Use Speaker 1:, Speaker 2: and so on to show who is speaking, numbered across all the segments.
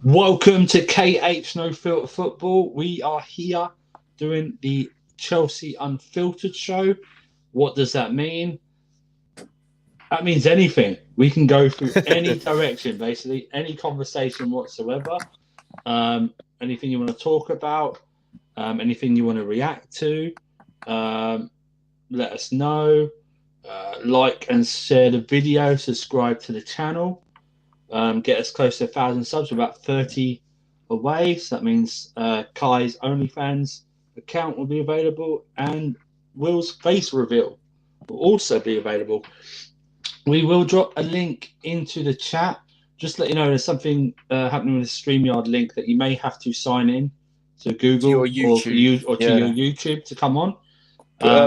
Speaker 1: Welcome to KH No Filter Football. We are here doing the Chelsea Unfiltered show. What does that mean? That means anything. We can go through any direction, basically, any conversation whatsoever. Anything you want to talk about, anything you want to react to, let us know. Like and share the video, subscribe to the channel. Get us close to 1,000 subs. We're about 30 away. So that means Kai's OnlyFans account will be available and Will's face reveal will also be available. We will drop a link into the chat. Just to let you know, there's something happening with the StreamYard link that you may have to sign in to Google
Speaker 2: to your YouTube.
Speaker 1: or to your YouTube to come on.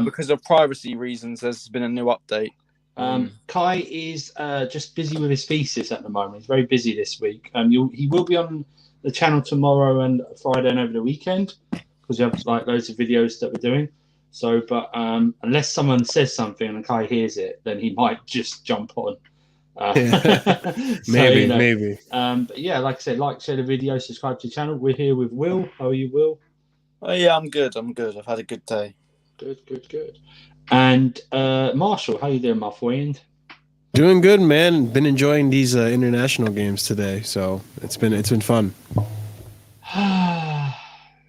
Speaker 2: Because of privacy reasons, there's been a new update.
Speaker 1: Kai is just busy with his thesis at the moment. He's very busy this week. He will be on the channel tomorrow and Friday and over the weekend because we have like loads of videos that we're doing. So, but unless someone says something and Kai hears it, then he might just jump on.
Speaker 3: Maybe.
Speaker 1: But yeah, like I said, share the video, subscribe to the channel. We're here with Will. How are you, Will?
Speaker 2: Oh yeah, I'm good. I've had a good day.
Speaker 1: Good. And Marshall, how you doing, my friend?
Speaker 3: Doing good, man. Been enjoying these international games today, so it's been fun.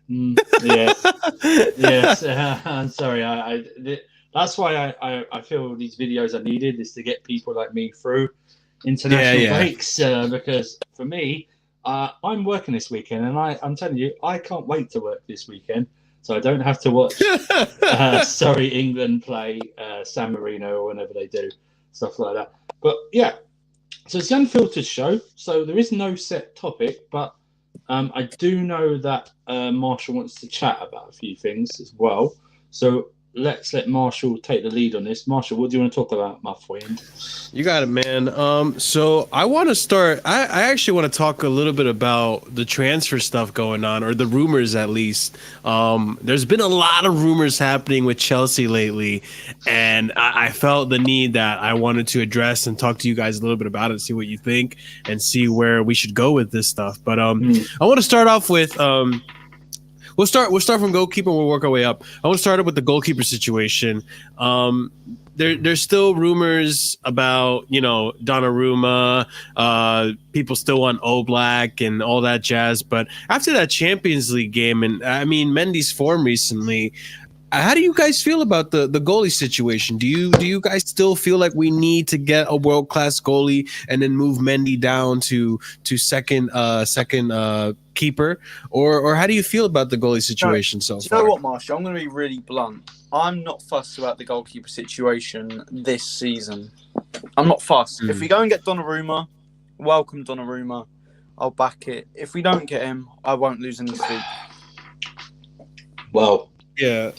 Speaker 1: Yes. I'm sorry. That's why I feel these videos are needed, is to get people like me through international breaks. Because for me, I'm working this weekend, and I'm telling you, I can't wait to work this weekend. So I don't have to watch England play San Marino or whenever they do, stuff like that. But yeah, so it's the Unfiltered show. So there is no set topic, but I do know that Marshall wants to chat about a few things as well. So let's let Marshall take the lead on this. Marshall, what do you want to talk about, my friend?
Speaker 3: You got it, man. So I want to start. I actually want to talk a little bit about the transfer stuff going on, or the rumors at least. There's been a lot of rumors happening with Chelsea lately, and I felt the need that I wanted to address and talk to you guys a little bit about it, see what you think, and see where we should go with this stuff. But I want to start off with. We'll start from goalkeeper. We'll work our way up. I want to start with the goalkeeper situation. There's still rumors about, Donnarumma. People still want Oblak and all that jazz. But after that Champions League game, and I mean Mendy's form recently, how do you guys feel about the goalie situation? Do you guys still feel like we need to get a world-class goalie and then move Mendy down to second keeper, or how do you feel about the goalie situation so far?
Speaker 2: You know what, Marshall? I'm going to be really blunt. I'm not fussed about the goalkeeper situation this season. I'm not fussed. If we go and get Donnarumma, welcome Donnarumma. I'll back it. If we don't get him, I won't lose any sleep.
Speaker 1: Well,
Speaker 3: yeah.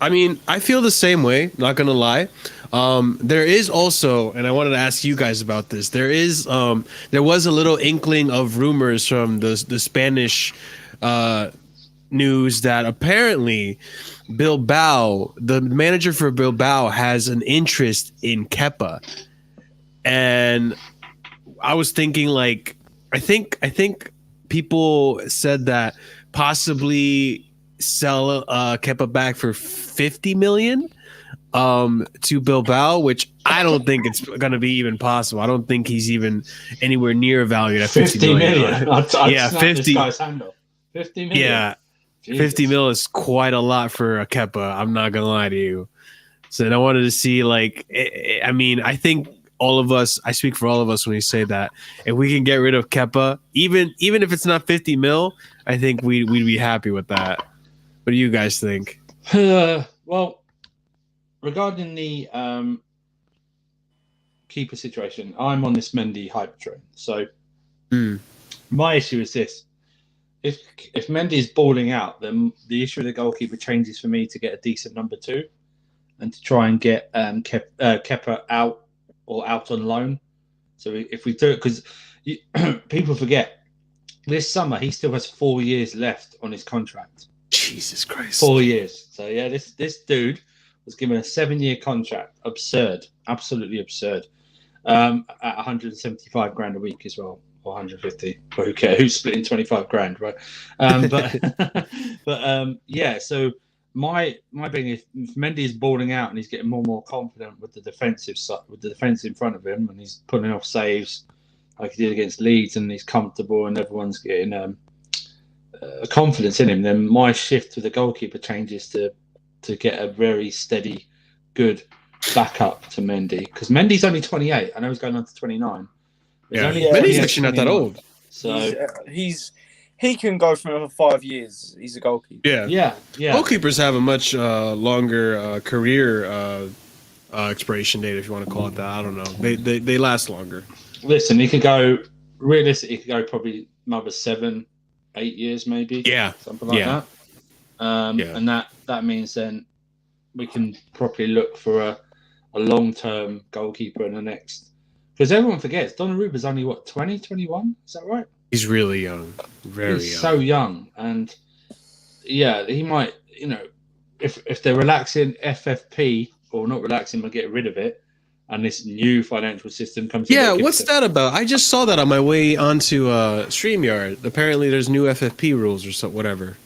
Speaker 3: I mean, I feel the same way, not gonna lie. There is also, and I wanted to ask you guys about this. There was a little inkling of rumors from the Spanish news that apparently Bilbao, the manager for Bilbao, has an interest in Kepa, and I was thinking, like, I think people said that possibly sell Kepa back for 50 million to Bilbao, which I don't think it's going to be even possible. I don't think he's even anywhere near valued at 50 million.
Speaker 1: Yeah, 50. 50 million.
Speaker 3: Yeah, Jesus. 50 mil is quite a lot for a Kepa. I'm not going to lie to you. So I wanted to see, like, I mean, I think all of us, I speak for all of us when we say that if we can get rid of Kepa, even if it's not 50 mil, I think we'd be happy with that. What do you guys think?
Speaker 1: Well, regarding the keeper situation, I'm on this Mendy hype train. So my issue is this: if Mendy is balling out, then the issue of the goalkeeper changes for me to get a decent number two, and to try and get Kepa out or out on loan. So if we do it, because people forget, this summer he still has 4 years left on his contract.
Speaker 3: Jesus Christ.
Speaker 1: 4 years. So yeah, this dude was given a 7-year contract. Absurd. Absolutely absurd. At 175 grand a week as well. or 150. Well, who cares? Who's splitting 25 grand, right? Yeah. So my thing is, if Mendy is balling out and he's getting more and more confident with the defensive side, with the defense in front of him, and he's putting off saves like he did against Leeds, and he's comfortable, and everyone's getting confidence in him. Then my shift to the goalkeeper changes to get a very steady, good backup to Mendy, because Mendy's only 28. I know he's going on to 29.
Speaker 3: Yeah,
Speaker 2: Yeah.
Speaker 3: Mendy's actually not that old.
Speaker 1: So
Speaker 2: he can go for another 5 years. He's a goalkeeper.
Speaker 3: Yeah.
Speaker 1: yeah.
Speaker 3: Goalkeepers have a much longer career expiration date, if you want to call it that. I don't know. They last longer.
Speaker 1: Listen, he could go realistically. He could go probably another 7, 8 years, maybe.
Speaker 3: Yeah,
Speaker 1: something like that. And that means then we can properly look for a long-term goalkeeper in the next. Because everyone forgets Donnarumma's only 20, 21? Is that right?
Speaker 3: He's really young, very
Speaker 1: He's
Speaker 3: young.
Speaker 1: so young, and yeah, he might. If they're relaxing FFP or not relaxing, but get rid of it, and this new financial system comes.
Speaker 3: Yeah, what's that about? I just saw that on my way onto StreamYard. Apparently, there's new FFP rules or whatever.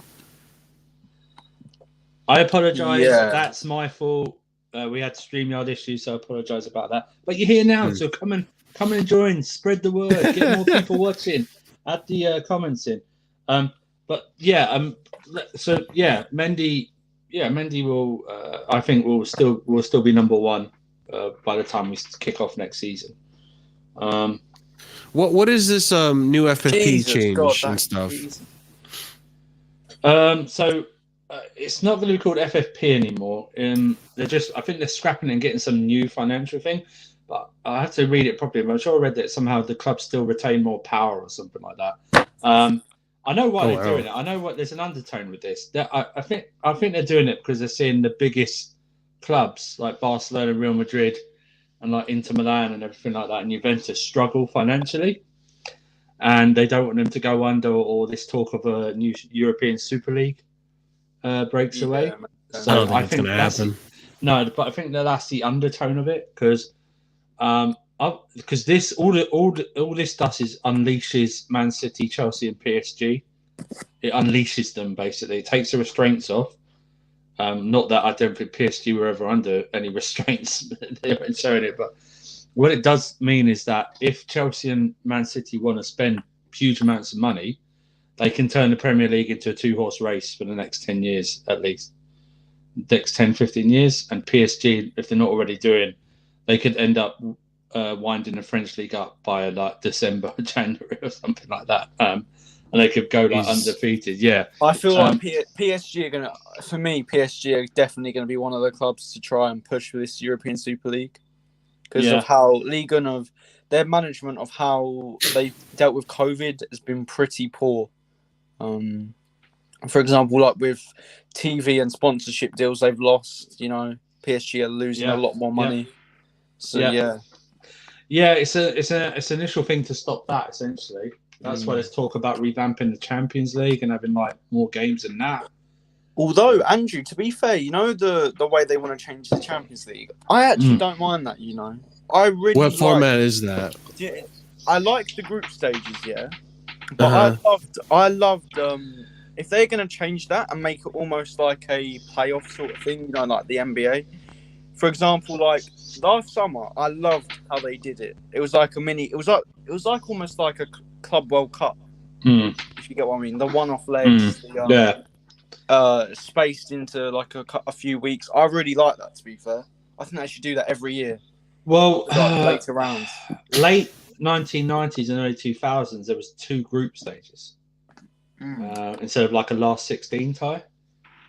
Speaker 1: I apologize.
Speaker 2: Yeah.
Speaker 1: That's my fault. We had StreamYard issues, so I apologize about that. But you're here now, so come and join. Spread the word. Get more people watching. Add the comments in. Mendy will. I think will still be number one by the time we kick off next season.
Speaker 3: What is this new FFP
Speaker 2: Jesus
Speaker 3: change
Speaker 2: God,
Speaker 3: and
Speaker 2: that
Speaker 3: stuff?
Speaker 2: season.
Speaker 1: It's not going to be called FFP anymore. I think they're scrapping it and getting some new financial thing. But I have to read it properly. I'm sure I read that somehow the club still retain more power or something like that. I know why they're doing it. I know there's an undertone with this. I think they're doing it because they're seeing the biggest clubs like Barcelona, Real Madrid, and like Inter Milan and everything like that, and Juventus struggle financially, and they don't want them to go under, or this talk of a new European Super League breaks away. So
Speaker 3: I don't think it's going to happen.
Speaker 1: No, but I think that's the undertone of it, because this all this does is unleashes Man City, Chelsea, and PSG. It unleashes them basically. It takes the restraints off. Not that I don't think PSG were ever under any restraints. They weren't showing it, but what it does mean is that if Chelsea and Man City want to spend huge amounts of money, they can turn the Premier League into a two-horse race for the next 10 years at least. Next 10, 15 years. And PSG, if they're not already doing, they could end up winding the French League up by like December, January or something like that. And they could go like undefeated. Yeah.
Speaker 2: I feel like PSG are going to, for me, PSG are definitely going to be one of the clubs to try and push for this European Super League. Because of how their management of how they dealt with COVID has been pretty poor. For example, like with TV and sponsorship deals they've lost, PSG are losing a lot more money. So
Speaker 1: it's an initial thing to stop that essentially. That's why there's talk about revamping the Champions League and having like more games than that.
Speaker 2: Although, Andrew, to be fair, the way they want to change the Champions League, I actually don't mind that. I really.
Speaker 3: What format is that?
Speaker 2: I like the group stages, but I loved if they're going to change that and make it almost like a playoff sort of thing, like the NBA. For example, like last summer, I loved how they did it. It was like it was like almost like a Club World Cup, if you get what I mean. The one-off legs, spaced into like a few weeks. I really like that. To be fair, I think they should do that every year.
Speaker 1: Well,
Speaker 2: later rounds,
Speaker 1: late 1990s and early 2000s, there was 2 group stages instead of like a last 16 tie.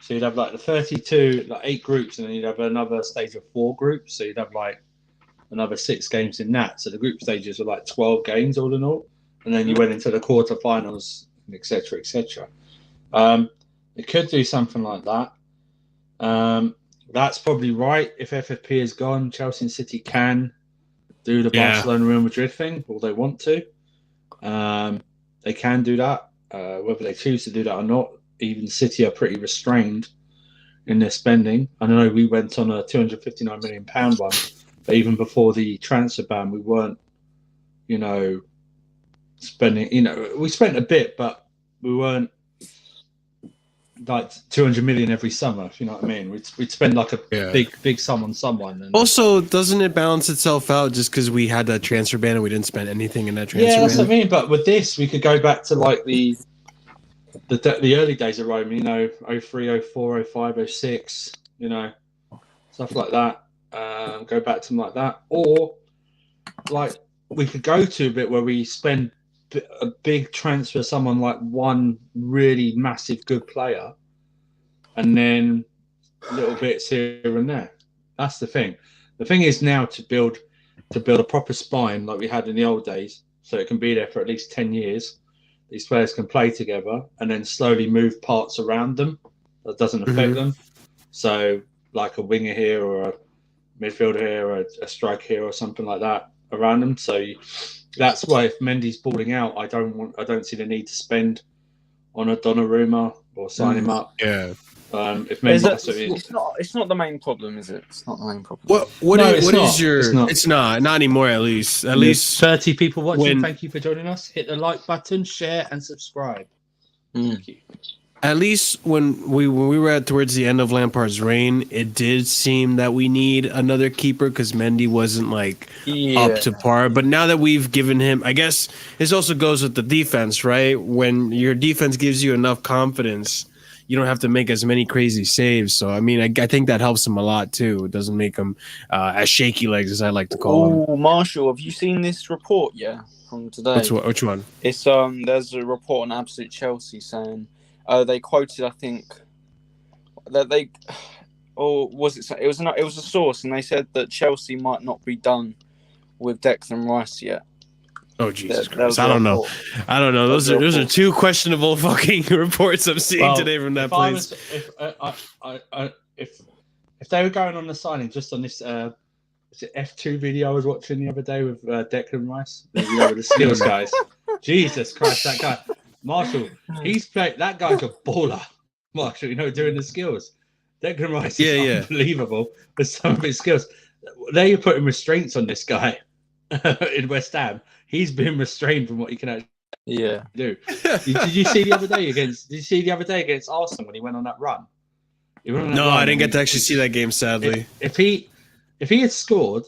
Speaker 1: So you'd have like the 32, like 8 groups, and then you'd have another stage of 4 groups. So you'd have like another 6 games in that. So the group stages were like 12 games all in all, and then you went into the quarterfinals, etc., etc. It could do something like that. That's probably right. If FFP is gone, Chelsea and City can do the Barcelona Real Madrid thing, or they want to. They can do that. Whether they choose to do that or not, even City are pretty restrained in their spending. I know we went on a £259 million one, but even before the transfer ban, we weren't, spending. We spent a bit, but we weren't like 200 million every summer. If you know what I mean, we'd spend like a big sum on someone. And
Speaker 3: also, doesn't it balance itself out just because we had that transfer ban and we didn't spend anything in that transfer ban?
Speaker 1: Yeah, that's what I mean. But with this, we could go back to like the early days of Rome. 03, 04, 05, 06. Stuff like that. Go back to them like that, or like we could go to a bit where we spend a big transfer, someone like one really massive good player, and then little bits here and there. That's the thing. The thing is now to build a proper spine like we had in the old days, so it can be there for at least 10 years. These players can play together and then slowly move parts around them that doesn't affect them. So like a winger here or a midfielder here or a striker here or something like that around them. So that's why if Mendy's balling out, I don't see the need to spend on a Donnarumma or sign him up.
Speaker 3: Yeah.
Speaker 1: If Mendy,
Speaker 2: it's not the main problem, is it? It's not the main problem.
Speaker 3: It's not anymore. At least
Speaker 1: 30 people watching. Thank you for joining us. Hit the like button, share, and subscribe. Thank you.
Speaker 3: At least when we were towards the end of Lampard's reign, it did seem that we need another keeper because Mendy wasn't up to par. But now that we've given him, I guess this also goes with the defense, right? When your defense gives you enough confidence, you don't have to make as many crazy saves. So, I mean, I think that helps him a lot, too. It doesn't make him as shaky legs as I like to call him.
Speaker 2: Oh, Marshall, have you seen this report, from today?
Speaker 3: Which one?
Speaker 2: It's there's a report on Absolute Chelsea saying they quoted, I think, that they... Or was it... It was a source, and they said that Chelsea might not be done with Declan Rice yet.
Speaker 3: Oh Jesus Christ! I don't know. Those are two questionable fucking reports I'm seeing today from that place.
Speaker 1: If they were going on the signing just on this F2 video I was watching the other day with Declan Rice, with the skills guys. Jesus Christ, that guy Marshall, that guy's a baller. Marshall, doing the skills. Declan Rice is unbelievable with some of his skills. They are putting restraints on this guy in West Ham. He's been restrained from what he can actually do. Did you see the other day against Arsenal when he went on that run?
Speaker 3: I didn't get to actually see that game, sadly.
Speaker 1: If he had scored,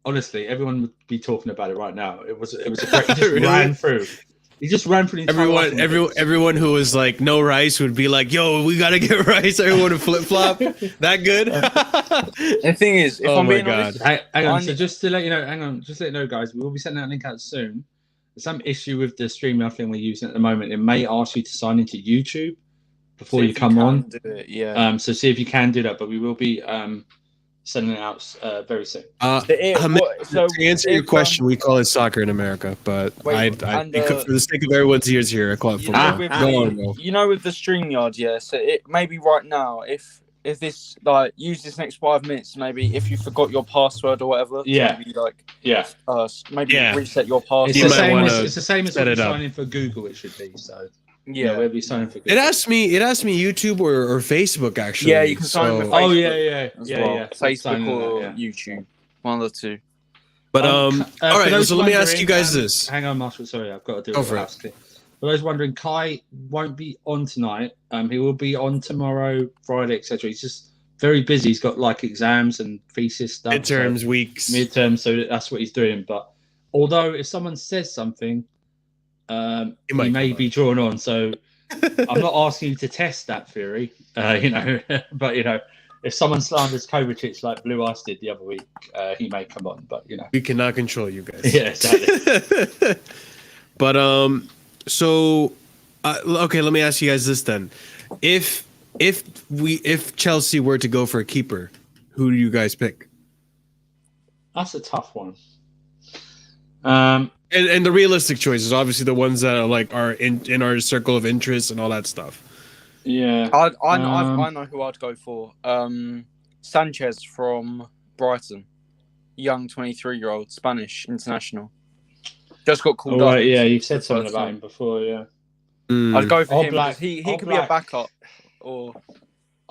Speaker 1: honestly, everyone would be talking about it right now. It was a great. He just ran through. He just ran through the entire
Speaker 3: everyone who was like no Rice would be like, "Yo, we gotta get Rice." Everyone would flip flop. That good?
Speaker 2: The thing is, if I'm being honest,
Speaker 1: hang on. So just to let you know, guys, we will be sending that link out soon. There's some issue with the StreamYard thing we're using at the moment. It may ask you to sign into YouTube before you come on.
Speaker 2: Do it,
Speaker 1: so see if you can do that, but we will be sending it out very soon.
Speaker 3: To answer your question, we call it soccer in America, but for the sake of everyone's ears here, I call it football.
Speaker 2: With the StreamYard, so it maybe right now, if this use this next 5 minutes, maybe if you forgot your password or whatever, maybe reset your password.
Speaker 1: It's the same as when you sign in for Google. It should be so. We'll be signing for Google.
Speaker 3: It asked me YouTube or Facebook actually.
Speaker 2: Yeah, you can sign with Facebook.
Speaker 1: Yeah.
Speaker 2: Facebook or YouTube, one of the two.
Speaker 3: But all right, so let me ask you guys this.
Speaker 1: Hang on, Marshall. Sorry, I've got to do it. For those wondering, Kai won't be on tonight. He will be on tomorrow, Friday, etc. He's just very busy. He's got exams and thesis stuff. Midterms, so that's what he's doing. But although if someone says something, he may be drawn on. So I'm not asking you to test that theory, but if someone slanders Kovacic like Blue Ice did the other week, he may come on. But
Speaker 3: we cannot control you guys.
Speaker 1: Yeah, exactly.
Speaker 3: But so okay, let me ask you guys this then: if Chelsea were to go for a keeper, who do you guys pick?
Speaker 1: That's a tough one.
Speaker 3: And the realistic choices, obviously the ones that are in our circle of interest and all that stuff.
Speaker 1: Yeah,
Speaker 2: I know who I'd go for. Sanchez from Brighton, young 23-year-old Spanish international. Just got called up.
Speaker 1: Right, yeah, you've said something about him before. Yeah,
Speaker 2: I'd go for him because he could be a backup, or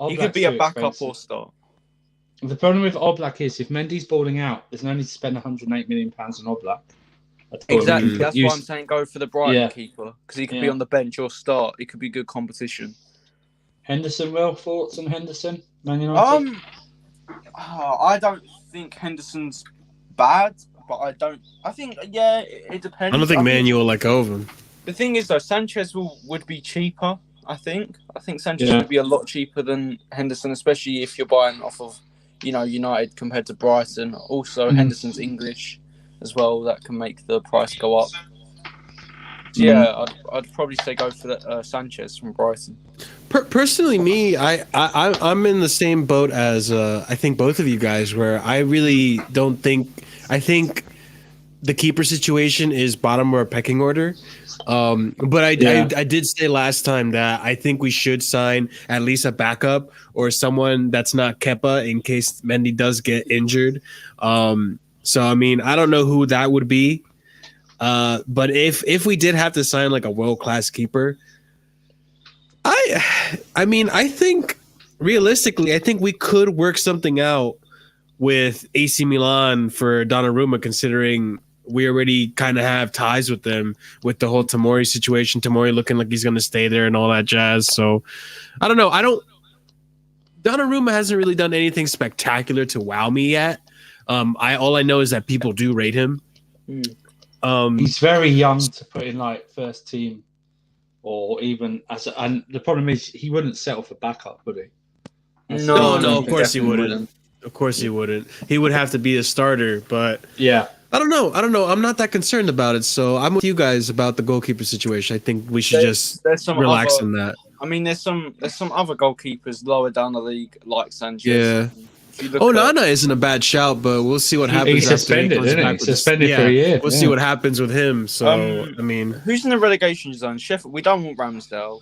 Speaker 2: he could be a backup or start.
Speaker 1: The problem with Oblak is if Mendy's balling out, there's no need to spend £108 million on Oblak.
Speaker 2: Exactly. That's why I'm saying go for the Brighton keeper because he could be on the bench or start. It could be good competition.
Speaker 1: Henderson, well, thoughts on Henderson, Man United?
Speaker 2: I don't think Henderson's bad, but I think it depends.
Speaker 3: I don't think Manu will let go of him.
Speaker 2: The thing is though, Sanchez would be cheaper. I think Sanchez would be a lot cheaper than Henderson, especially if you're buying off of United compared to Brighton. Also, Henderson's English as well. That can make the price go up. So, I'd probably say go for Sanchez from Brighton.
Speaker 3: Personally, me, I'm in the same boat as I think both of you guys, where I really don't think. I think the keeper situation is bottom of our pecking order. But I did say last time that I think we should sign at least a backup or someone that's not Kepa in case Mendy does get injured. So I mean, I don't know who that would be. But if we did have to sign like a world-class keeper, I mean, I think realistically, I think we could work something out with AC Milan for Donnarumma, considering we already kind of have ties with them with the whole Tomori situation. Tomori looking like he's going to stay there and all that jazz. So I don't know. Donnarumma hasn't really done anything spectacular to wow me yet. All I know is that people do rate him.
Speaker 1: He's very young to put in like first team or even and the problem is he wouldn't settle for backup, would he?
Speaker 3: No, of course he wouldn't. Of course he wouldn't. He would have to be a starter, but I don't know. I'm not that concerned about it. So I'm with you guys about the goalkeeper situation. I think we should just relax on that.
Speaker 2: I mean, there's some other goalkeepers lower down the league like Sanchez.
Speaker 3: Yeah. Nana isn't a bad shout, but we'll see what happens.
Speaker 1: He's suspended, isn't he? Suspended for a year.
Speaker 3: We'll see what happens with him. So, I mean,
Speaker 2: who's in the relegation zone? Sheffield. We don't want Ramsdale.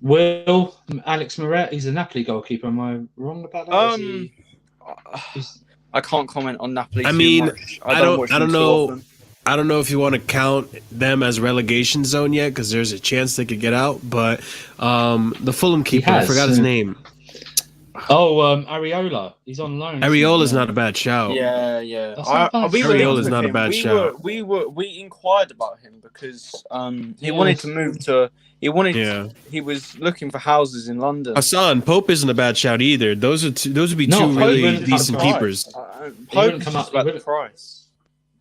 Speaker 1: Will Alex Moret? He's a Napoli goalkeeper. Am I wrong about that?
Speaker 2: I can't comment on Napoli.
Speaker 3: I mean, I don't know. I don't know if you want to count them as relegation zone yet, because there's a chance they could get out. But the Fulham keeper, I forgot his name.
Speaker 1: Areola. He's on loan.
Speaker 2: Areola's
Speaker 3: not a bad shout.
Speaker 2: Yeah.
Speaker 3: Areola's not a bad shout.
Speaker 2: We inquired about him because he wanted to move to. He was looking for houses in London.
Speaker 3: Hassan Pope isn't a bad shout either. Those would be two really decent keepers.
Speaker 2: Pope is just about the price.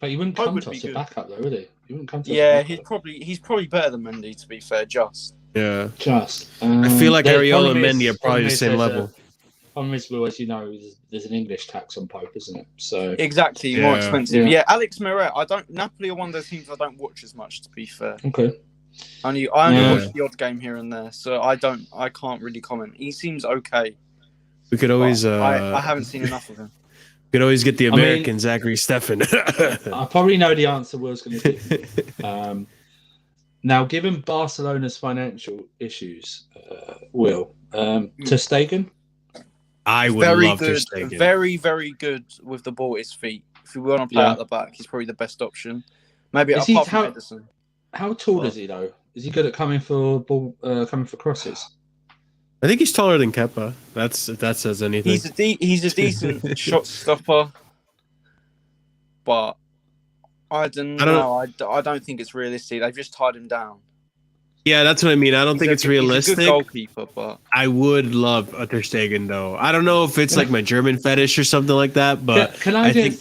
Speaker 1: But he wouldn't come to us a backup though, would he? He wouldn't come to us.
Speaker 2: Yeah, he's probably better than Mendy, to be fair.
Speaker 3: Yeah.
Speaker 1: I
Speaker 3: feel like Areola and Mendy are probably the same level.
Speaker 1: Problem is, as you know, there's an English tax on Pope, isn't it? So
Speaker 2: exactly, more expensive. Yeah, Alex Moret. Napoli are one of those teams I don't watch as much, to be fair.
Speaker 1: Okay.
Speaker 2: I only watch the odd game here and there, so I can't really comment. He seems okay.
Speaker 3: We could always.
Speaker 2: I haven't seen enough of him.
Speaker 3: We could always get the American Zachary Steffen.
Speaker 1: I probably know the answer Will's going to give. Now, given Barcelona's financial issues, Will, Ter Stegen?
Speaker 3: I would love Ter Stegen.
Speaker 2: Very, very good with the ball at his feet. If you want to play at the back, he's probably the best option. Maybe apart from Edison.
Speaker 1: How tall is he though? Is he good at coming for crosses?
Speaker 3: I think he's taller than Kepa. If that says anything.
Speaker 2: He's a decent shot stopper, but I don't know. I don't think it's realistic. They've just tied him down.
Speaker 3: Yeah, that's what I mean. I don't think it's realistic.
Speaker 2: He's a good goalkeeper, but
Speaker 3: I would love a Ter Stegen though. I don't know if it's like my German fetish or something like that, but I think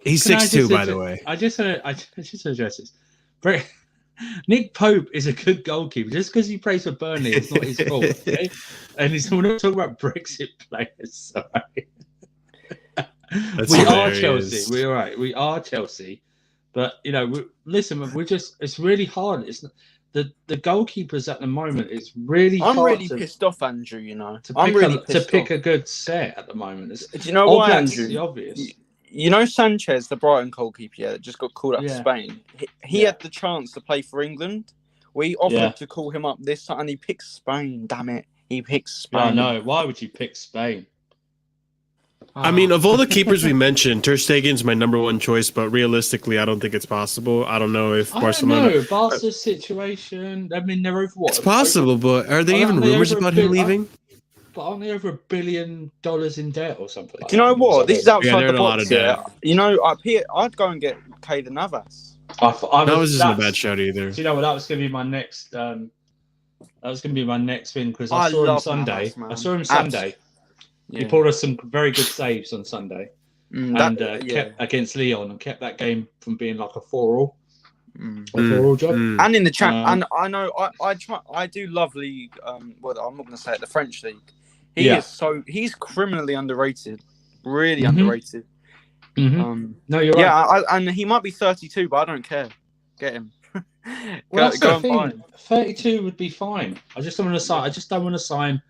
Speaker 3: he's 6'2", by the way.
Speaker 1: I just address this. Nick Pope is a good goalkeeper. Just because he plays for Burnley, it's not his fault. Okay? And we're not talking about Brexit players. Sorry. We are Chelsea. We're all right. We are Chelsea. But, it's really hard. It's the goalkeepers at the moment. It's really hard.
Speaker 2: I'm really pissed off, Andrew,
Speaker 1: to pick a good set at the moment.
Speaker 2: Do you know why, Andrew?
Speaker 1: The obvious.
Speaker 2: You know Sanchez, the Brighton goalkeeper, that just got called up to Spain. He had the chance to play for England. We offered to call him up this time, and he picked Spain. Damn it, he picked Spain.
Speaker 1: I know. Why would you pick Spain?
Speaker 3: I mean, of all the keepers we mentioned, Ter Stegen's my number one choice, but realistically, I don't think it's possible. I don't know if Barcelona.
Speaker 1: I don't know. Barca's situation. I mean, they're over what?
Speaker 3: It's possible, but are there even rumors about him leaving?
Speaker 1: But aren't they over $1 billion in debt or something?
Speaker 2: Do you know what? This is outside the box. I'd go and get Keylor Navas.
Speaker 3: Navas isn't a bad shout either.
Speaker 1: Do you know what? That was going to be my next. That was going to be my next thing because I
Speaker 2: I
Speaker 1: saw him
Speaker 2: love
Speaker 1: Sunday.
Speaker 2: Navas, man.
Speaker 1: I saw him Sunday. He
Speaker 2: Yeah.
Speaker 1: pulled us some very good saves on Sunday, and kept against Leon and kept that game from being like a 4-4. A 4-4 job.
Speaker 2: And in the chat, and I know I do love league. Well, I'm not going to say it. The French league. He's criminally underrated, really underrated.
Speaker 1: No, you're right.
Speaker 2: Yeah, and he might be 32, but I don't care. Get him.
Speaker 1: Well,
Speaker 2: go and buy him.
Speaker 1: 32 would be fine. I just don't want to sign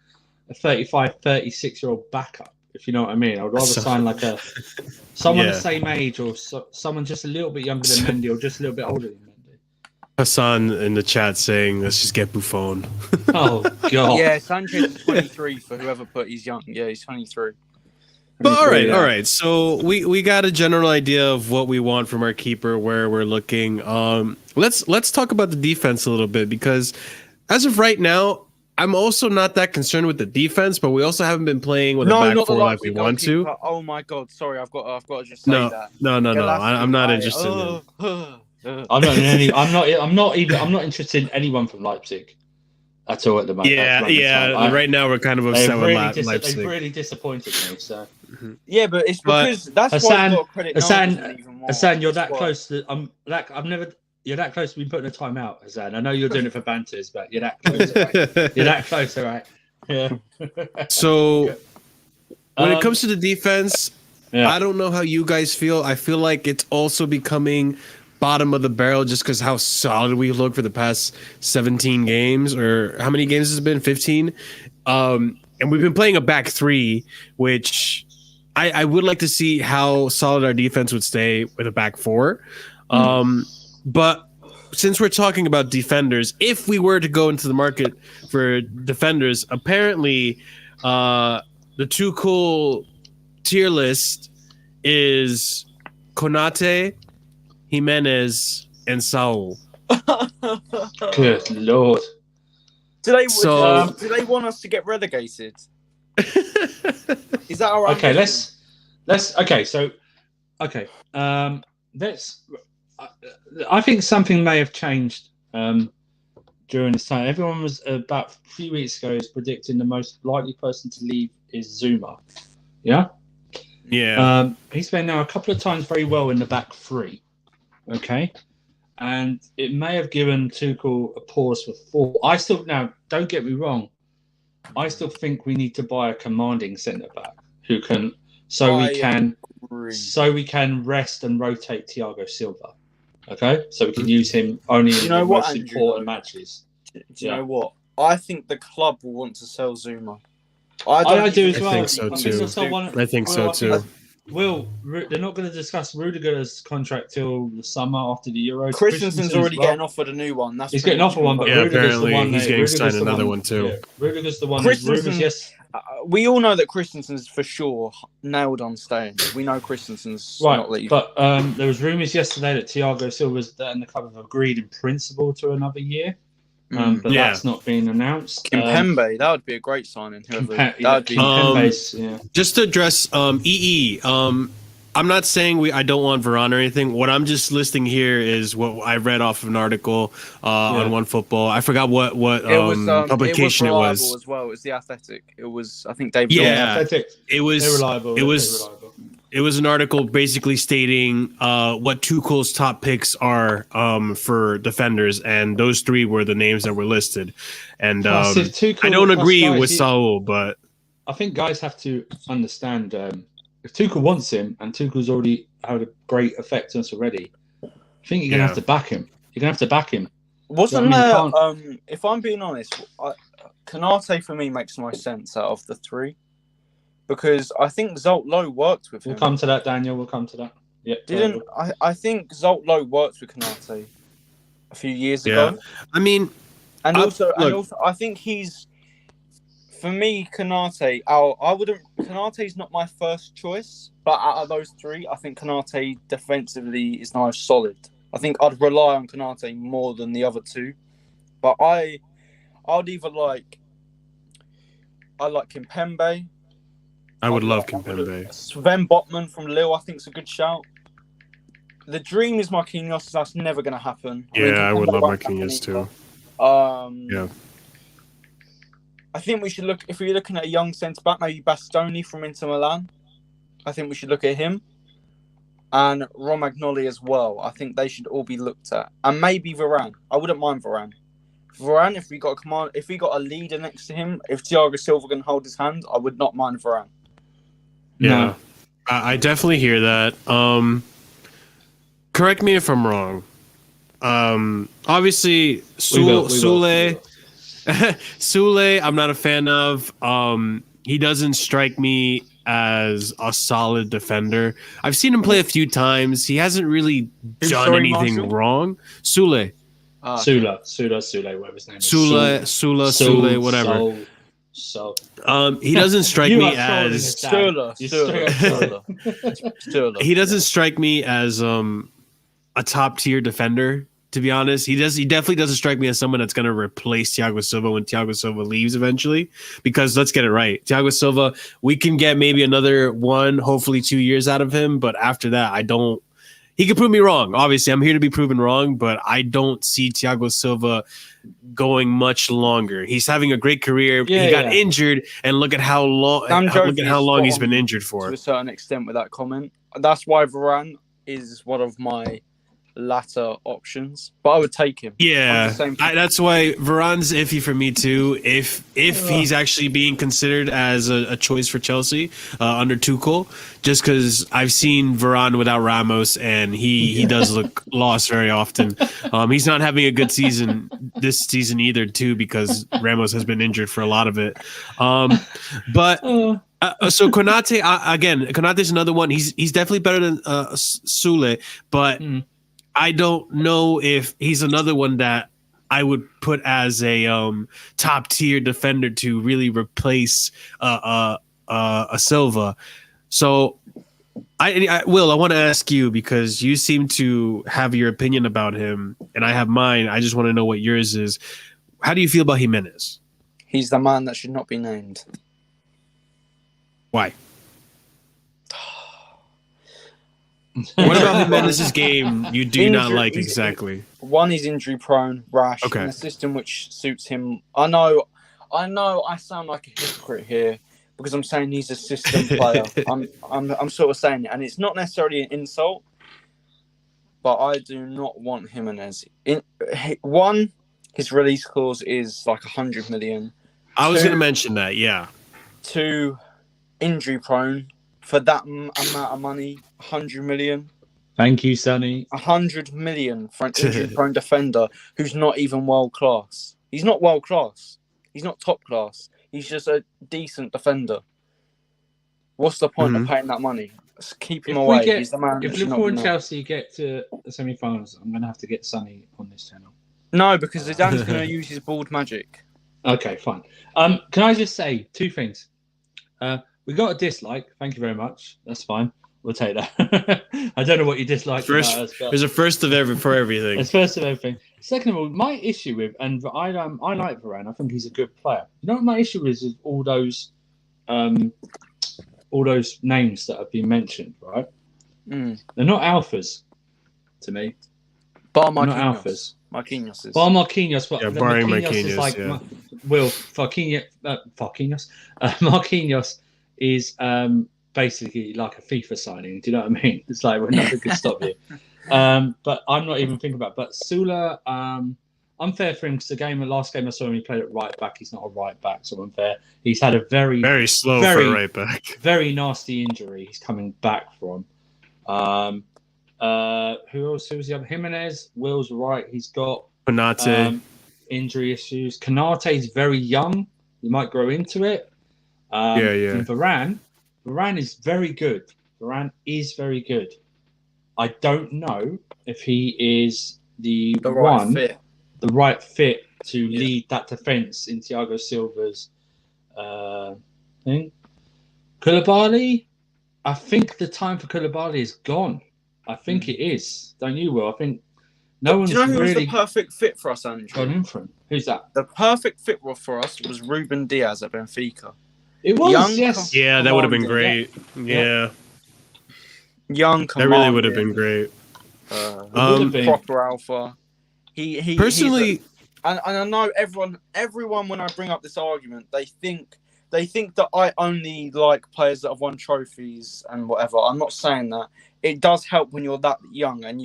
Speaker 1: a 35, 36-year-old backup. If you know what I mean, I would rather sign like someone the same age or someone just a little bit younger than Mendy or just a little bit older than Mendy.
Speaker 3: Hassan in the chat saying, "Let's just get Buffon."
Speaker 1: Oh God.
Speaker 2: Yeah, Sanchez is 23 for whoever put he's young. Yeah, he's 23.
Speaker 3: But all right. So we got a general idea of what we want from our keeper, where we're looking. Let's talk about the defense a little bit because as of right now, I'm also not that concerned with the defense, but we also haven't been playing with a back four like we want to.
Speaker 2: Oh my God! Sorry, I've got to just say that.
Speaker 3: No. I'm not interested in it.
Speaker 1: I'm not interested in anyone from Leipzig at all at the moment.
Speaker 3: Yeah. Right now we're kind of upset with Leipzig.
Speaker 1: They've really disappointed me. So
Speaker 2: yeah, but it's because that's why I've got to credit
Speaker 1: Hassan, you're that close. You're that close to being putting a time out, Hassan. I know you're doing it for banters, but you're that close. Right? You're that close, all right? Yeah.
Speaker 3: So when it comes to the defense, I don't know how you guys feel. I feel like it's also becoming bottom of the barrel just because how solid we look for the past 17 games, or how many games has it been? 15. And we've been playing a back three, which I would like to see how solid our defense would stay with a back four. But since we're talking about defenders, if we were to go into the market for defenders, apparently the too cool tier list is Konate, Jimenez, and Saul.
Speaker 1: Good Lord.
Speaker 2: Do they want us to get relegated? Is that all right?
Speaker 1: Okay, let's I think something may have changed during this time. Everyone was about a few weeks ago is predicting the most likely person to leave is Zuma. Yeah?
Speaker 3: Yeah.
Speaker 1: He's been now a couple of times very well in the back three. Okay? And it may have given Tuchel a pause for thought. I still, now, don't get me wrong, I still think we need to buy a commanding centre back who can, so we can rest and rotate Thiago Silva. Okay, so we can use him only in the most important matches.
Speaker 2: Do you know what? I think the club will want to sell Zuma.
Speaker 1: I do as well.
Speaker 3: I think so too.
Speaker 1: Will, they're not going to discuss Rudiger's contract till the summer after the Euros.
Speaker 2: Christensen's already getting offered a new one.
Speaker 1: He's getting offered one, but Rudiger's the one.
Speaker 3: He's getting signed another one too.
Speaker 1: Yeah, Rudiger's the one.
Speaker 2: We all know that Christensen's for sure nailed on staying. We know Christensen's not leaving.
Speaker 1: But there was rumours yesterday that Thiago Silva's and the club have agreed in principle to another year. But that's not been announced.
Speaker 2: Kimpembe, that would be a great signing.
Speaker 3: Just to address EE, I'm not saying I don't want Varane or anything. What I'm just listing here is what I read off of an article on OneFootball. I forgot what publication it was.
Speaker 2: As well. It was the Athletic. It was, I think, David.
Speaker 3: Yeah, it was.
Speaker 1: Reliable.
Speaker 3: It was an article basically stating what Tuchel's top picks are for defenders, and those three were the names that were listed. And I don't agree with Saul, but
Speaker 1: I think guys have to understand if Tuchel wants him, and Tuchel's already had a great effect on us already, I think you're gonna have to back him. You're gonna have to back him.
Speaker 2: Wasn't there? If I'm being honest, Konate for me makes the most sense out of the three. Because I think Zolt Low worked with him.
Speaker 1: We'll come to that, Daniel. We'll come to that. Yeah.
Speaker 2: I think Zolt Low worked with Konate a few years ago.
Speaker 3: I mean,
Speaker 2: also, I think he's, for me, Konate. Konate's not my first choice, but out of those three, I think Konate defensively is the most solid. I think I'd rely on Konate more than the other two, but I'd either like Kimpembe.
Speaker 3: I would love Kimpembe.
Speaker 2: Sven Botman from Lille, I think, is a good shout. the dream is Marquinhos. That's never going to happen.
Speaker 3: Yeah, I would love
Speaker 2: won't
Speaker 3: Marquinhos too.
Speaker 2: Yeah.
Speaker 3: Yeah.
Speaker 2: I think we should look, if we're looking at a young centre back, maybe Bastoni from Inter Milan. I think we should look at him. And Romagnoli as well. I think they should all be looked at. And maybe Varane. I wouldn't mind Varane. Varane, if we got a leader next to him, if Thiago Silva can hold his hand, I would not mind Varane.
Speaker 3: Yeah.
Speaker 1: No.
Speaker 3: I definitely hear that. Correct me if I'm wrong. Obviously, Sule, Sule, I'm not a fan of. He doesn't strike me as a solid defender. I've seen him play a few times. He hasn't really done anything wrong. Sule,
Speaker 1: Sula, whatever his name is.
Speaker 3: Sule, whatever. He doesn't strike me as he doesn't strike me as a top tier defender, to be honest. He definitely doesn't strike me as someone that's going to replace Thiago Silva when Thiago Silva leaves eventually, because let's get it right, Thiago Silva, we can get maybe another 1, hopefully 2 years out of him, but after that he could prove me wrong. Obviously, I'm here to be proven wrong, but I don't see Thiago Silva going much longer. He's having a great career. He got injured, and look at how long he's been injured for.
Speaker 2: To a certain extent with that comment. That's why Varane is one of my latter options, but I would take him.
Speaker 3: Yeah, that's why Varane's iffy for me too. If he's actually being considered as a choice for Chelsea under Tuchel, just because I've seen Varane without Ramos, and he does look lost very often. He's not having a good season this season either, too, because Ramos has been injured for a lot of it. But so Konate, Konate's another one. He's definitely better than Sule, but I don't know if he's another one that I would put as a top tier defender to really replace a Silva. So, I want to ask you, because you seem to have your opinion about him, and I have mine. I just want to know what yours is. How do you feel about Jimenez?
Speaker 2: He's the man that should not be named.
Speaker 3: Why? What about Jimenez's game you do not like exactly?
Speaker 2: One, he's injury prone, rash, in a system which suits him. I know I sound like a hypocrite here because I'm saying he's a system player. I'm sort of saying it, and it's not necessarily an insult, but I do not want Jimenez. His release clause is like 100 million.
Speaker 3: I was going to mention that, yeah.
Speaker 2: 2, injury prone. For that amount of money, 100 million.
Speaker 1: Thank you, Sonny.
Speaker 2: 100 million for an injury-prone defender who's not even world class. He's not world class. He's not top class. He's just a decent defender. What's the point of paying that money? Just keep him away. He's the man.
Speaker 1: If Liverpool and Chelsea get to the semi-finals, I'm going to have to get Sonny on this channel.
Speaker 2: No, because Zidane's going to use his bald magic.
Speaker 1: Okay, fine. Can I just say 2 things? We got a dislike. Thank you very much. That's fine. We'll take that. I don't know what you dislike.
Speaker 3: There's a first for everything.
Speaker 1: It's first of everything. Second of all, my issue with, and I like Varane. I think he's a good player. You know what my issue is with all those names that have been mentioned, right? They're not alphas to me.
Speaker 2: Bar Marquinhos.
Speaker 1: Not alphas.
Speaker 2: Marquinhos is.
Speaker 1: Bar Marquinhos. But
Speaker 3: barring
Speaker 1: Marquinhos is like, Marquinhos is basically like a FIFA signing. Do you know what I mean? It's like, well, nothing can stop you. But I'm not even thinking about it. But Sula, unfair for him because the last game I saw him, he played at right back. He's not a right back, so unfair. He's had a very
Speaker 3: slow for a right back.
Speaker 1: Very nasty injury he's coming back from. Who else? Who was the other? Jimenez. Will's right. He's got
Speaker 3: Konate.
Speaker 1: Injury issues. Konate is very young. He might grow into it. And Varane is very good. Varane is very good. I don't know if he is the right fit to lead that defense in Thiago Silva's thing. Koulibaly, I think the time for Koulibaly is gone. I think it is. Don't you, Will? I think no one's really. Do you know who's
Speaker 2: the perfect fit for us, Andrew?
Speaker 1: Gone in for him. Who's that?
Speaker 2: The perfect fit for us was Ruben Diaz at Benfica.
Speaker 1: It was, yes.
Speaker 3: Yeah, that would have been great. Yeah.
Speaker 2: Young,
Speaker 3: that really would have been great.
Speaker 1: would have been.
Speaker 2: proper alpha. He
Speaker 3: Personally,
Speaker 2: and I know everyone when I bring up this argument, they think that I only like players that have won trophies and whatever. I'm not saying that. It does help when you're that young and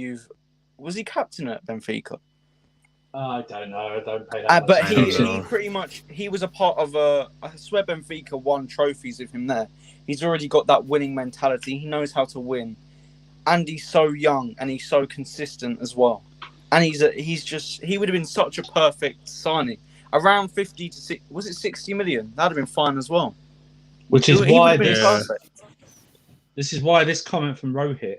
Speaker 2: was he captain at Benfica?
Speaker 1: I don't know. I don't pay that much
Speaker 2: But
Speaker 1: attention.
Speaker 2: he pretty much he was a part of I swear Benfica won trophies with him there. He's already got that winning mentality. He knows how to win, and he's so young and he's so consistent as well. And he would have been such a perfect signing. Around 50 to 60, was it 60 million? That'd have been fine as well.
Speaker 1: Which is why
Speaker 2: perfect.
Speaker 1: This is why this comment from Rohit,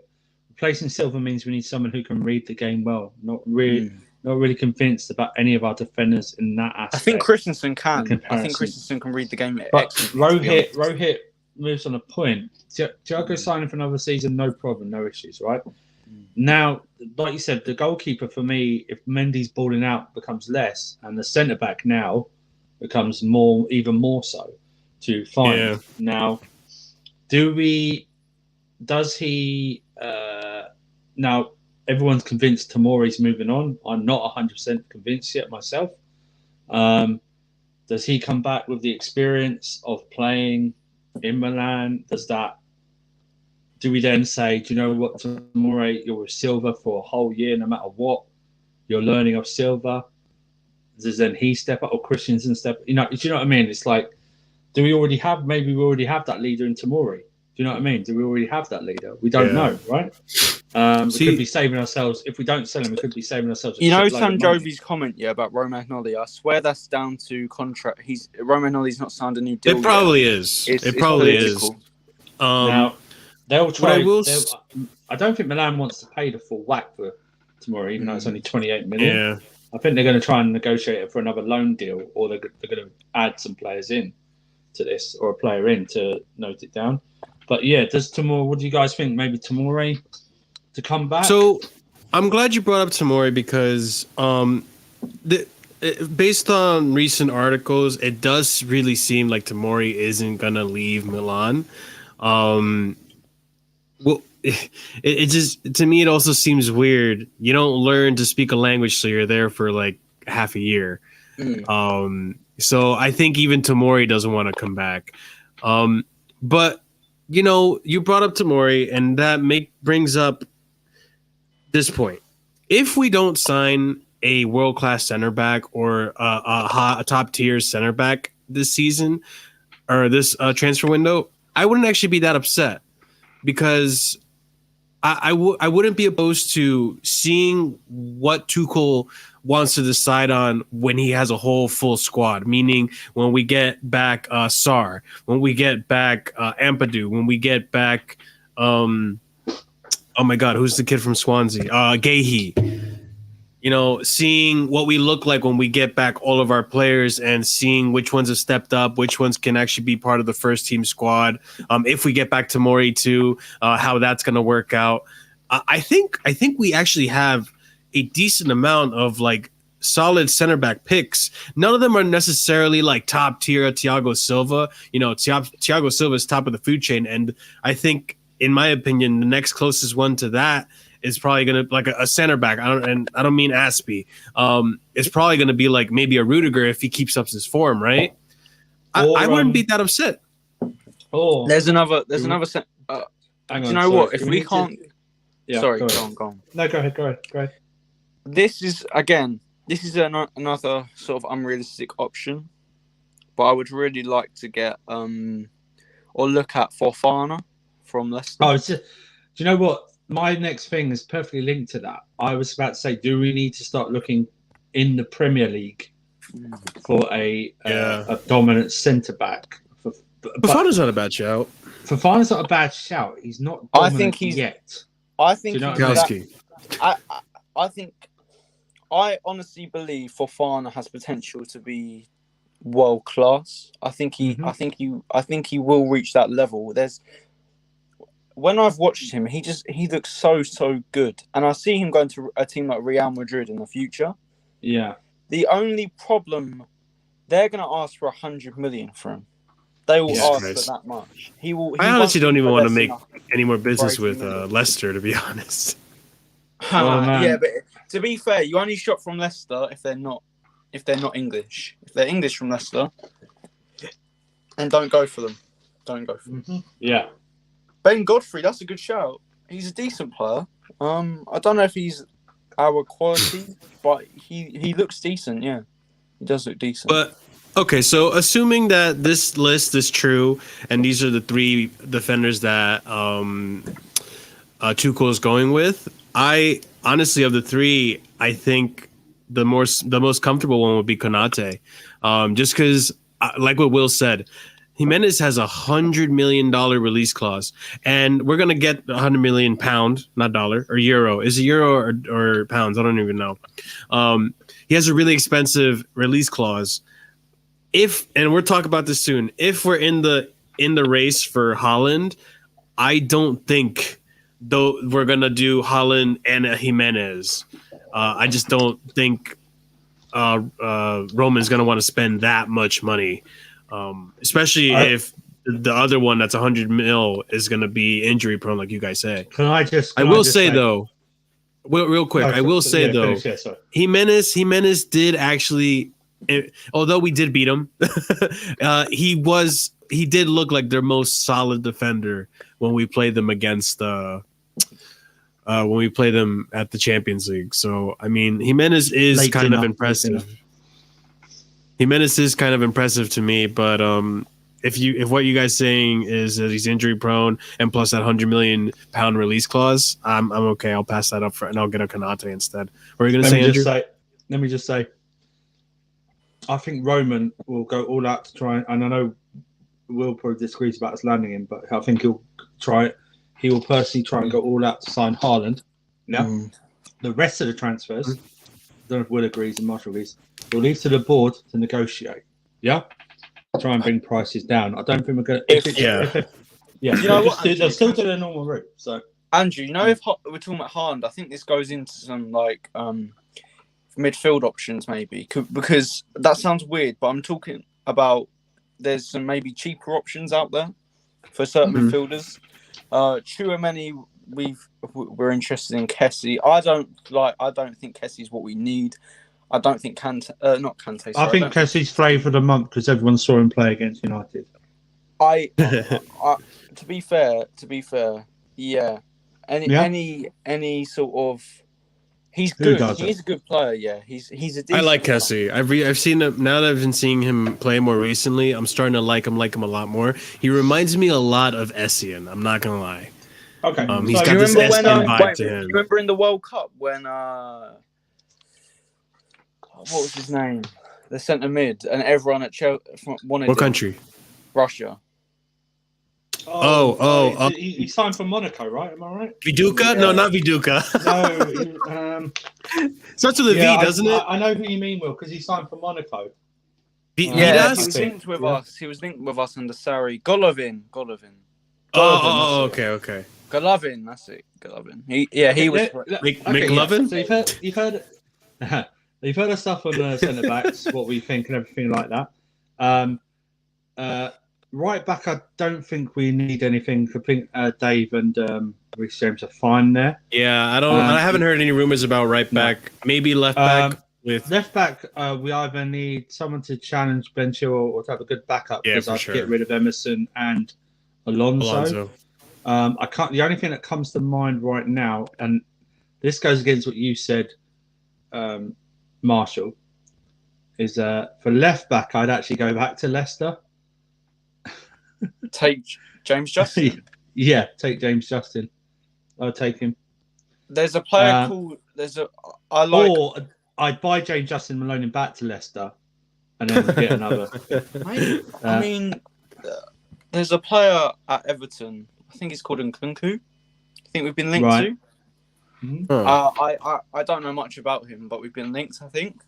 Speaker 1: replacing Silva means we need someone who can read the game well. Not really convinced about any of our defenders in that aspect.
Speaker 2: I think Christensen can. I think Christensen can read the game.
Speaker 1: But Rohit moves on a point. Thiago signing for another season, no problem, no issues, right? Now, like you said, the goalkeeper for me, if Mendy's balling out, becomes less, and the centre back now becomes even more so to find.
Speaker 3: Yeah.
Speaker 1: Now, does he? Now, everyone's convinced Tomori's moving on. I'm not 100% convinced yet myself. Does he come back with the experience of playing in Milan? Do we then say, do you know what, Tomori, you're with Silva for a whole year, no matter what? You're learning of Silva. Does then he step up or Christensen step up? Do you know what I mean? It's like, maybe we already have that leader in Tomori. Do you know what I mean? Do we already have that leader? We don't know, right? We could be saving ourselves. If we don't sell him, we could be saving ourselves a
Speaker 2: Sanjovi's comment, about Romagnoli. I swear that's down to contract. Romagnoli's not signed a new deal.
Speaker 3: It probably is. It probably is.
Speaker 1: Now, they'll try. I don't think Milan wants to pay the full whack for Tomori, even though it's only 28 million.
Speaker 3: Yeah.
Speaker 1: I think they're going to try and negotiate it for another loan deal, or they're going to add some players in to this, or a player in to note it down. But yeah, what do you guys think? Maybe Tomori to come back?
Speaker 3: So I'm glad you brought up Tomori because based on recent articles, it does really seem like Tomori isn't going to leave Milan. Well, it just, to me, it also seems weird. You don't learn to speak a language, so you're there for like half a year. So I think even Tomori doesn't want to come back. But, you brought up Tomori, and that brings up this point. If we don't sign a world-class center back or a top-tier center back this season or this transfer window, I wouldn't actually be that upset because I wouldn't be opposed to seeing what Tuchel wants to decide on when he has a whole full squad, meaning when we get back Sarr, when we get back Ampadu, when we get back oh my God, who's the kid from Swansea? Gahey. Seeing what we look like when we get back all of our players and seeing which ones have stepped up, which ones can actually be part of the first team squad. If we get back to Tomori too, how that's going to work out. I think we actually have a decent amount of like solid center back picks. None of them are necessarily like top tier Thiago Silva. Thiago Silva is top of the food chain. And I think, in my opinion, the next closest one to that is probably going to like a center back. I don't mean Aspie. It's probably going to be like maybe a Rudiger if he keeps up his form, right? I wouldn't be that upset.
Speaker 2: There's another. Do you know what? If we can't, sorry, go on.
Speaker 1: No, go ahead.
Speaker 2: This is another sort of unrealistic option, but I would really like to get or look at Fofana from Leicester.
Speaker 1: Do you know what? My next thing is perfectly linked to that. I was about to say, do we need to start looking in the Premier League for a dominant centre back?
Speaker 3: Fofana's not a bad shout.
Speaker 1: Fofana's not a bad shout. He's not dominant yet.
Speaker 2: I think
Speaker 1: you know
Speaker 2: I honestly believe Fofana has potential to be world class. I think he will reach that level. When I've watched him, he looks so good, and I see him going to a team like Real Madrid in the future.
Speaker 1: Yeah.
Speaker 2: The only problem, they're going to ask for 100 million for him. They will ask for that much.
Speaker 3: I honestly don't even want to make any more business with Leicester, to be honest.
Speaker 1: Oh, man.
Speaker 2: Yeah, but to be fair, you only shop from Leicester if they're not English. If they're English from Leicester, and don't go for them. Don't go for them.
Speaker 1: Mm-hmm. Yeah.
Speaker 2: Ben Godfrey, that's a good shout. He's a decent player. I don't know if he's our quality, but he looks decent. Yeah, he does look decent.
Speaker 3: But okay, so assuming that this list is true, and these are the 3 defenders that Tuchel is going with, I honestly, of the 3, I think the most comfortable one would be Konate, just because, like what Will said, Jimenez has $100 million release clause, and we're gonna get £100 million, not dollar or euro. Is it euro or pounds? I don't even know. He has a really expensive release clause. And we'll talk about this soon. If we're in the race for Haaland, I don't think though we're gonna do Haaland and a Jimenez. I just don't think Roman's gonna want to spend that much money. Especially if the other one that's 100 mil is going to be injury prone, like you guys say. I will say though, real quick, Jimenez did actually, although we did beat him, he did look like their most solid defender when we played them against when we play them at the Champions League. So I mean, Jimenez is kind of impressive. Jimenez is kind of impressive to me, but if what you guys saying is that he's injury prone and plus that £100 million release clause, I'm okay. I'll pass that up and I'll get a Konate instead. What are you going to say, Andrew?
Speaker 1: Let me just say, I think Roman will go all out to try, and I know Will probably disagrees about us landing him, but I think he'll try it. He will personally try and go all out to sign Haaland. Now, the rest of the transfers, I don't know if Will agrees and Marshall agrees, he'll leave to the board to negotiate. Yeah? Try and bring prices down. I don't think we're going to... Yeah,
Speaker 2: you know what,
Speaker 1: they'll still do their normal route. So,
Speaker 2: Andrew, you know, if we're talking about Haaland, I think this goes into some like midfield options maybe, because that sounds weird, but I'm talking about there's some maybe cheaper options out there for certain midfielders. Tchouaméni, we're interested in Kessie. I don't think Kessie's what we need. I don't think Kante, not Kante. Sorry,
Speaker 1: I think Kessie's flavour of the month because everyone saw him play against United.
Speaker 2: To be fair, yeah. Any sort of, he's good. He's a good player. Yeah, he's a decent
Speaker 3: I like
Speaker 2: player.
Speaker 3: Kessie. I've seen him now that I've been seeing him play more recently. I'm starting to like him a lot more. He reminds me a lot of Essien. I'm not gonna lie.
Speaker 1: Okay,
Speaker 3: he's got this Essien vibe to him.
Speaker 2: You remember in the World Cup when what was his name? The centre mid, and everyone at Chelsea wanted.
Speaker 3: What country?
Speaker 2: Russia.
Speaker 1: He signed for Monaco, right? Am I right?
Speaker 3: Viduka?
Speaker 1: Yeah.
Speaker 3: No, not Viduka.
Speaker 1: No.
Speaker 3: Starts with a V, doesn't it?
Speaker 1: I know who you mean, Will, because he signed for Monaco.
Speaker 2: Yeah, he was linked with us. He was linked with us under Sarri. Golovin.
Speaker 3: Oh, okay.
Speaker 2: Golovin, that's it. Golovin. He was.
Speaker 3: McLovin?
Speaker 1: Yeah. So you've heard of stuff on the centre backs, what we think and everything like that. Right back, I don't think we need anything. I think Dave and Reece James are fine there.
Speaker 3: Yeah, I haven't heard any rumors about right back. Maybe left back.
Speaker 1: Left back, we either need someone to challenge Ben Chilwell or to have a good backup.
Speaker 3: Yeah,
Speaker 1: because
Speaker 3: for
Speaker 1: I'd
Speaker 3: sure.
Speaker 1: get rid of Emerson and Alonso. I can't. The only thing that comes to mind right now, and this goes against what you said, Marshall, is for left back, I'd actually go back to Leicester.
Speaker 2: Take James Justin.
Speaker 1: Yeah, take James Justin. I'll take him.
Speaker 2: There's a player called.
Speaker 1: Or I'd buy James Justin and loan him back to Leicester, and then get another.
Speaker 2: I mean, there's a player at Everton. I think he's called Nkunku. I think we've been linked to. I don't know much about him, but we've been linked. I think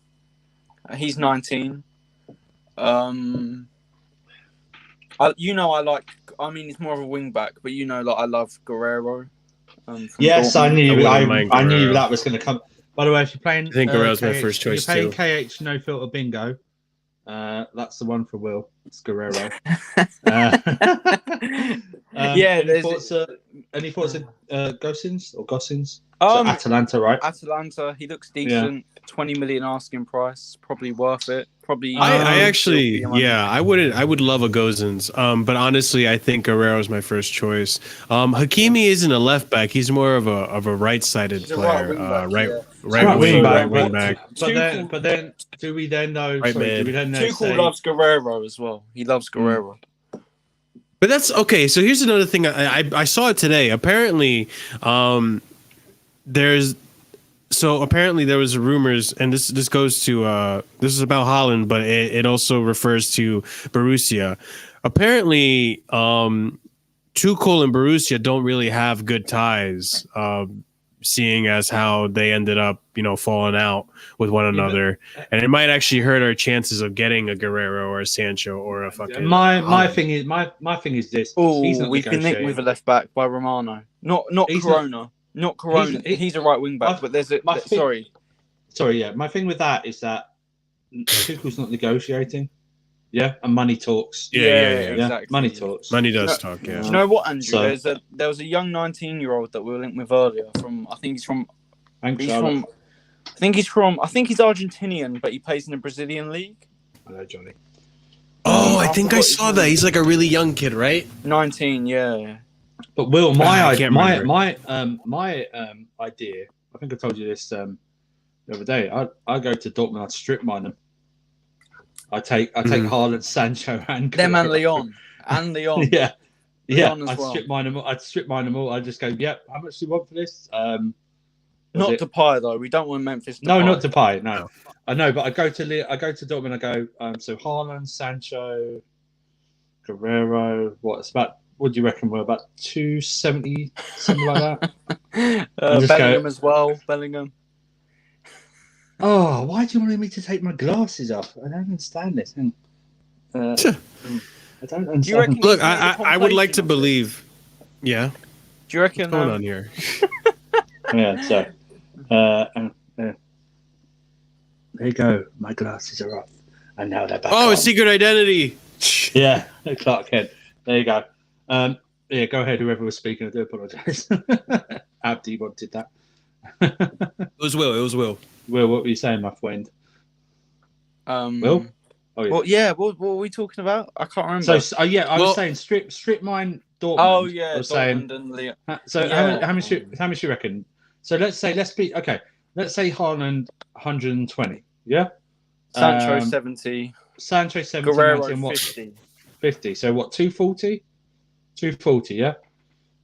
Speaker 2: he's 19. I mean, he's more of a wing back, but I love Guerrero.
Speaker 1: Yes,
Speaker 2: Dortmund.
Speaker 1: I knew that was going to come. By the way, if you're playing,
Speaker 3: I think Guerrero's my first choice
Speaker 1: you're
Speaker 3: too.
Speaker 1: playing KH No Filter Bingo. That's the one for Will. It's Guerrero.
Speaker 2: Yeah,
Speaker 1: any thoughts of Gossins or Gossins? Atalanta, right?
Speaker 2: Atalanta. He looks decent. 20 million asking price. Probably worth it. Probably.
Speaker 3: I actually,
Speaker 2: still be money.
Speaker 3: I would love a Gozens. But honestly, I think Guerrero is my first choice. Hakimi isn't a left back; he's more of a right-sided
Speaker 2: He's a right
Speaker 3: player,
Speaker 2: wing back, yeah.
Speaker 3: right wing back.
Speaker 1: But then, do we then know?
Speaker 3: Right
Speaker 1: sorry, do
Speaker 3: mid.
Speaker 1: we then know?
Speaker 2: Tuchel loves Guerrero as well. He loves Guerrero.
Speaker 3: But that's okay. So here's another thing. I saw it today. Apparently, apparently there was rumors, and this goes to this is about Holland, but it also refers to Borussia. Apparently, Tuchel and Borussia don't really have good ties, seeing as how they ended up, falling out with one another, and it might actually hurt our chances of getting a Guerrero or a Sancho or a fucking.
Speaker 1: My thing is this.
Speaker 2: Oh, we've been nicked with a left back by Romano. Not Corona. Not Corona. He's a right wing back, but there's a sorry.
Speaker 1: Sorry, yeah. My thing with that is that Tuchel's not negotiating. Yeah, and money talks.
Speaker 3: Yeah,
Speaker 2: exactly.
Speaker 1: Money talks.
Speaker 3: Money does talk. Yeah.
Speaker 2: Do you know what, Andrew? There was a young 19-year-old that we were linked with earlier. I think he's Argentinian, but he plays in the Brazilian league.
Speaker 1: Hello, Johnny.
Speaker 3: Oh, I think I saw that. He's like a really young kid, right?
Speaker 2: 19, yeah.
Speaker 1: But Will, my idea. I think I told you this the other day. I go to Dortmund. I'd strip mine them. I take Haaland, Sancho, and
Speaker 2: them and Leon.
Speaker 1: yeah.
Speaker 2: Leon as
Speaker 1: I'd
Speaker 2: well.
Speaker 1: strip mine them. I'd strip mine them all. I'd just go, yep. How much do you want for this?
Speaker 2: Not Depay though. We don't want Memphis. Depay.
Speaker 1: No, not Depay. No, I know, but I go to Dortmund. I go. So Haaland, Sancho, Guerrero. What do you reckon? We're about 270, something like that.
Speaker 2: Bellingham as well. Bellingham.
Speaker 1: Oh, why do you want me to take my glasses off? I don't understand this. I don't understand.
Speaker 2: Do you reckon?
Speaker 3: Look, I would like to believe. Yeah.
Speaker 2: Do you reckon?
Speaker 3: What's going on here?
Speaker 1: Yeah. So, there you go. My glasses are off, and now they're back.
Speaker 3: Oh, secret identity.
Speaker 1: Yeah, Clark Kent. There you go. Yeah, go ahead. Whoever was speaking, I do apologise. Abdi wanted that.
Speaker 3: It was Will.
Speaker 1: Will, what were you saying, my friend? Will?
Speaker 2: Oh, yeah. Well, yeah. What were we talking about? I can't remember.
Speaker 1: So I was saying strip mine Dortmund.
Speaker 2: Oh yeah,
Speaker 1: I was
Speaker 2: Dortmund
Speaker 1: saying,
Speaker 2: and Leon.
Speaker 1: So
Speaker 2: Yeah.
Speaker 1: how much you reckon? So let's say Haaland 120. Yeah.
Speaker 2: Sancho 70.
Speaker 1: Sancho 70.
Speaker 2: Guerrero
Speaker 1: and what?
Speaker 2: 50.
Speaker 1: 50. So what? 240. 240. Yeah.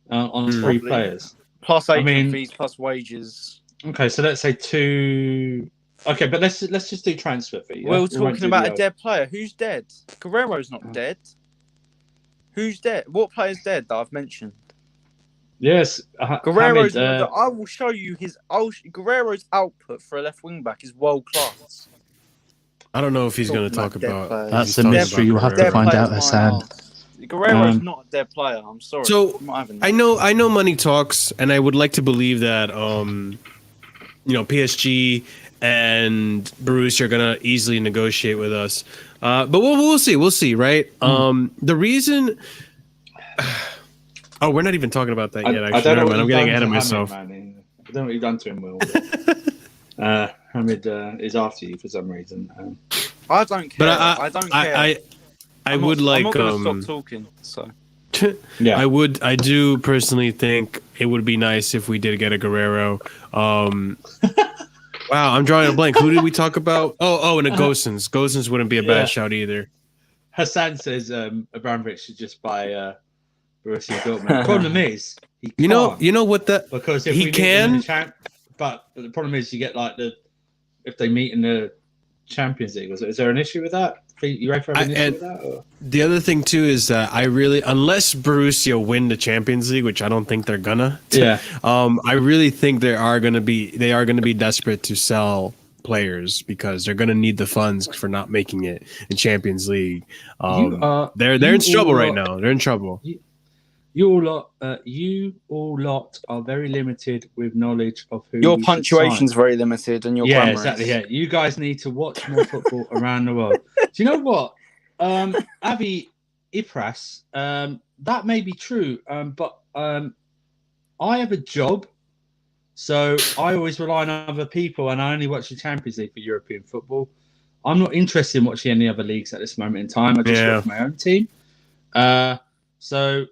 Speaker 1: On three players.
Speaker 2: Plus agent fees, plus wages.
Speaker 1: Okay, so let's say two. Okay, but let's just do transfer fee. Yeah?
Speaker 2: We're talking about a dead player. Who's dead? Guerrero's not dead. Who's dead? What player's dead that I've mentioned?
Speaker 1: Yes,
Speaker 2: Guerrero's. I will show you Guerrero's output for a left wing back is world class.
Speaker 3: I don't know if he's going to talk about.
Speaker 4: That's a mystery. You'll have to find out, Hassan.
Speaker 2: Guerrero's not a dead player. I'm sorry.
Speaker 3: So I know money talks, and I would like to believe that PSG and Borussia are gonna easily negotiate with us. But we'll see. We'll see, right? The reason. Oh, we're not even talking about that yet. Actually, I'm getting ahead of myself.
Speaker 1: I don't know what you've done to him, Will. Hamid is after you for some reason.
Speaker 2: I don't care.
Speaker 3: But
Speaker 2: I don't care.
Speaker 3: I'm not
Speaker 2: gonna stop talking. So
Speaker 1: yeah,
Speaker 3: I do personally think it would be nice if we did get a Guerrero. Wow, I'm drawing a blank. Who did we talk about? And a Gosens. Gosens wouldn't be a bad shout either.
Speaker 1: Hassan says Abramovich should just buy Borussia Dortmund. The problem is he
Speaker 3: you know what that
Speaker 1: because if
Speaker 3: he can.
Speaker 1: But the problem is you get if they meet in the Champions League. Is there an issue with that? You ready for an issue with that? Or?
Speaker 3: The other thing too is that unless Borussia win the Champions League, which I don't think they're gonna.
Speaker 1: Yeah.
Speaker 3: I really think they are gonna be desperate to sell players because they're gonna need the funds for not making it in Champions League. They're in trouble right now. They're in trouble.
Speaker 1: You all lot are very limited with knowledge of who.
Speaker 2: Your punctuation's very limited, and your grammar
Speaker 1: exactly.
Speaker 2: is.
Speaker 1: Yeah, you guys need to watch more football around the world. Do you know what, Avi Ipras? That may be true, but I have a job, So I always rely on other people, and I only watch the Champions League for European football. I'm not interested in watching any other leagues at this moment in time. I just watch my own team. So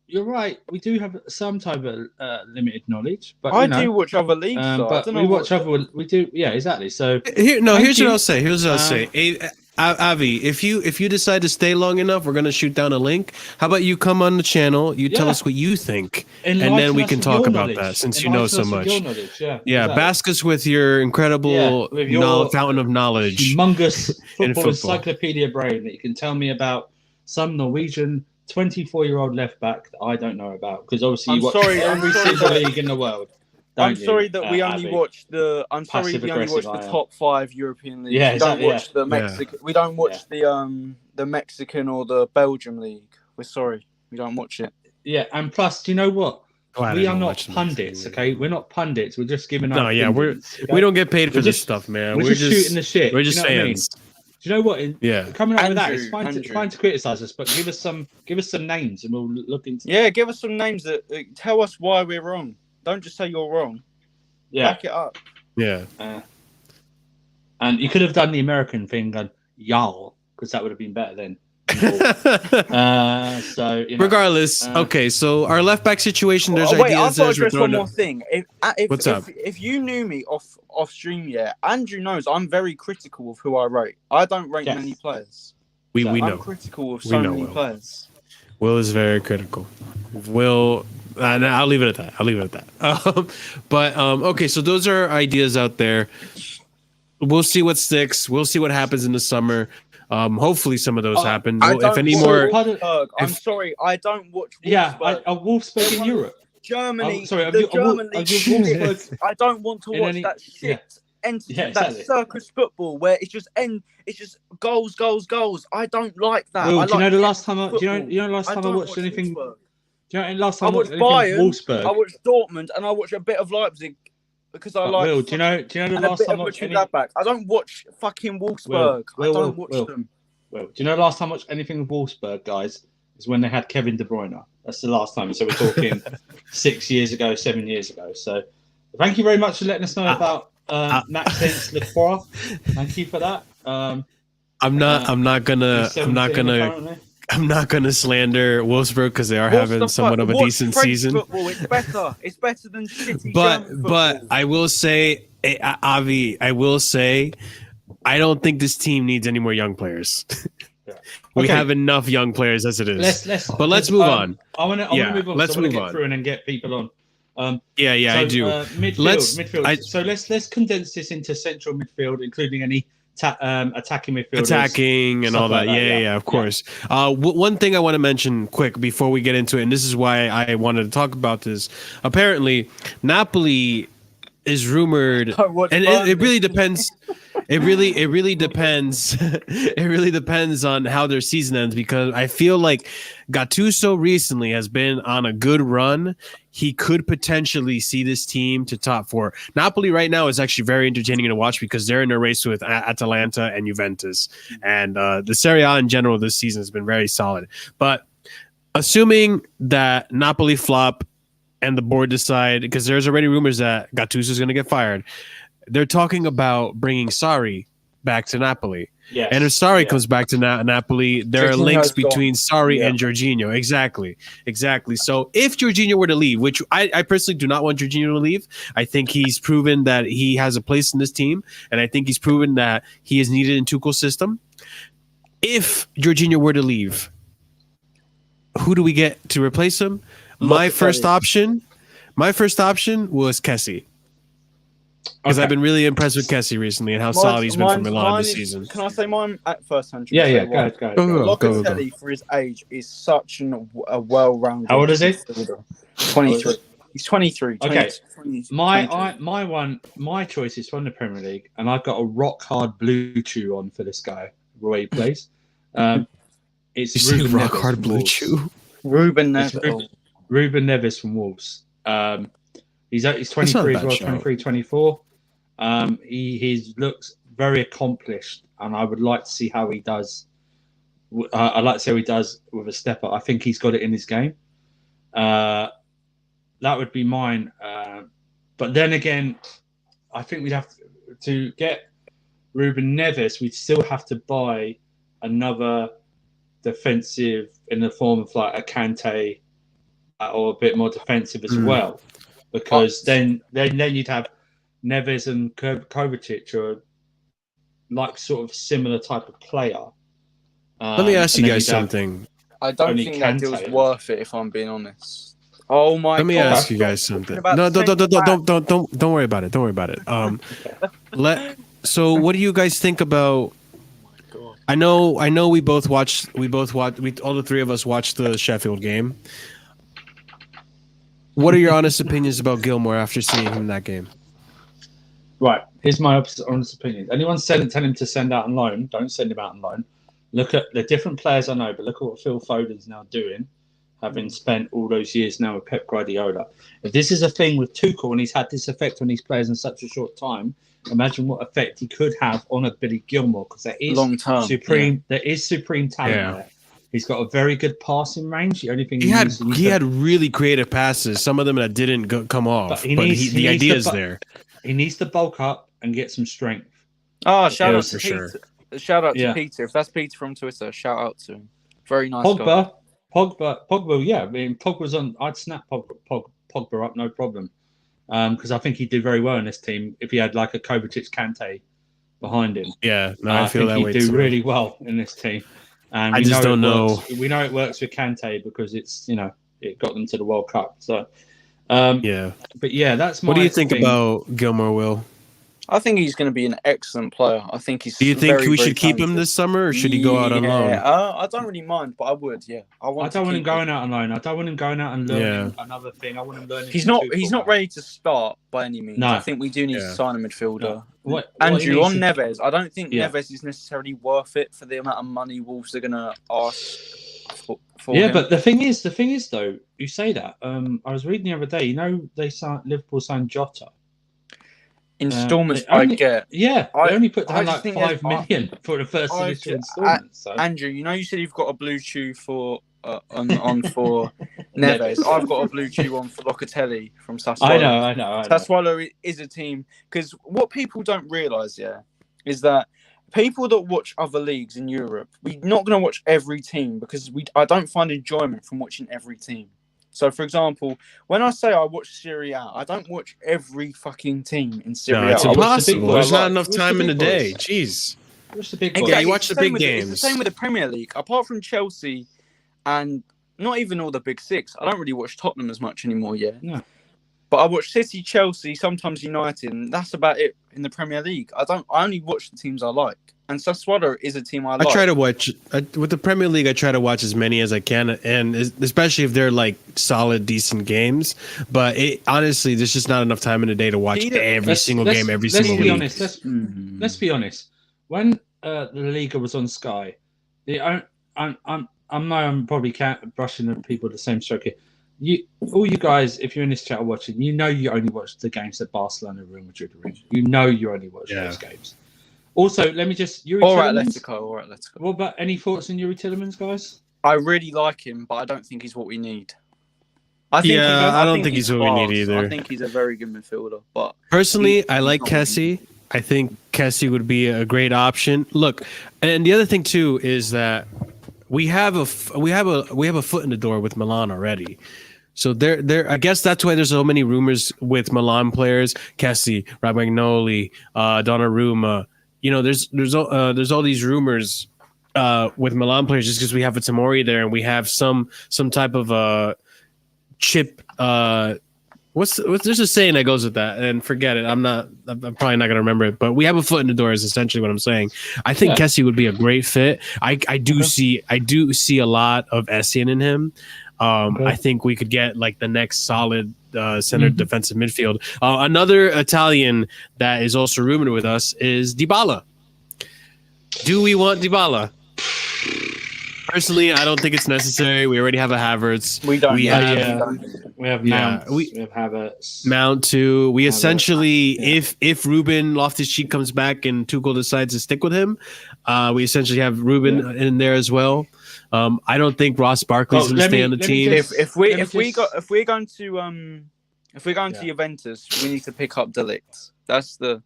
Speaker 1: you're right. We do have some type of limited knowledge, but
Speaker 2: I do watch other leagues. So
Speaker 1: but we watch other. We do, yeah, exactly. So
Speaker 3: here's what I'll say. Here's what I'll say. Avi, if you decide to stay long enough, we're gonna shoot down a link. How about you come on the channel? You tell us what you think, and then we can talk about that since you know so much. Bask us with your incredible fountain of knowledge,
Speaker 1: humongous football encyclopedia brain that you can tell me about some Norwegian 24-year-old left back that I don't know about, because obviously you watch every single league in the world.
Speaker 2: I'm sorry that we only watch the. I'm sorry we only watch the top 5 European leagues.
Speaker 1: Yeah,
Speaker 2: we don't watch the Mexican. We don't watch the Mexican or the Belgium league. We're sorry, we don't watch it.
Speaker 1: Yeah, and plus, do you know what? We are not pundits, okay? We're not pundits. We're just giving.
Speaker 3: No, yeah, we don't get paid for this stuff, man.
Speaker 1: We're just shooting the shit.
Speaker 3: We're just fans.
Speaker 1: Do you know what? Coming up with that, it's fine to criticize us, but give us some names, and we'll look into.
Speaker 2: Yeah, give us some names that tell us why we're wrong. Don't just say you're wrong.
Speaker 1: Yeah.
Speaker 2: Back it up.
Speaker 3: Yeah.
Speaker 1: And you could have done the American thing and y'all, because that would have been better then.
Speaker 3: Regardless, okay, so our left back situation, there's
Speaker 2: ideas.
Speaker 3: I've
Speaker 2: got to address one more thing. What's up? If you knew me off stream, Andrew knows I'm very critical of who I rate. I don't rate many players.
Speaker 3: We know.
Speaker 2: I'm critical of so many players.
Speaker 3: Will is very critical. I'll leave it at that. But okay, so those are ideas out there. We'll see what sticks. We'll see what happens in the summer. Hopefully some of those happen. If any more,
Speaker 2: I'm sorry, I don't watch.
Speaker 1: Wolfsburg in Europe,
Speaker 2: Germany.
Speaker 1: German league.
Speaker 2: I don't want to watch that shit. That circus football where it's just goals. I don't like that.
Speaker 1: Will, do you know the last time I watched anything? Do you know last time
Speaker 2: I watched Bayern, Wolfsburg? I watched Dortmund, and I watched a bit of Leipzig because I like.
Speaker 1: Will, do you know the last time I watched
Speaker 2: I don't watch fucking Wolfsburg. I don't watch them.
Speaker 1: Well, do you know the last time I watched anything with Wolfsburg, guys? Is when they had Kevin De Bruyne. That's the last time. So we're talking 6 years ago, 7 years ago. So thank you very much for letting us know about Maxence Lacroix. Thank you for that. I'm not gonna
Speaker 3: slander Wolfsburg because they are having somewhat of a decent season.
Speaker 2: Football. It's better. It's better than shitty.
Speaker 3: But I will say, Avi, I don't think this team needs any more young players. We have enough young players as it is. Let's move on.
Speaker 1: I want to move on. Let's move on through and then get people on.
Speaker 3: I do.
Speaker 1: Midfield. So let's condense this into central midfield, including any attacking midfielders,
Speaker 3: and all that. Yeah, of course. One thing I want to mention quick before we get into it, and this is why I wanted to talk about this. Apparently, Napoli is rumored, and it really depends. It really depends. It really depends on how their season ends, because I feel like Gattuso recently has been on a good run. He could potentially see this team to top 4. Napoli right now is actually very entertaining to watch because they're in a race with Atalanta and Juventus, and the Serie A in general this season has been very solid. But assuming that Napoli flop and the board decide, because there's already rumors that Gattuso is going to get fired, they're talking about bringing Sarri back to Napoli.
Speaker 1: Yes.
Speaker 3: And if Sarri comes back to Napoli, there are links between Sarri and Jorginho. Exactly. So if Jorginho were to leave, which I personally do not want Jorginho to leave, I think he's proven that he has a place in this team, and I think he's proven that he is needed in Tuchel's system. If Jorginho were to leave, who do we get to replace him? My first option was Kessie. Because I've been really impressed with Kessie recently and how solid he's been for Milan this season.
Speaker 2: Can I say mine at first, Andrew?
Speaker 1: Yeah, go ahead.
Speaker 2: Locatelli, for his age, is such a well-rounded.
Speaker 1: How old is he?
Speaker 2: 23. He's 23.
Speaker 1: Okay. My choice is from the Premier League, and I've got a rock-hard blue chew on for this guy, the way he plays. It's
Speaker 3: Ruben rock hard blue chew.
Speaker 2: Ruben Neves.
Speaker 1: Ruben Neves from Wolves. He's 23 as well, 23, 24. He looks very accomplished, and I would like to see how he does. I'd like to see how he does with a step up. I think he's got it in his game. That would be mine. But then again, I think we'd have to get Ruben Neves. We'd still have to buy another defensive in the form of like a Kante or a bit more defensive as well, because then you'd have Neves and Kovacic are like sort of similar type of player.
Speaker 3: Let me ask you guys something.
Speaker 2: I don't think that deal's worth it, if I'm being honest. Oh my god!
Speaker 3: Let me ask you guys something. No, don't worry about it. Don't worry about it. So what do you guys think about? I know we all the three of us watched the Sheffield game. What are your honest opinions about Gilmore after seeing him in that game?
Speaker 1: Right, here's my honest opinion. Anyone tell him to send out on loan, don't send him out on loan. Look at the different players I know, but look at what Phil Foden's now doing, having spent all those years now with Pep Guardiola. If this is a thing with Tuchel and he's had this effect on these players in such a short time, imagine what effect he could have on a Billy Gilmore, because there is there is supreme talent there. He's got a very good passing range. The only thing
Speaker 3: he had really creative passes. Some of them that didn't come off, but the idea is there.
Speaker 1: He needs to bulk up and get some strength.
Speaker 2: Oh, shout out to Peter. Shout out to Peter. If that's Peter from Twitter, shout out to him. Very nice guy.
Speaker 1: Pogba, yeah. I mean, Pogba's on. I'd snap Pogba up, no problem. Because I think he'd do very well in this team if he had like a Kovacic Kante behind him.
Speaker 3: Yeah, no, I feel that way too.
Speaker 1: He'd do really well in this team. And
Speaker 3: I just don't know.
Speaker 1: We know it works with Kante because it's it got them to the World Cup. So
Speaker 3: yeah,
Speaker 1: but yeah, that's my.
Speaker 3: What do you think about Gilmore, Will?
Speaker 2: I think he's going to be an excellent player. I think he's.
Speaker 3: Do you think we should keep him this summer, or should he go out on loan?
Speaker 2: I don't really mind, but I would. Yeah,
Speaker 1: I don't want him going out on loan. I don't want him going out and learning another thing. I want him learning.
Speaker 2: He's not ready to start by any means. No. I think we do need to sign a midfielder.
Speaker 1: No.
Speaker 2: Andrew, on Neves, I don't think Neves is necessarily worth it for the amount of money Wolves are going to ask for him.
Speaker 1: But the thing is though, you say that. I was reading the other day. Liverpool signed Jota.
Speaker 2: Installments I get.
Speaker 1: Yeah, they only put down like 5 million for the first initial installment.
Speaker 2: Andrew, you said you've got a blue chew for on for Neves. I've got a blue chew on for Locatelli from Sassuolo.
Speaker 1: I know.
Speaker 2: Sassuolo is a team, because what people don't realise, is that people that watch other leagues in Europe, we're not going to watch every team because I don't find enjoyment from watching every team. So, for example, when I say I watch Serie A, I don't watch every fucking team in Serie A.
Speaker 3: No, it's impossible. There's not enough time in the day. Jeez.
Speaker 1: What's the big
Speaker 2: exactly.
Speaker 3: You watch the big games.
Speaker 2: It's the same with the Premier League. Apart from Chelsea and not even all the big six, I don't really watch Tottenham as much anymore,
Speaker 1: No.
Speaker 2: But I watch City, Chelsea, sometimes United, and that's about it in the Premier League. I only watch the teams I like. And Sassuolo is a team I like.
Speaker 3: I try to watch with the Premier League. I try to watch as many as I can, and especially if they're like solid, decent games. But honestly, there's just not enough time in the day to watch every single game every single week.
Speaker 1: Let's be honest. When the Liga was on Sky, I'm probably brushing the people the same stroke here. All you guys, if you're in this chat watching, you only watch the games that Barcelona, Real Madrid are in. You only watch those games. Also, let me just...
Speaker 2: All right, let's go.
Speaker 1: What about any thoughts on Yuri Tillemans, guys?
Speaker 2: I really like him, but I don't think he's what we need.
Speaker 3: I don't think he's what we need either.
Speaker 2: I think he's a very good midfielder. But
Speaker 3: personally, I like Kessie. I think Kessie would be a great option. Look, and the other thing too is that we have a foot in the door with Milan already. So there. I guess that's why there's so many rumors with Milan players: Kessie, Romagnoli, Donnarumma. There's all these rumors with Milan players just because we have a Tamori there and we have some type of chip. What's there's a saying that goes with that, and forget it. I'm probably not gonna remember it, but we have a foot in the door is essentially what I'm saying. I think Kessie would be a great fit. I do see a lot of Essien in him. I think we could get like the next solid center defensive midfield. Another Italian that is also rumored with us is Dybala. Do we want Dybala? Personally, I don't think it's necessary. We already have a Havertz.
Speaker 2: We don't.
Speaker 1: We have Mount. We have Havertz.
Speaker 3: Mount too. We essentially, if Ruben Loftus-Cheek comes back and Tuchel decides to stick with him, we essentially have Ruben in there as well. I don't think Ross Barkley's going to stay on the team.
Speaker 2: If we're going to If we're going to Juventus, we need to pick up Delict. That's
Speaker 3: No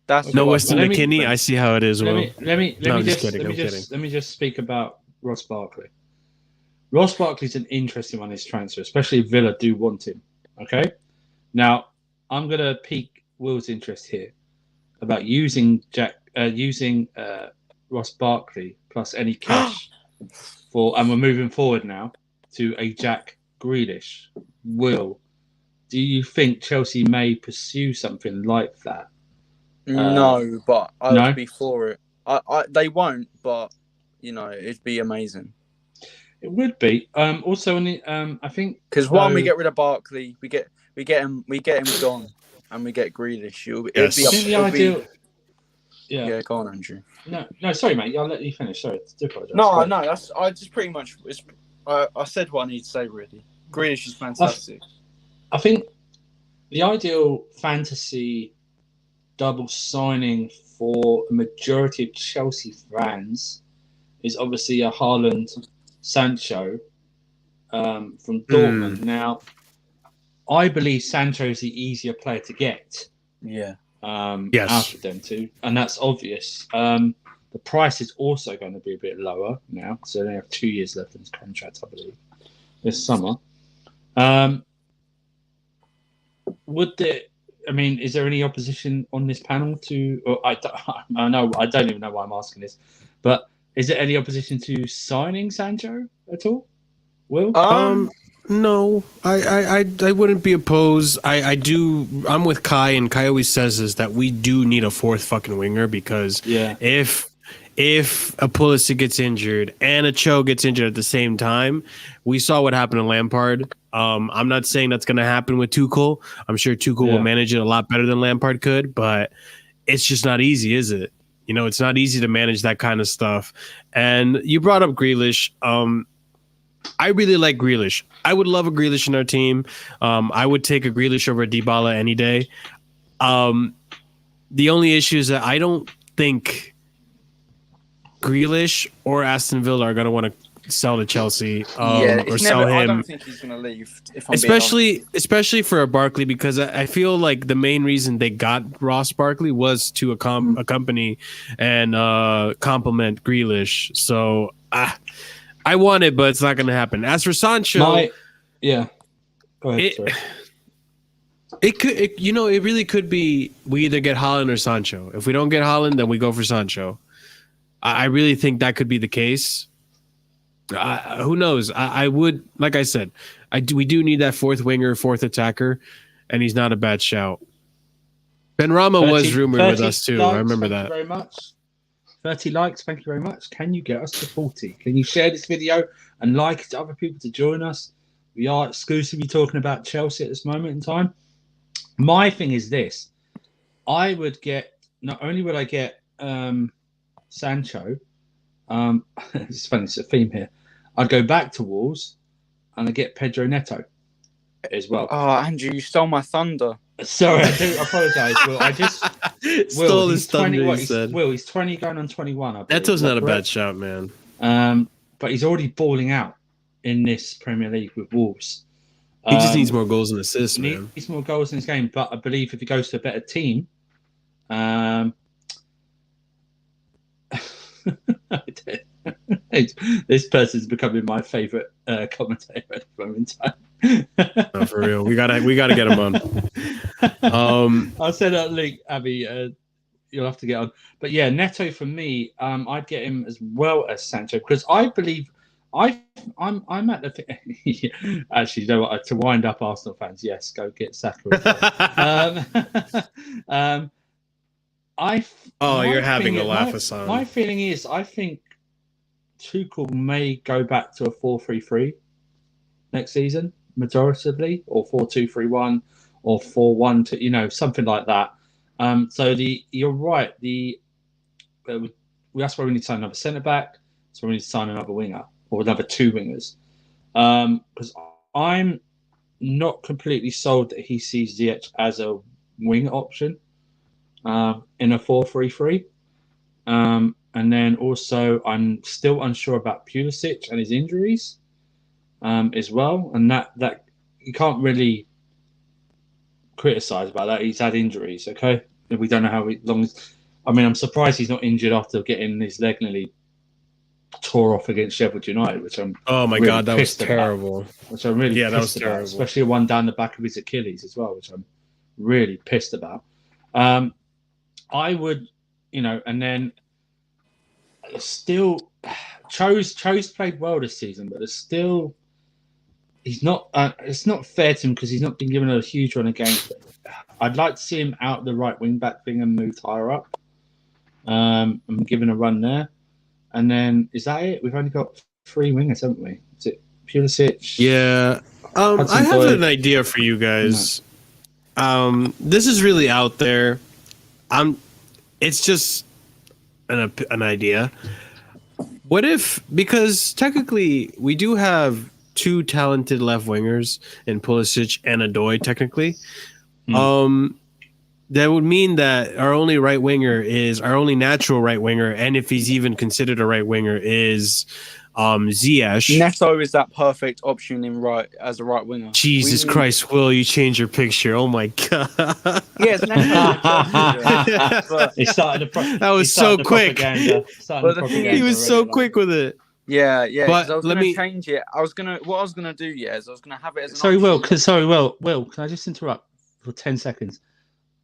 Speaker 2: what
Speaker 3: Weston McKinney. I see how it is.
Speaker 1: Let
Speaker 3: Will.
Speaker 1: me just speak about Ross Barkley. Ross Barkley's an interesting one, his transfer, especially if Villa do want him. Okay? Now, I'm going to pique Will's interest here about using Ross Barkley plus any cash and we're moving forward now to a Jack Grealish. Will, do you think Chelsea may pursue something like that?
Speaker 2: No, but I would be for it. They won't, but it'd be amazing.
Speaker 1: It would be. Also, I think
Speaker 2: because we get rid of Barkley, we get him gone, and we get Grealish. Yeah, go on, Andrew.
Speaker 1: No, sorry, mate. I'll let you finish. Sorry, I do apologise.
Speaker 2: No, I just pretty much. I said what I need to say. Really, Grealish is fantastic.
Speaker 1: I think the ideal fantasy double signing for a majority of Chelsea fans is obviously a Haaland Sancho from Dortmund. Now, I believe Sancho is the easier player to get.
Speaker 2: Yeah.
Speaker 1: Out of them two, and that's obvious. The price is also going to be a bit lower now, so they have 2 years left in his contract, I believe, this summer. Is there any opposition on this panel to? Or I don't even know why I'm asking this, but is there any opposition to signing Sancho at all? Will?
Speaker 3: No, I wouldn't be opposed. I'm with Kai, and Kai always says is that we do need a fourth fucking winger because if a Pulisic gets injured and a Cho gets injured at the same time, we saw what happened to Lampard. I'm not saying that's going to happen with Tuchel. I'm sure Tuchel will manage it a lot better than Lampard could, but it's just not easy, is it? It's not easy to manage that kind of stuff. And you brought up Grealish. I really like Grealish. I would love a Grealish in our team. I would take a Grealish over a Dybala any day. The only issue is that I don't think Grealish or Aston Villa are going to want to sell to Chelsea or sell him.
Speaker 2: I don't think he's going to leave.
Speaker 3: Especially for a Barkley, because I feel like the main reason they got Ross Barkley was to accompany and complement Grealish. So I want it, but it's not going to happen. As for Sancho,
Speaker 1: go ahead.
Speaker 3: It really could be we either get Haaland or Sancho. If we don't get Haaland, then we go for Sancho. I really think that could be the case. Who knows? I would, like I said, we do need that fourth winger, fourth attacker, and he's not a bad shout. Benrahma was rumored with us too. I remember that.
Speaker 1: Thank you very much. 30 likes, thank you very much. Can you get us to 40? Can you share this video and like it to other people to join us? We are exclusively talking about Chelsea at this moment in time. My thing is this. Not only would I get Sancho, it's funny, it's a theme here. I'd go back to Wolves and I'd get Pedro Neto as well.
Speaker 2: Oh, Andrew, you stole my thunder.
Speaker 1: Sorry, I do apologise. Will, I just
Speaker 3: stole his thunder.
Speaker 1: He's 20 going on 21.
Speaker 3: Neto's not a bad shout, man.
Speaker 1: But he's already balling out in this Premier League with Wolves.
Speaker 3: He just needs more goals and assists, man.
Speaker 1: He needs more goals in his game, but I believe if he goes to a better team, this person's becoming my favourite commentator at the moment in time.
Speaker 3: No, for real, we gotta get him on.
Speaker 1: I'll send out a link, Abby. You'll have to get on. But yeah, Neto for me, I'd get him as well as Sancho because I believe I'm at the actually, you know what? To wind up Arsenal fans, yes, go get Saka.
Speaker 3: You're having a laugh, Hassan.
Speaker 1: My feeling is, I think Tuchel may go back to a 4-3-3 next season, majoritively, or 4-2-3-1, or 4-1-2, something like that. You're right. That's why we need to sign another centre back. So we need to sign another winger or another two wingers. Because I'm not completely sold that he sees Ziyech as a wing option in a 4-3-3. And then also, I'm still unsure about Pulisic and his injuries as well. And that you can't really criticise about that. He's had injuries, okay? We don't know how long. I mean, I'm surprised he's not injured after getting his leg nearly tore off against Sheffield United, which I'm
Speaker 3: Oh my
Speaker 1: really
Speaker 3: god, that was
Speaker 1: pissed about.
Speaker 3: terrible.
Speaker 1: Which I'm really
Speaker 3: that was
Speaker 1: pissed about,
Speaker 3: terrible.
Speaker 1: especially one down the back of his Achilles as well, which I'm really pissed about. I would, and then still, Cho's played well this season, but there's still he's not. It's not fair to him because he's not been given a huge run of games. I'd like to see him out the right wing back thing and moved higher up. I'm given a run there, and then is that it? We've only got 3 wingers, haven't we? Is it Pulisic?
Speaker 3: Yeah. I have an idea for you guys. No. This is really out there. It's just an idea. What if, because technically we do have 2 talented left wingers in Pulisic and Odoi technically. That would mean that our only natural right winger, and if he's even considered a right winger, is Ziyech.
Speaker 2: Neto is that perfect option as a right winger.
Speaker 3: Jesus Christ, Will, you change your picture. Oh my god.
Speaker 2: Yes, Neto.
Speaker 3: That was so quick. He was so quick with it.
Speaker 2: Yeah.
Speaker 3: But
Speaker 2: I was going to change it. What I was going to do, is I was going to have it as an
Speaker 1: option. Will, can I just interrupt for 10 seconds?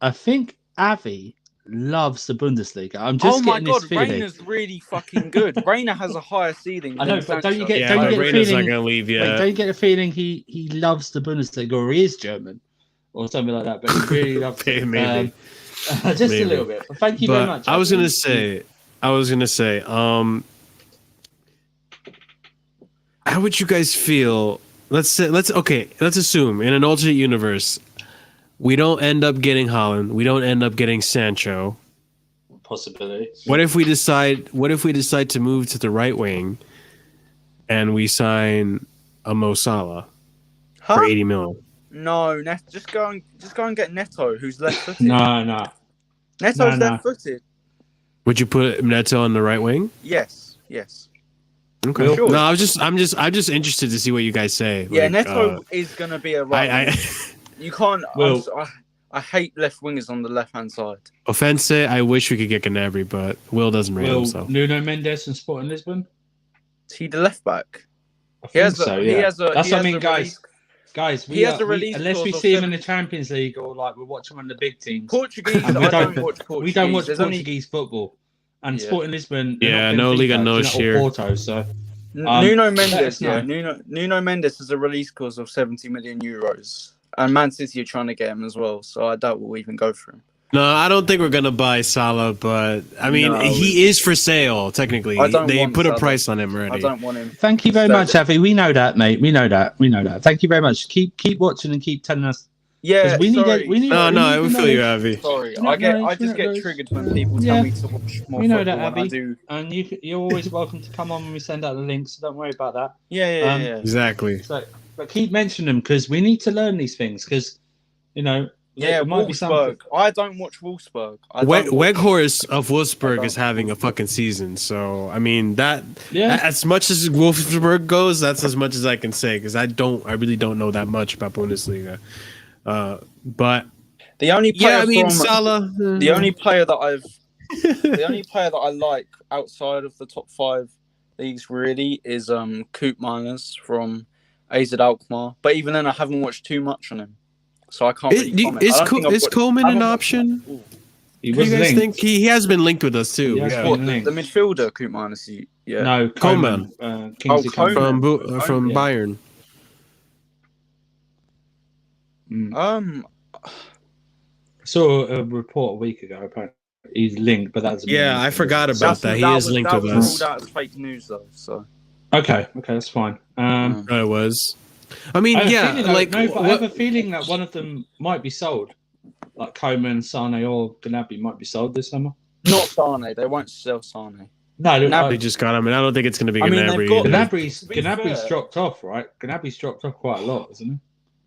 Speaker 1: I think Avi loves the Bundesliga. I'm just getting this feeling.
Speaker 2: Rayner's really fucking good. Rayner has a higher ceiling.
Speaker 1: I know, but don't you get
Speaker 3: Rayner's
Speaker 1: the feeling?
Speaker 3: Not gonna leave yet.
Speaker 1: Don't you get the feeling he loves the Bundesliga, or he is German, or something like that? But he really loves it.
Speaker 3: Maybe.
Speaker 1: Just a little bit. But thank you very much.
Speaker 3: I was gonna say, how would you guys feel? Let's assume in an alternate universe, we don't end up getting Haaland. We don't end up getting Sancho.
Speaker 1: Possibility.
Speaker 3: What if we decide to move to the right wing, and we sign a Mo Salah for 80 mil?
Speaker 2: No, just go and get Neto, who's left-footed.
Speaker 1: No.
Speaker 2: Neto's left-footed.
Speaker 3: Would you put Neto on the right wing?
Speaker 2: Yes.
Speaker 3: Okay.
Speaker 2: Sure.
Speaker 3: No, I'm just interested to see what you guys say.
Speaker 2: Yeah, Neto is going to be a right. You can't. I hate left wingers on the left-hand side.
Speaker 3: Offense, I wish we could get Gnabry, but Will doesn't rate himself.
Speaker 1: Nuno Mendes from Sporting Lisbon?
Speaker 2: Is he the left back?
Speaker 1: That's what I mean, guys. Unless we see him in the Champions League or like we watch him on the big teams.
Speaker 2: Portuguese, we
Speaker 1: don't watch Portuguese football. And Sporting Lisbon,
Speaker 3: no Liga Nos here.
Speaker 1: Porto, so.
Speaker 2: Nuno Mendes, Nuno Mendes is a release clause of 70 million euros. And Man City are trying to get him as well, so I doubt we'll even go for him.
Speaker 3: No, I don't think we're gonna buy Salah, but I mean, he is for sale technically. They put a price on him already.
Speaker 2: I don't want him.
Speaker 1: Thank you very much, Avi. We know that, mate. We know that. Thank you very much. Keep watching and keep telling us.
Speaker 2: Yeah,
Speaker 1: we need.
Speaker 3: I will feel you, Avi.
Speaker 2: Sorry, I just get triggered when people tell me to watch more.
Speaker 1: We know that, Avi. And you're always welcome to come on when we send out the links. So don't worry about that.
Speaker 2: Yeah.
Speaker 3: Exactly.
Speaker 1: So, but keep mentioning them because we need to learn these things because, there might be something.
Speaker 2: I don't watch Wolfsburg.
Speaker 3: Weghorst of Wolfsburg is having a fucking season. So I mean as much as Wolfsburg goes, that's as much as I can say because I really don't know that much about Bundesliga. But
Speaker 2: the only player
Speaker 3: Salah.
Speaker 2: The only player that I like outside of the top 5 leagues really is Koopmeiners from AZ Alkmaar. But even then, I haven't watched too much on him, so I can't really comment.
Speaker 3: Is Coleman an option? Do you guys think he has been linked with us too?
Speaker 2: The midfielder Koopmeiners. Yeah.
Speaker 1: No,
Speaker 3: Coleman.
Speaker 1: Coleman.
Speaker 3: From Bayern.
Speaker 1: I saw a report a week ago. Apparently, he's linked, but that's
Speaker 3: I forgot about that. He is linked with us.
Speaker 2: That was fake news, though. So
Speaker 1: okay, that's fine.
Speaker 3: It was. I mean,
Speaker 1: I have a feeling that one of them might be sold, like Coleman, Sane, or Gnabry might be sold this summer.
Speaker 2: Not Sane. They won't sell Sane.
Speaker 3: No, Gnabry just got him, and I don't think it's going to be Gnabry.
Speaker 1: Gnabry's dropped off, right? Gnabry's dropped off quite a lot, isn't he?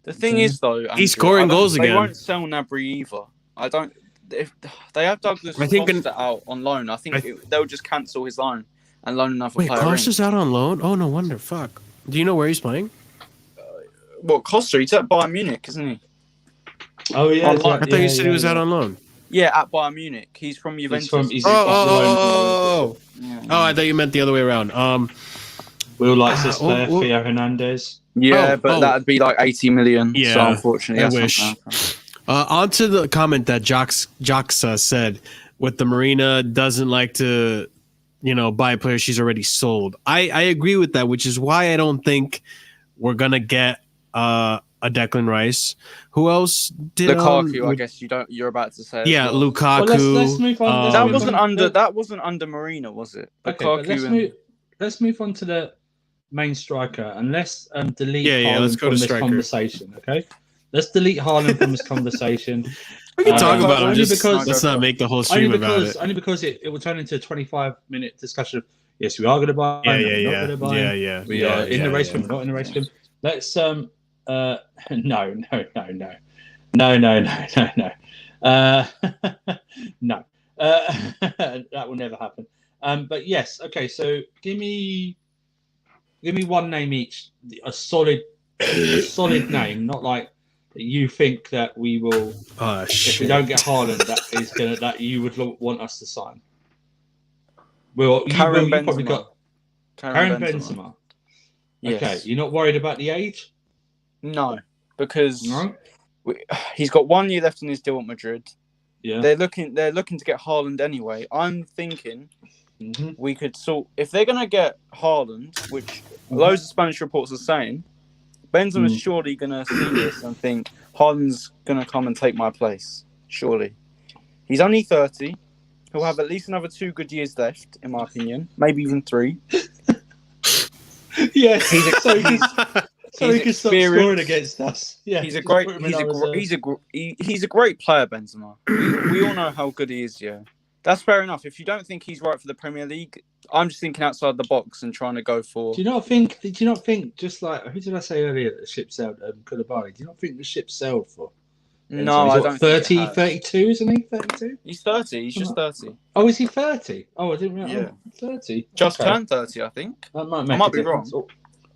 Speaker 2: The thing is, though, Andrew,
Speaker 3: he's scoring goals again.
Speaker 2: They won't sell Gnabry either. I don't. If they have Douglas Costa out on loan, I think they'll just cancel his loan and loan another player. Wait,
Speaker 3: Costa's out on loan? Oh, no wonder. Fuck. Do you know where he's playing?
Speaker 2: Costa? He's at Bayern Munich, isn't he?
Speaker 1: Oh yeah,
Speaker 2: I
Speaker 3: I thought you said he was out on loan.
Speaker 2: Yeah, at Bayern Munich. He's from Juventus.
Speaker 1: He's
Speaker 3: Oh, I thought you meant the other way around.
Speaker 1: Will likes this player, Theo Hernandez.
Speaker 2: Yeah, but that'd be like 80 million.
Speaker 3: Yeah,
Speaker 2: so unfortunately,
Speaker 3: I wish. On to the comment that Joxa said with the Marina doesn't like to, buy a player she's already sold. I agree with that, which is why I don't think we're gonna get a Declan Rice. Who else did
Speaker 2: Lukaku? I guess you're about to say.
Speaker 3: Yeah,
Speaker 2: well.
Speaker 3: Lukaku.
Speaker 1: Well, let's move on.
Speaker 2: That wasn't under Marina, was it?
Speaker 1: Okay, but let's move on to the main striker, and let's delete Haaland from this conversation. Okay, let's delete Haaland from this conversation.
Speaker 3: We can talk about him, just because let's not make the whole stream about it.
Speaker 1: Only because it will turn into a 25-minute discussion of yes, we are going to buy him. We are in the race for him. Not in the race for him. Let's no. No. That will never happen. But yes, okay. So give me one name each. A solid name, not like you think that we will. If we don't get Haaland, that you would want us to sign. Well,
Speaker 2: Karim
Speaker 1: you probably
Speaker 2: Benzema.
Speaker 1: got Karim Benzema.
Speaker 2: Yes.
Speaker 1: Okay, you're not worried about the age?
Speaker 2: No, because he's got 1 year left on his deal at Madrid.
Speaker 1: Yeah,
Speaker 2: they're looking to get Haaland anyway. I'm thinking we could if they're gonna get Haaland, which loads of Spanish reports are saying, Benzema's surely gonna see this and think Haaland's gonna come and take my place. Surely, he's only 30. He'll have at least another 2 good years left, in my opinion. Maybe even 3.
Speaker 1: Yeah, so he can stop scoring against us. Yeah,
Speaker 2: he's a great player, Benzema. We all know how good he is. Yeah, that's fair enough. If you don't think he's right for the Premier League, I'm just thinking outside the box and trying to go for.
Speaker 1: Do you not think? Just like who did I say earlier that the ship sailed? Koulibaly. Do you not think the ship sailed for?
Speaker 2: No, I don't.
Speaker 1: 30, 32, isn't he? 32.
Speaker 2: He's 30. He's just 30.
Speaker 1: Oh, is he 30? Oh, I didn't realize.
Speaker 2: Yeah,
Speaker 1: 30.
Speaker 2: Just turned 30, I think.
Speaker 1: That might
Speaker 2: I might be wrong.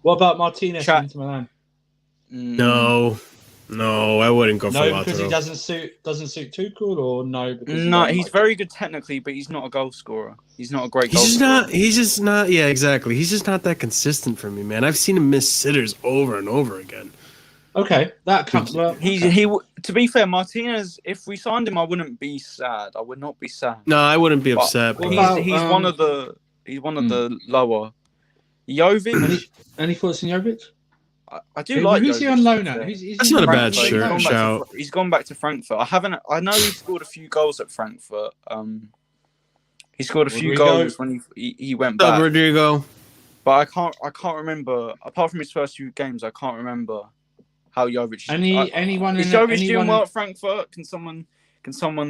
Speaker 1: What about Martinez into Milan?
Speaker 3: No, I wouldn't go for Lautaro.
Speaker 1: No, because he doesn't suit Tuchel, or no?
Speaker 2: Because he's very good technically, but he's not a goal scorer. He's not a great goal
Speaker 3: scorer. He's just not. Yeah, exactly. He's just not that consistent for me, man. I've seen him miss sitters over and over again.
Speaker 1: Okay, that comes well.
Speaker 2: He. To be fair, Martinez. If we signed him, I wouldn't be sad. I would not be sad.
Speaker 3: No, I wouldn't be upset.
Speaker 2: He's one of the. He's one of the lower. Jovic.
Speaker 1: Any thoughts on Jovic?
Speaker 2: I do like.
Speaker 1: Who's he on loan at?
Speaker 3: That's not a bad shout.
Speaker 2: He's gone back to Frankfurt. I know he scored a few goals at Frankfurt. He scored a few goals when he went back.
Speaker 3: Rodrigo.
Speaker 2: But I can't remember. Apart from his first few games, I can't remember how Jovic. Is Jovic doing well at Frankfurt? Can someone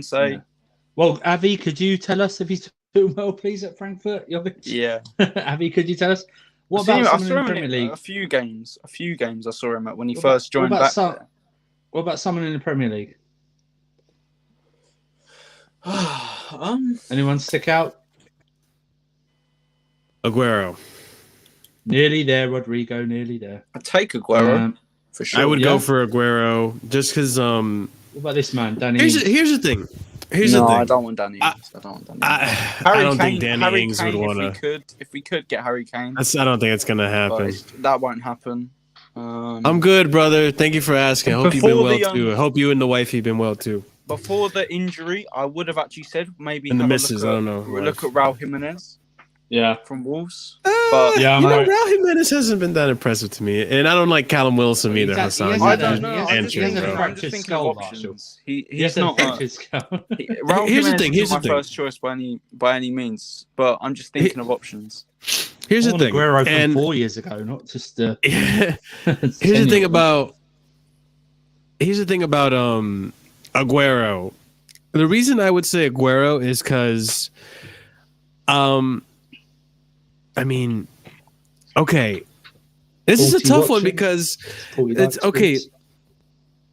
Speaker 2: say?
Speaker 1: Yeah. Well, Avi, could you tell us if he's doing well, please, at Frankfurt? Jovic?
Speaker 2: Yeah.
Speaker 1: Avi, could you tell us? What about someone in the Premier League?
Speaker 2: A few games I saw him at when he first joined back there.
Speaker 1: What about someone in the Premier League? Anyone stick out?
Speaker 3: Aguero.
Speaker 1: Nearly there, Rodrigo. Nearly there.
Speaker 2: I'd take Aguero for sure.
Speaker 3: I would go for Aguero just because.
Speaker 1: What about this man, Danny?
Speaker 3: Here's the thing.
Speaker 2: I don't want Danny. I
Speaker 3: don't think Danny Ings would want
Speaker 2: to. If we could get Harry Kane,
Speaker 3: I don't think it's gonna happen.
Speaker 2: That won't happen.
Speaker 3: I'm good, brother. Thank you for asking. I hope you've been well too. I hope you and the wife have been well too.
Speaker 2: Before the injury, I would have actually said maybe.
Speaker 3: And the missus, I don't know.
Speaker 2: Look at Raul Jimenez.
Speaker 1: Yeah,
Speaker 2: from Wolves.
Speaker 3: But Raul Jimenez hasn't been that impressive to me, and I don't like Callum Wilson either. Hassan,
Speaker 2: I don't know. I'm just thinking of options. He's not. Raul Jimenez is not my first choice by any means, but I'm just thinking of options.
Speaker 3: Here's the thing.
Speaker 1: Aguero from 4 years ago, not just.
Speaker 3: Here's the thing about Aguero. The reason I would say Aguero is because, I mean, okay, this is a tough one because it's okay.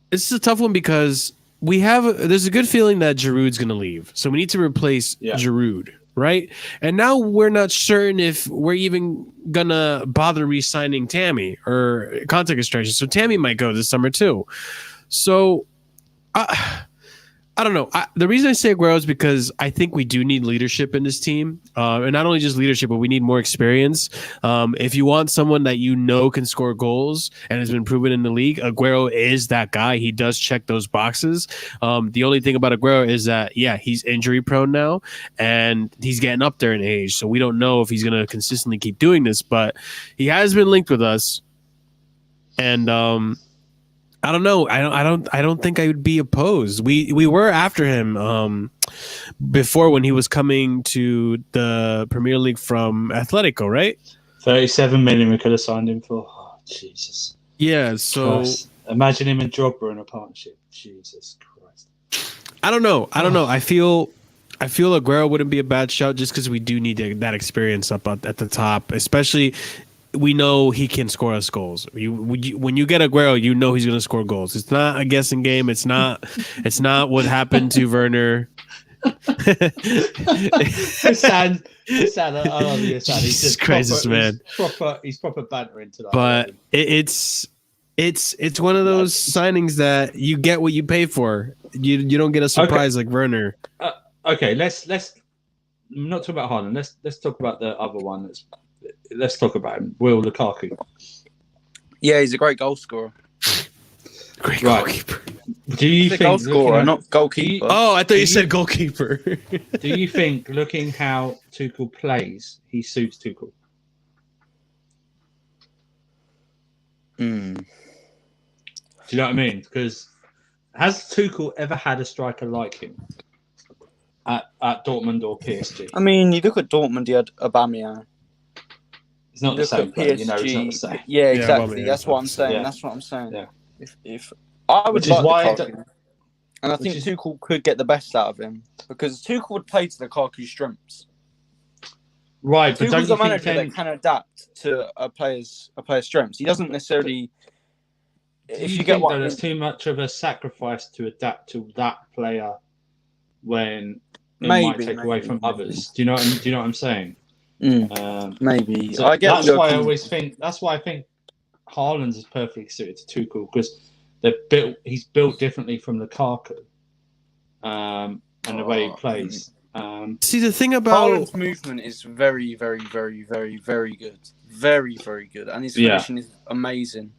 Speaker 3: This is a tough one because there's a good feeling that Giroud's going to leave, so we need to replace Giroud, right? And now we're not certain if we're even gonna bother re-signing Tammy or contract extension. So Tammy might go this summer too. So I don't know. The reason I say Aguero is because I think we do need leadership in this team, and not only just leadership, but we need more experience. If you want someone that you know can score goals and has been proven in the league, Aguero is that guy. He does check those boxes. The only thing about Aguero is that he's injury prone now, and he's getting up there in age, so we don't know if he's going to consistently keep doing this. But he has been linked with us, and I don't know. I don't think I would be opposed. We were after him before when he was coming to the Premier League from Atletico, right?
Speaker 1: 37 million we could have signed him for. Oh, Jesus.
Speaker 3: Yeah, so
Speaker 1: Christ. Imagine him and Drogba in a partnership. Jesus Christ.
Speaker 3: I don't know. I feel Aguero wouldn't be a bad shout just because we do need that experience up at the top, especially. We know he can score us goals. When you get Aguero, you know he's going to score goals. It's not a guessing game. It's not what happened to Werner.
Speaker 1: Sad. I love you, Sad.
Speaker 3: Jesus Christ, man.
Speaker 1: He's proper bantering tonight.
Speaker 3: But it's one of those signings that you get what you pay for. You don't get a surprise like Werner.
Speaker 1: Okay, let's not talk about Haaland. Let's talk about the other one. Let's talk about him. Will Lukaku.
Speaker 2: Yeah, he's a great goal scorer.
Speaker 3: Great goalkeeper.
Speaker 1: Do you think
Speaker 2: goal scorer, not goalkeeper?
Speaker 3: I thought you said goalkeeper.
Speaker 1: Do you think, looking how Tuchel plays, he suits Tuchel? Do you know what I mean? Because has Tuchel ever had a striker like him at Dortmund or PSG?
Speaker 2: I mean, you look at Dortmund, he had Aubameyang.
Speaker 1: It's not the same player, you know. It's not the same.
Speaker 2: Yeah, exactly. That's what I'm saying. Yeah. That's what I'm saying.
Speaker 1: Yeah.
Speaker 2: If I would,
Speaker 1: which is why,
Speaker 2: and I think Tuchel could get the best out of him because Tuchel would play to Lukaku's strengths.
Speaker 1: Right, but
Speaker 2: Tuchel's
Speaker 1: don't
Speaker 2: a
Speaker 1: you
Speaker 2: manager that can adapt to a player's strengths. He doesn't necessarily.
Speaker 1: If you get one, there's too much of a sacrifice to adapt to that player when it might take away from others. Do you know what I'm saying?
Speaker 2: Maybe.
Speaker 1: So
Speaker 2: I get
Speaker 1: that's why I always think. That's why I think Haaland is perfectly suited to Tuchel because he's built differently from Lukaku, and the way he plays.
Speaker 3: See, the thing about
Speaker 2: Haaland's movement is very, very, very, very, very good. Very, very good, and his finishing is amazing.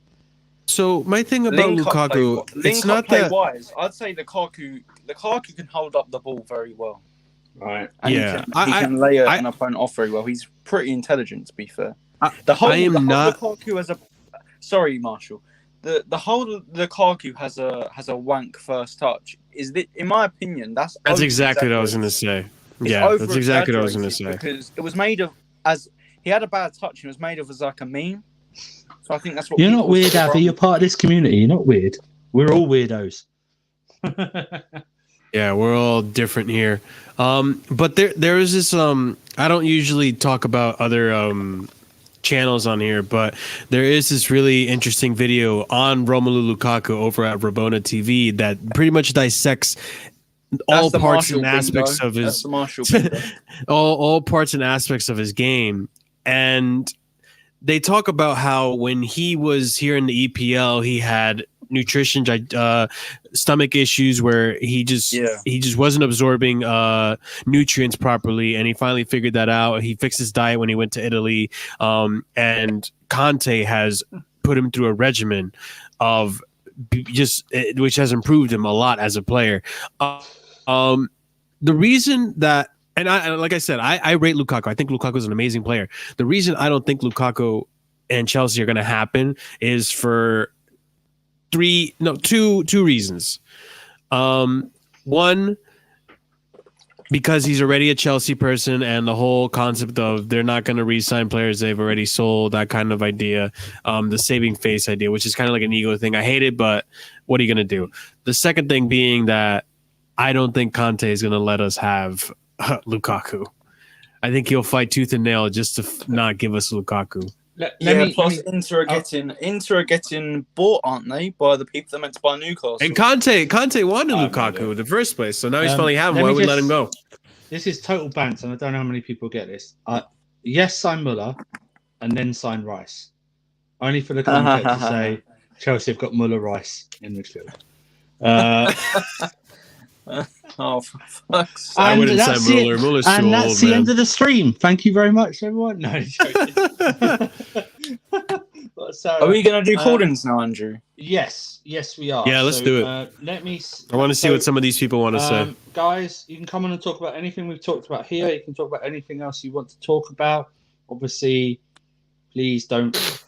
Speaker 3: So my thing about Lukaku, it's not that
Speaker 2: wise. I'd say Lukaku can hold up the ball very well.
Speaker 1: Right.
Speaker 2: And he can lay an opponent off very well. He's pretty intelligent, to be fair. Lukaku has a. Sorry, Marshall. The whole Lukaku has a wank first touch. In my opinion, that's
Speaker 3: exactly what I was going to say. That's exactly what I was going to say.
Speaker 2: Because it was made of he had a bad touch. And it was made of as like a meme. So I think that's what
Speaker 4: you're not weird, Avi. You're part of this community. You're not weird. We're all weirdos.
Speaker 3: Yeah, we're all different here. But there is this. I don't usually talk about other channels on here, but there is this really interesting video on Romelu Lukaku over at Rabona TV that pretty much dissects all parts and aspects of his all parts and aspects of his game. And they talk about how when he was here in the EPL, he had nutrition stomach issues where he just wasn't absorbing nutrients properly, and he finally figured that out. He fixed his diet when he went to Italy, and Conte has put him through a regimen of which has improved him a lot as a player. The reason that, and like I said, I rate Lukaku. I think Lukaku is an amazing player. The reason I don't think Lukaku and Chelsea are going to happen is for two reasons. One, because he's already a Chelsea person, and the whole concept of they're not going to re-sign players they've already sold, that kind of idea, the saving face idea, which is kind of like an ego thing. I hate it, but what are you going to do? The second thing being that I don't think Conte is going to let us have Lukaku. I think he'll fight tooth and nail just to not give us Lukaku.
Speaker 2: Plus Inter are getting bought, aren't they, by the people that meant to buy Newcastle?
Speaker 3: And Conte wanted Lukaku in the first place, so now he's finally having him. Why would we let him go?
Speaker 1: This is total bant, and I don't know how many people get this. Yes, sign Muller, and then sign Rice. Only for the context to say Chelsea have got Muller Rice in midfield.
Speaker 2: Oh, for fuck's sake.
Speaker 3: I wouldn't
Speaker 1: that's
Speaker 3: sign
Speaker 1: it.
Speaker 3: Muller. Muller's
Speaker 1: And
Speaker 3: too
Speaker 1: that's
Speaker 3: old,
Speaker 1: the
Speaker 3: man.
Speaker 1: end of the stream. Thank you very much, everyone. No, joking. So,
Speaker 2: Are we going to do call-ins now, Andrew?
Speaker 1: Yes, we are.
Speaker 3: Yeah, let's do it.
Speaker 1: Let me.
Speaker 3: I want to see what some of these people want to say.
Speaker 1: Guys, you can come on and talk about anything we've talked about here. You can talk about anything else you want to talk about. Obviously, please don't.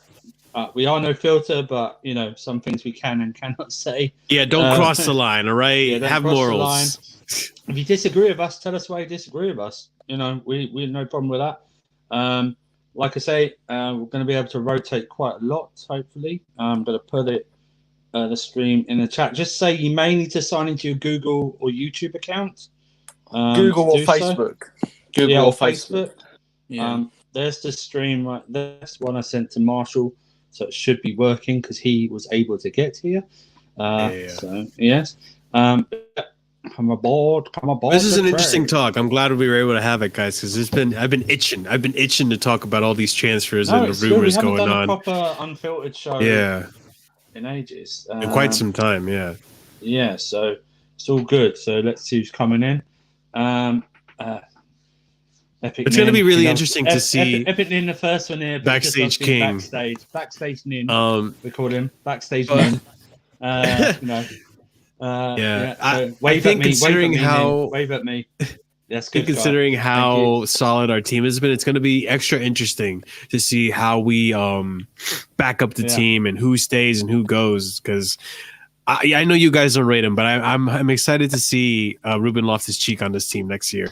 Speaker 1: We are no filter, but you know some things we can and cannot say.
Speaker 3: Yeah, don't cross the line, all right?
Speaker 1: Yeah, don't
Speaker 3: have
Speaker 1: cross the
Speaker 3: morals.
Speaker 1: line. If you disagree with us, tell us why you disagree with us. You know, we have no problem with that. Like I say, we're going to be able to rotate quite a lot. Hopefully, I'm going to put it the stream in the chat. Just say you may need to sign into your Google or YouTube account.
Speaker 2: Google or Facebook.
Speaker 1: Google or Facebook.
Speaker 2: Yeah.
Speaker 1: There's the stream right there. That's one I sent to Marshall, so it should be working because he was able to get here. So yes. Come aboard.
Speaker 3: This is an interesting talk. I'm glad we were able to have it, guys, because I've been itching to talk about all these transfers and the rumors going on.
Speaker 1: We haven't done a proper unfiltered show. In ages.
Speaker 3: In quite some time.
Speaker 1: Yeah. So it's all good. So let's see who's coming in. Epic
Speaker 3: it's going to be really interesting to see.
Speaker 1: Epic Nin, the first one here.
Speaker 3: Backstage King.
Speaker 1: Backstage Nin. We call him Backstage Nin.
Speaker 3: I think considering how
Speaker 1: wave at me. That's good.
Speaker 3: Considering how solid our team has been, it's going to be extra interesting to see how we back up the team and who stays and who goes. Because I know you guys don't rate him, but I'm excited to see Ruben Loftus-Cheek on this team next year.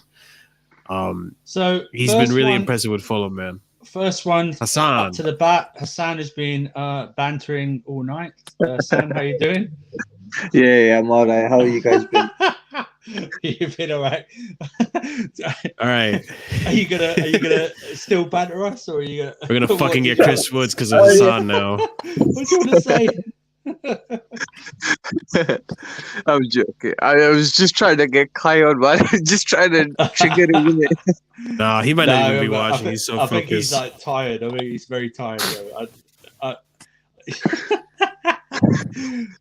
Speaker 1: So
Speaker 3: he's been really impressive with Fulham, man.
Speaker 1: First one,
Speaker 3: Hassan
Speaker 1: up to the bat. Hassan has been bantering all night. Hassan, how you doing?
Speaker 5: Yeah, I'm all right. How are you guys been?
Speaker 1: You've been all right.
Speaker 3: All right.
Speaker 1: Are you gonna still banter us, or are you gonna?
Speaker 3: We're gonna fucking get Chris Woods because of Hassan now.
Speaker 1: What do you want to say?
Speaker 5: I'm joking. I was just trying to get Kai on, man. Just trying to trigger him.
Speaker 3: No, he might not even be watching. He's so focused.
Speaker 1: I think he's like tired. I think he's very tired.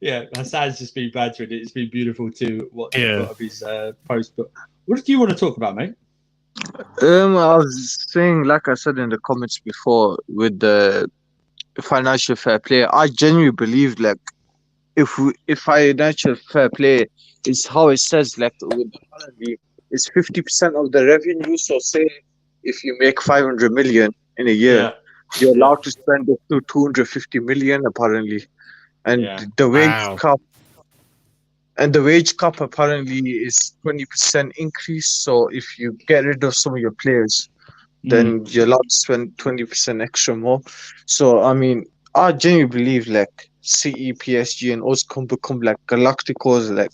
Speaker 1: Yeah, Hassan's just been bantering it. It's been beautiful to watch of his post. But what do you want to talk about, mate?
Speaker 5: I was saying, like I said in the comments before, with the financial fair play, I genuinely believe, like, if financial fair play is how it says, like, it's 50% of the revenue. So, say if you make 500 million in a year, you're allowed to spend up to 250 million, apparently. And the wage cap apparently is 20% increase. So if you get rid of some of your players, then you're allowed to spend 20% extra more. So I mean, I genuinely believe like City, PSG, and us can become like Galacticos. Like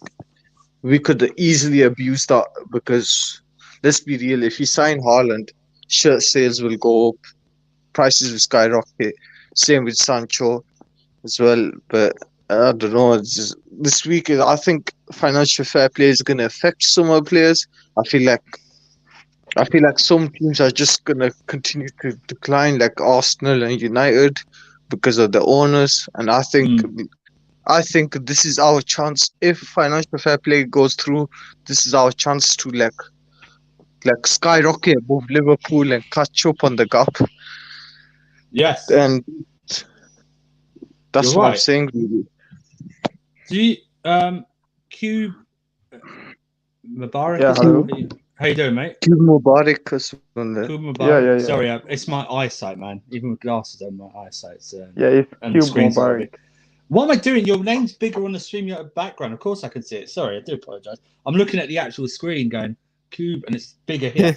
Speaker 5: we could easily abuse that because let's be real, if you sign Haaland, shirt sales will go up, prices will skyrocket. Same with Sancho as well, but I don't know. This week, I think financial fair play is going to affect some of the players. I feel like some teams are just going to continue to decline, like Arsenal and United, because of the owners. And I think this is our chance. If financial fair play goes through, this is our chance to like skyrocket above Liverpool and catch up on the gap.
Speaker 1: Yes,
Speaker 5: and that's
Speaker 1: You're
Speaker 5: what
Speaker 1: right.
Speaker 5: I'm saying, really.
Speaker 1: Do you, Cube Mubarak?
Speaker 5: Yeah, hello.
Speaker 1: How you doing, mate?
Speaker 5: Cube Mubarak.
Speaker 1: Cube Mubarak.
Speaker 5: Yeah.
Speaker 1: Sorry, it's my eyesight, man. Even with glasses on, my eyesight's
Speaker 5: it's
Speaker 1: and
Speaker 5: Cube
Speaker 1: the screen's
Speaker 5: Mubarak.
Speaker 1: What am I doing? Your name's bigger on the stream. You're at the background. Of course, I can see it. Sorry, I do apologize. I'm looking at the actual screen, going Cube, and it's bigger here.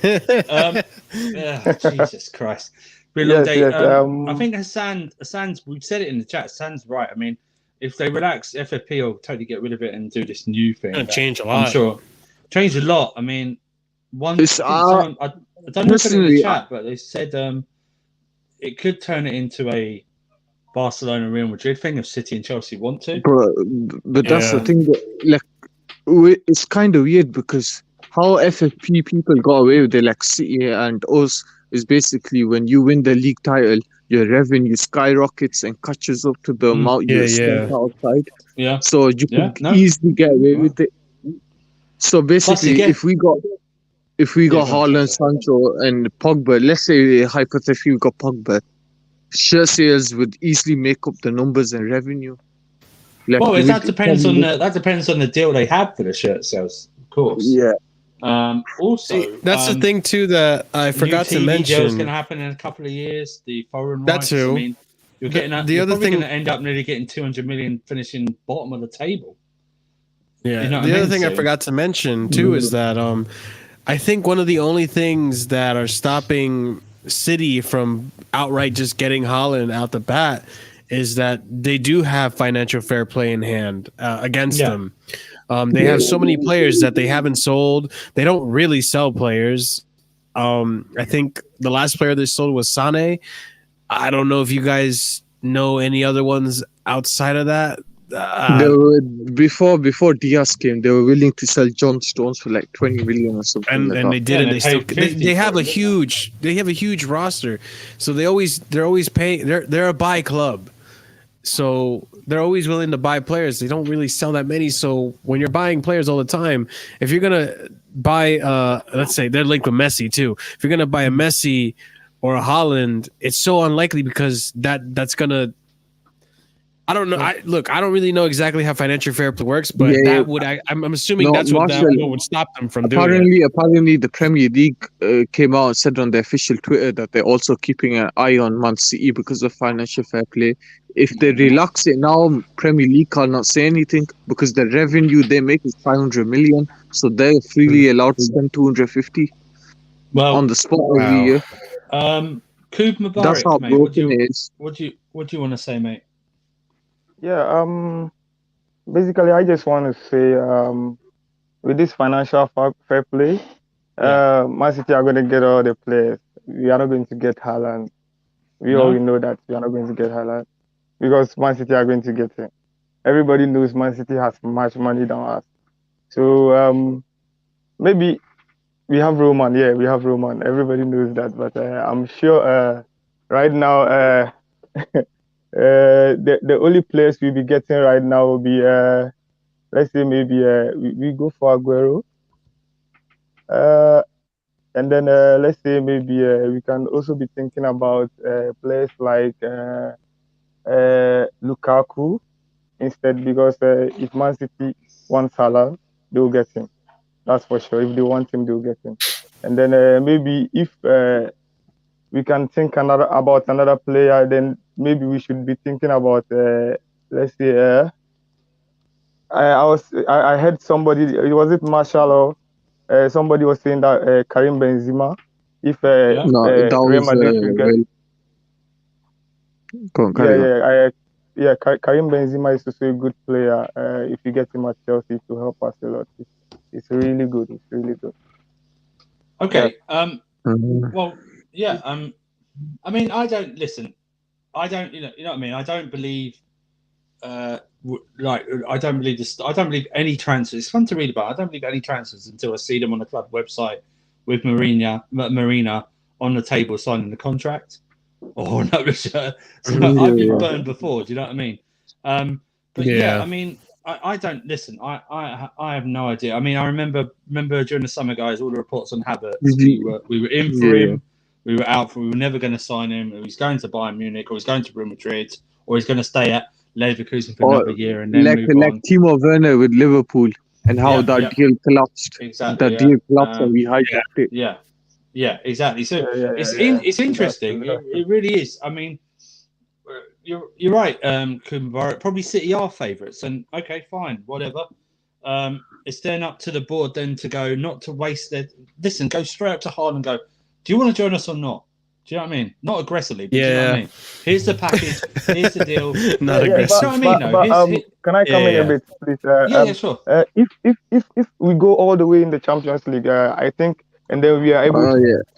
Speaker 1: Jesus Christ. Been a long day. I think Hassan's, we've said it in the chat, Hassan's right. I mean, if they relax, FFP will totally get rid of it and do this new thing.
Speaker 3: It's going to change a lot.
Speaker 1: I'm sure. Change a lot. I mean, I don't know if it's in the chat, but they said it could turn it into a Barcelona Real Madrid thing if City and Chelsea want to.
Speaker 5: But that's the thing, it's kind of weird because how FFP people got away with it, like City and us, is basically when you win the league title, your revenue skyrockets and catches up to the amount you spent outside.
Speaker 1: Yeah.
Speaker 5: So you
Speaker 1: Yeah,
Speaker 5: could
Speaker 1: no.
Speaker 5: easily get away
Speaker 1: Right.
Speaker 5: with it. So
Speaker 1: Plus,
Speaker 5: basically,
Speaker 1: again,
Speaker 5: if we got
Speaker 1: go on,
Speaker 5: Haaland,
Speaker 1: sorry.
Speaker 5: Sancho, and Pogba, let's say hypothetically we got Pogba, shirt sales would easily make up the numbers and revenue. Like
Speaker 1: Well,
Speaker 5: we'd
Speaker 1: that depends
Speaker 5: probably
Speaker 1: on the deal they have for the shirt sales, of course.
Speaker 5: yeah.
Speaker 1: Also,
Speaker 3: That's the thing too that I
Speaker 1: new
Speaker 3: forgot to
Speaker 1: TV deal is going
Speaker 3: mention.
Speaker 1: to happen in a couple of years. The foreign
Speaker 3: That
Speaker 1: rights.
Speaker 3: too.
Speaker 1: I mean, you're
Speaker 3: The-
Speaker 1: getting
Speaker 3: the
Speaker 1: you're
Speaker 3: other
Speaker 1: probably
Speaker 3: thing-
Speaker 1: going to end up nearly getting 200 million, finishing bottom of the table.
Speaker 3: Yeah.
Speaker 1: You know what
Speaker 3: The
Speaker 1: I
Speaker 3: other
Speaker 1: mean,
Speaker 3: thing I
Speaker 1: Sue?
Speaker 3: forgot to mention too is that I think one of the only things that are stopping City from outright just getting Haaland out the bat is that they do have financial fair play in hand against
Speaker 1: Yeah.
Speaker 3: them. They have so many players that they haven't sold. They don't really sell players. I think the last player they sold was Sane. I don't know if you guys know any other ones outside of that.
Speaker 5: They were before Diaz came, they were willing to sell John Stones for like 20 million or something
Speaker 3: and
Speaker 5: like
Speaker 3: and
Speaker 5: that.
Speaker 3: they didn't.
Speaker 1: they
Speaker 3: They still
Speaker 1: paid 50
Speaker 3: they have
Speaker 1: for
Speaker 3: a
Speaker 1: him.
Speaker 3: huge roster, so they're always paying. They're a buy club, so they're always willing to buy players. They don't really sell that many. So when you're buying players all the time, if you're gonna buy, let's say they're linked with Messi too. If you're gonna buy a Messi or a Haaland, it's so unlikely because that's gonna. I don't know. I don't really know exactly how financial fair play works, but
Speaker 5: Yeah,
Speaker 3: that would I'm assuming
Speaker 5: No,
Speaker 3: that's what
Speaker 5: Marcel,
Speaker 3: would stop them from doing it.
Speaker 5: apparently, the Premier League came out and said on their official Twitter that they're also keeping an eye on Man City because of financial fair play. If they relax it now, Premier League cannot say anything because the revenue they make is 500 million, so they're freely allowed to spend 250
Speaker 1: Well,
Speaker 5: on the spot every year.
Speaker 1: Kub Mubarak,
Speaker 5: That's how
Speaker 1: mate.
Speaker 5: broken it is.
Speaker 1: What do you want to say, mate?
Speaker 6: Yeah. Basically, I just want to say, with this financial fair play, Man City are going to get all the players. We are not going to get Haaland. We
Speaker 1: No?
Speaker 6: already know that we are not going to get Haaland because Man City are going to get him. Everybody knows Man City has much money than us. So maybe we have Roman. Yeah, we have Roman. Everybody knows that. But I'm sure right now, the only players we'll be getting right now will be let's say maybe we go for Aguero, and then let's say maybe we can also be thinking about players like Lukaku instead, because if Man City want Salah, they'll get him. That's for sure. If they want him, they'll get him. And then maybe if we can think about another player, then maybe we should be thinking about let's say I heard somebody, was it Marshall or somebody was saying that Karim Benzema, if
Speaker 5: No, that
Speaker 6: Real
Speaker 5: was
Speaker 6: Madrid should get
Speaker 5: Go on, carry on.
Speaker 6: Karim Benzema is also a good player. If you get him at Chelsea, to help us a lot. It's really good. It's really good.
Speaker 1: Okay.
Speaker 5: Mhm.
Speaker 1: Well, yeah. I mean, I don't listen. I don't. You know what I mean. I don't believe. I don't believe this. I don't believe any transfers. It's fun to read about. I don't believe any transfers until I see them on the club website with Marina on the table signing the contract. Oh no, I've been burned before. Do you know what I mean? But yeah, I mean, I don't listen. I have no idea. I mean, I remember during the summer, guys, all the reports on Havertz. We were in for him. We were out for. We were never going to sign him. He's going to Bayern Munich, or he's going to Real Madrid, or he's going to stay at Leverkusen for another year and then move on.
Speaker 5: Timo Werner with Liverpool and how deal collapsed.
Speaker 1: Exactly.
Speaker 5: That deal collapsed and we hijacked it.
Speaker 1: Yeah, exactly. So it's interesting. It really is. I mean, you're right, Kumbar. Probably City are favourites, and okay, fine, whatever. It's then up to the board then to go, not to waste their. Listen, go straight up to Haaland and go. Do you want to join us or not? Do you know what I mean? Not aggressively, but do you know what I mean? Here's the package. Here's the deal.
Speaker 3: Not aggressive.
Speaker 6: Can I come in a bit, please?
Speaker 1: Sure.
Speaker 6: If we go all the way in the Champions League, I think, and then we are able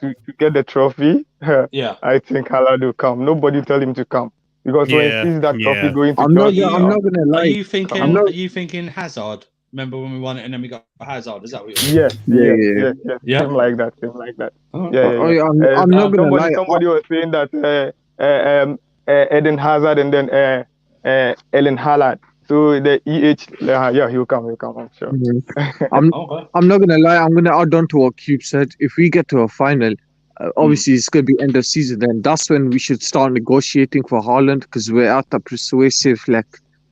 Speaker 6: to get the trophy. I think Haaland will come. Nobody tell him to come because when he sees that trophy going to
Speaker 5: I'm not gonna lie.
Speaker 1: Are you thinking Hazard? Remember when we won it and then we got Hazard? Is that what you're
Speaker 6: Yes. Same like that.
Speaker 1: Oh.
Speaker 6: Yeah.
Speaker 5: I'm not gonna lie.
Speaker 6: Somebody was saying that Eden Hazard and then Ellen Haaland. So the yeah, he'll come, I'm sure.
Speaker 5: I'm
Speaker 1: Okay.
Speaker 5: I'm not gonna lie. I'm gonna add on to what Cube said. If we get to a final, obviously it's gonna be end of season. Then that's when we should start negotiating for Haaland because we're at the persuasive. Like,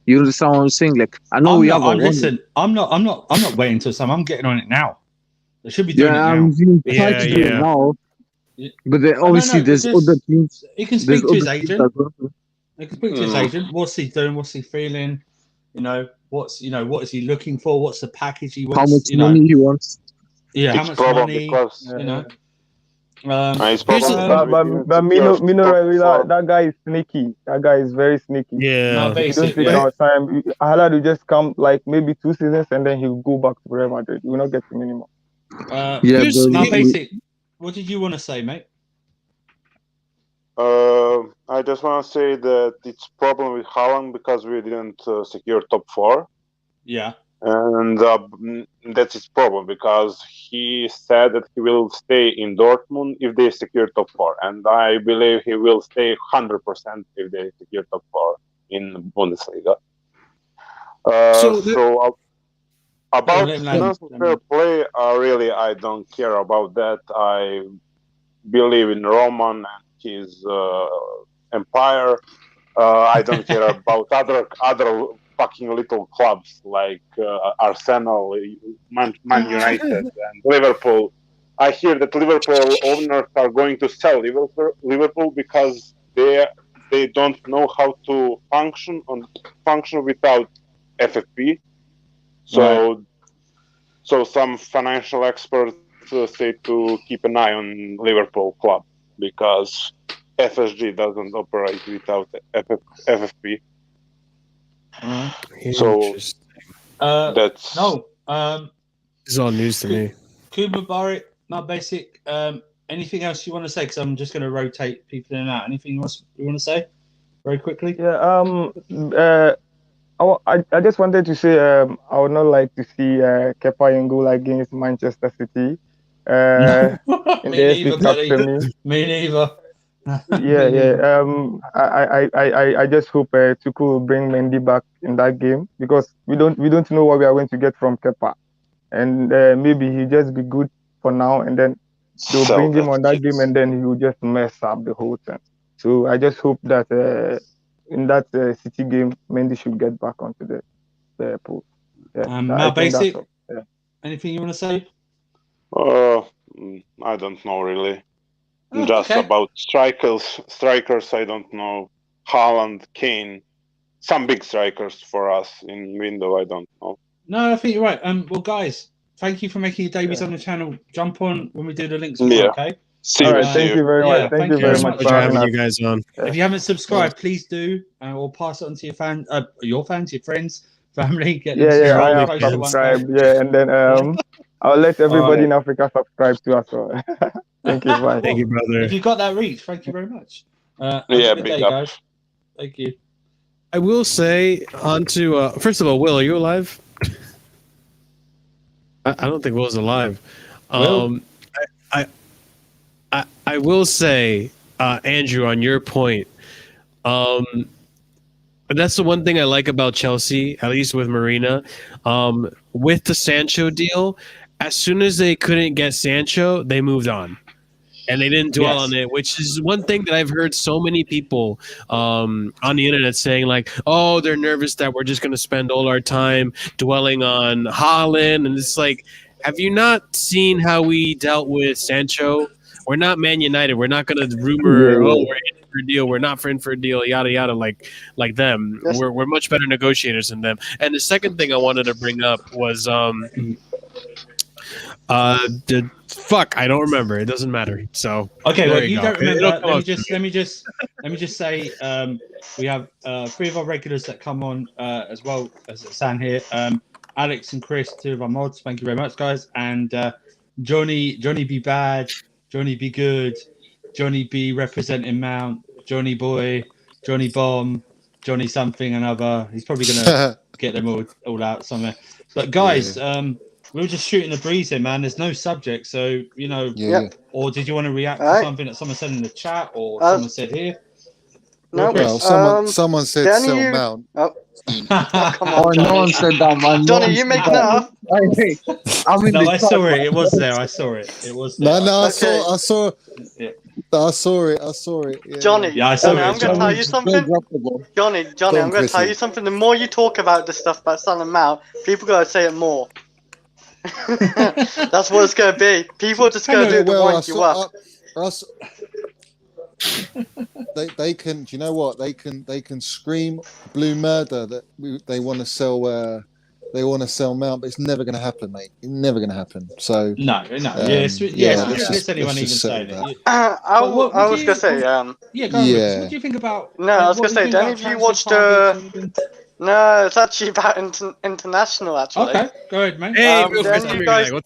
Speaker 5: you understand what I'm saying? Like, I know we have a one.
Speaker 1: Listen, I'm not waiting till some. I'm getting on it now. They should be doing it now.
Speaker 5: I'm trying to do it
Speaker 3: Yeah.
Speaker 5: now.
Speaker 1: Yeah.
Speaker 5: But then obviously there's other teams.
Speaker 1: He can
Speaker 5: There's
Speaker 1: speak to his
Speaker 5: other teams
Speaker 1: agent.
Speaker 5: as well.
Speaker 1: He can speak to his agent. What's he doing? What's he feeling? What is he looking for? What's the package he wants?
Speaker 5: How much money he wants?
Speaker 1: Yeah, how
Speaker 7: It's
Speaker 1: much
Speaker 7: problem
Speaker 1: money?
Speaker 7: because it's
Speaker 3: Here's
Speaker 7: problem
Speaker 6: But
Speaker 7: because
Speaker 6: Mino Raiola, that guy is sneaky. That guy is very sneaky.
Speaker 3: Yeah.
Speaker 6: If you don't take our time, Haaland will just come like maybe 2 seasons and then he'll go back to Real Madrid. We will not get him anymore.
Speaker 3: Here's-
Speaker 1: Now,
Speaker 3: he-
Speaker 1: basic. What did you want to say, mate?
Speaker 7: I just want to say that it's problem with Haaland because we didn't secure top 4.
Speaker 1: Yeah.
Speaker 7: And that's his problem because he said that he will stay in Dortmund if they secure top 4, and I believe he will stay 100% if they secure top 4 in Bundesliga. So about
Speaker 1: let him land.
Speaker 7: financial fair play, really I don't care about that. I believe in Roman and his empire. I don't care about other fucking little clubs like Arsenal, Man United, and Liverpool. I hear that Liverpool owners are going to sell Liverpool because they don't know how to function without FFP. So some financial experts say to keep an eye on Liverpool club because FSG doesn't operate without FFP. So that's
Speaker 3: It's all news to me.
Speaker 1: Kuba Barrett, not basic. Anything else you want to say? Because I'm just going to rotate people in and out. Anything you want to say very quickly?
Speaker 6: Yeah. I just wanted to say I would not like to see Kepa in goal against Manchester City. In the FA Cup semi.
Speaker 1: Me neither.
Speaker 6: Yeah. I just hope Tuchel will bring Mendy back in that game because we don't know what we are going to get from Kepa, and maybe he'll just be good for now, and then they'll bring him on that game, and then he will just mess up the whole thing. So I just hope that in that City game, Mendy should get back onto the pool. Yeah,
Speaker 1: Mal Basic, anything you want to say?
Speaker 7: I don't know really. Just about strikers, I don't know. Haaland, Kane, some big strikers for us in window, I don't know.
Speaker 1: No, I think you're right. Well, guys, thank you for making your debuts on the channel. Jump on when we do the links. Okay.
Speaker 7: See you.
Speaker 6: Thank you very much. Thank you very much
Speaker 3: for having you guys on.
Speaker 1: If you haven't subscribed, please do, or pass it on to your fans, your friends, family. Get them
Speaker 6: I have subscribed. Yeah, and then I'll let everybody in Africa subscribe to us. So. Thank you, bye.
Speaker 3: Thank you, brother.
Speaker 1: If you got that reach, thank you very much.
Speaker 7: Big
Speaker 1: day,
Speaker 7: up.
Speaker 1: guys. Thank you.
Speaker 3: I will say first of all, Will, are you alive? I don't think Will's alive.
Speaker 1: Will?
Speaker 3: I will say, Andrew, on your point, that's the one thing I like about Chelsea, at least with Marina. With the Sancho deal, as soon as they couldn't get Sancho, they moved on. And they didn't dwell on it, which is one thing that I've heard so many people on the internet saying, like, oh, they're nervous that we're just going to spend all our time dwelling on Haaland. And it's like, have you not seen how we dealt with Sancho? We're not Man United. We're not going to rumor, we're in for a deal. We're not in for a deal, yada, yada, like them. Yes. We're much better negotiators than them. And the second thing I wanted to bring up was I don't remember. It doesn't matter. So
Speaker 1: okay, well, you don't remember. Let me just say we have 3 of our regulars that come on as well as San here. Alex and Chris, 2 of our mods. Thank you very much, guys. And Johnny be bad, Johnny be good, Johnny B representing Mount, Johnny Boy, Johnny Bomb, Johnny something another. He's probably gonna get them all out somewhere. But guys, we were just shooting the breeze here, man. There's no subject, so or did you want to react to something that someone said in the chat or someone said here? Real quick.
Speaker 8: Well, someone said
Speaker 9: Danny,
Speaker 8: sell
Speaker 9: you-
Speaker 8: Mount.
Speaker 9: Oh, come
Speaker 5: Oh,
Speaker 9: on,
Speaker 5: no
Speaker 9: Johnny.
Speaker 5: one said that, man.
Speaker 9: Johnny,
Speaker 5: one
Speaker 9: you
Speaker 5: said
Speaker 9: making
Speaker 5: that.
Speaker 9: that up?
Speaker 5: Hey, I'm in
Speaker 1: No,
Speaker 5: the
Speaker 1: I
Speaker 5: chat,
Speaker 1: saw it.
Speaker 5: man.
Speaker 1: It was there. I saw it. It was there.
Speaker 8: No, I
Speaker 9: Okay.
Speaker 8: saw it.
Speaker 1: Yeah.
Speaker 8: I saw it. Yeah,
Speaker 9: Johnny,
Speaker 1: Yeah, I saw
Speaker 9: Johnny,
Speaker 1: it
Speaker 9: I'm
Speaker 1: as
Speaker 9: going to
Speaker 1: well.
Speaker 9: tell you something. Johnny,
Speaker 8: Go on,
Speaker 9: I'm going to tell
Speaker 8: Chrissy.
Speaker 9: you something. The more you talk about this stuff about selling Mount, people going to say it more. That's what it's going to be. People are just going to do it to wind you up.
Speaker 8: They can. Do you know what? They can scream blue murder that they want to sell. They want to sell Mount, but it's never going to happen, mate. It's never going to happen. So
Speaker 1: No.
Speaker 8: let's
Speaker 1: It's anyone even
Speaker 8: just
Speaker 1: saying
Speaker 8: settle
Speaker 1: it.
Speaker 8: that.
Speaker 9: I was going to say,
Speaker 1: Yeah, go on,
Speaker 8: Yeah.
Speaker 1: What do you think about?
Speaker 9: No, I was
Speaker 1: what
Speaker 9: gonna say,
Speaker 1: do you think
Speaker 9: Danny,
Speaker 1: about
Speaker 9: have you
Speaker 1: transfer
Speaker 9: watched,
Speaker 1: targets?
Speaker 9: no, it's actually about international, actually.
Speaker 1: Okay, go ahead, mate.
Speaker 3: Hey,
Speaker 9: Then
Speaker 3: Chris,
Speaker 9: you
Speaker 3: I'm your
Speaker 9: guys-
Speaker 3: guy.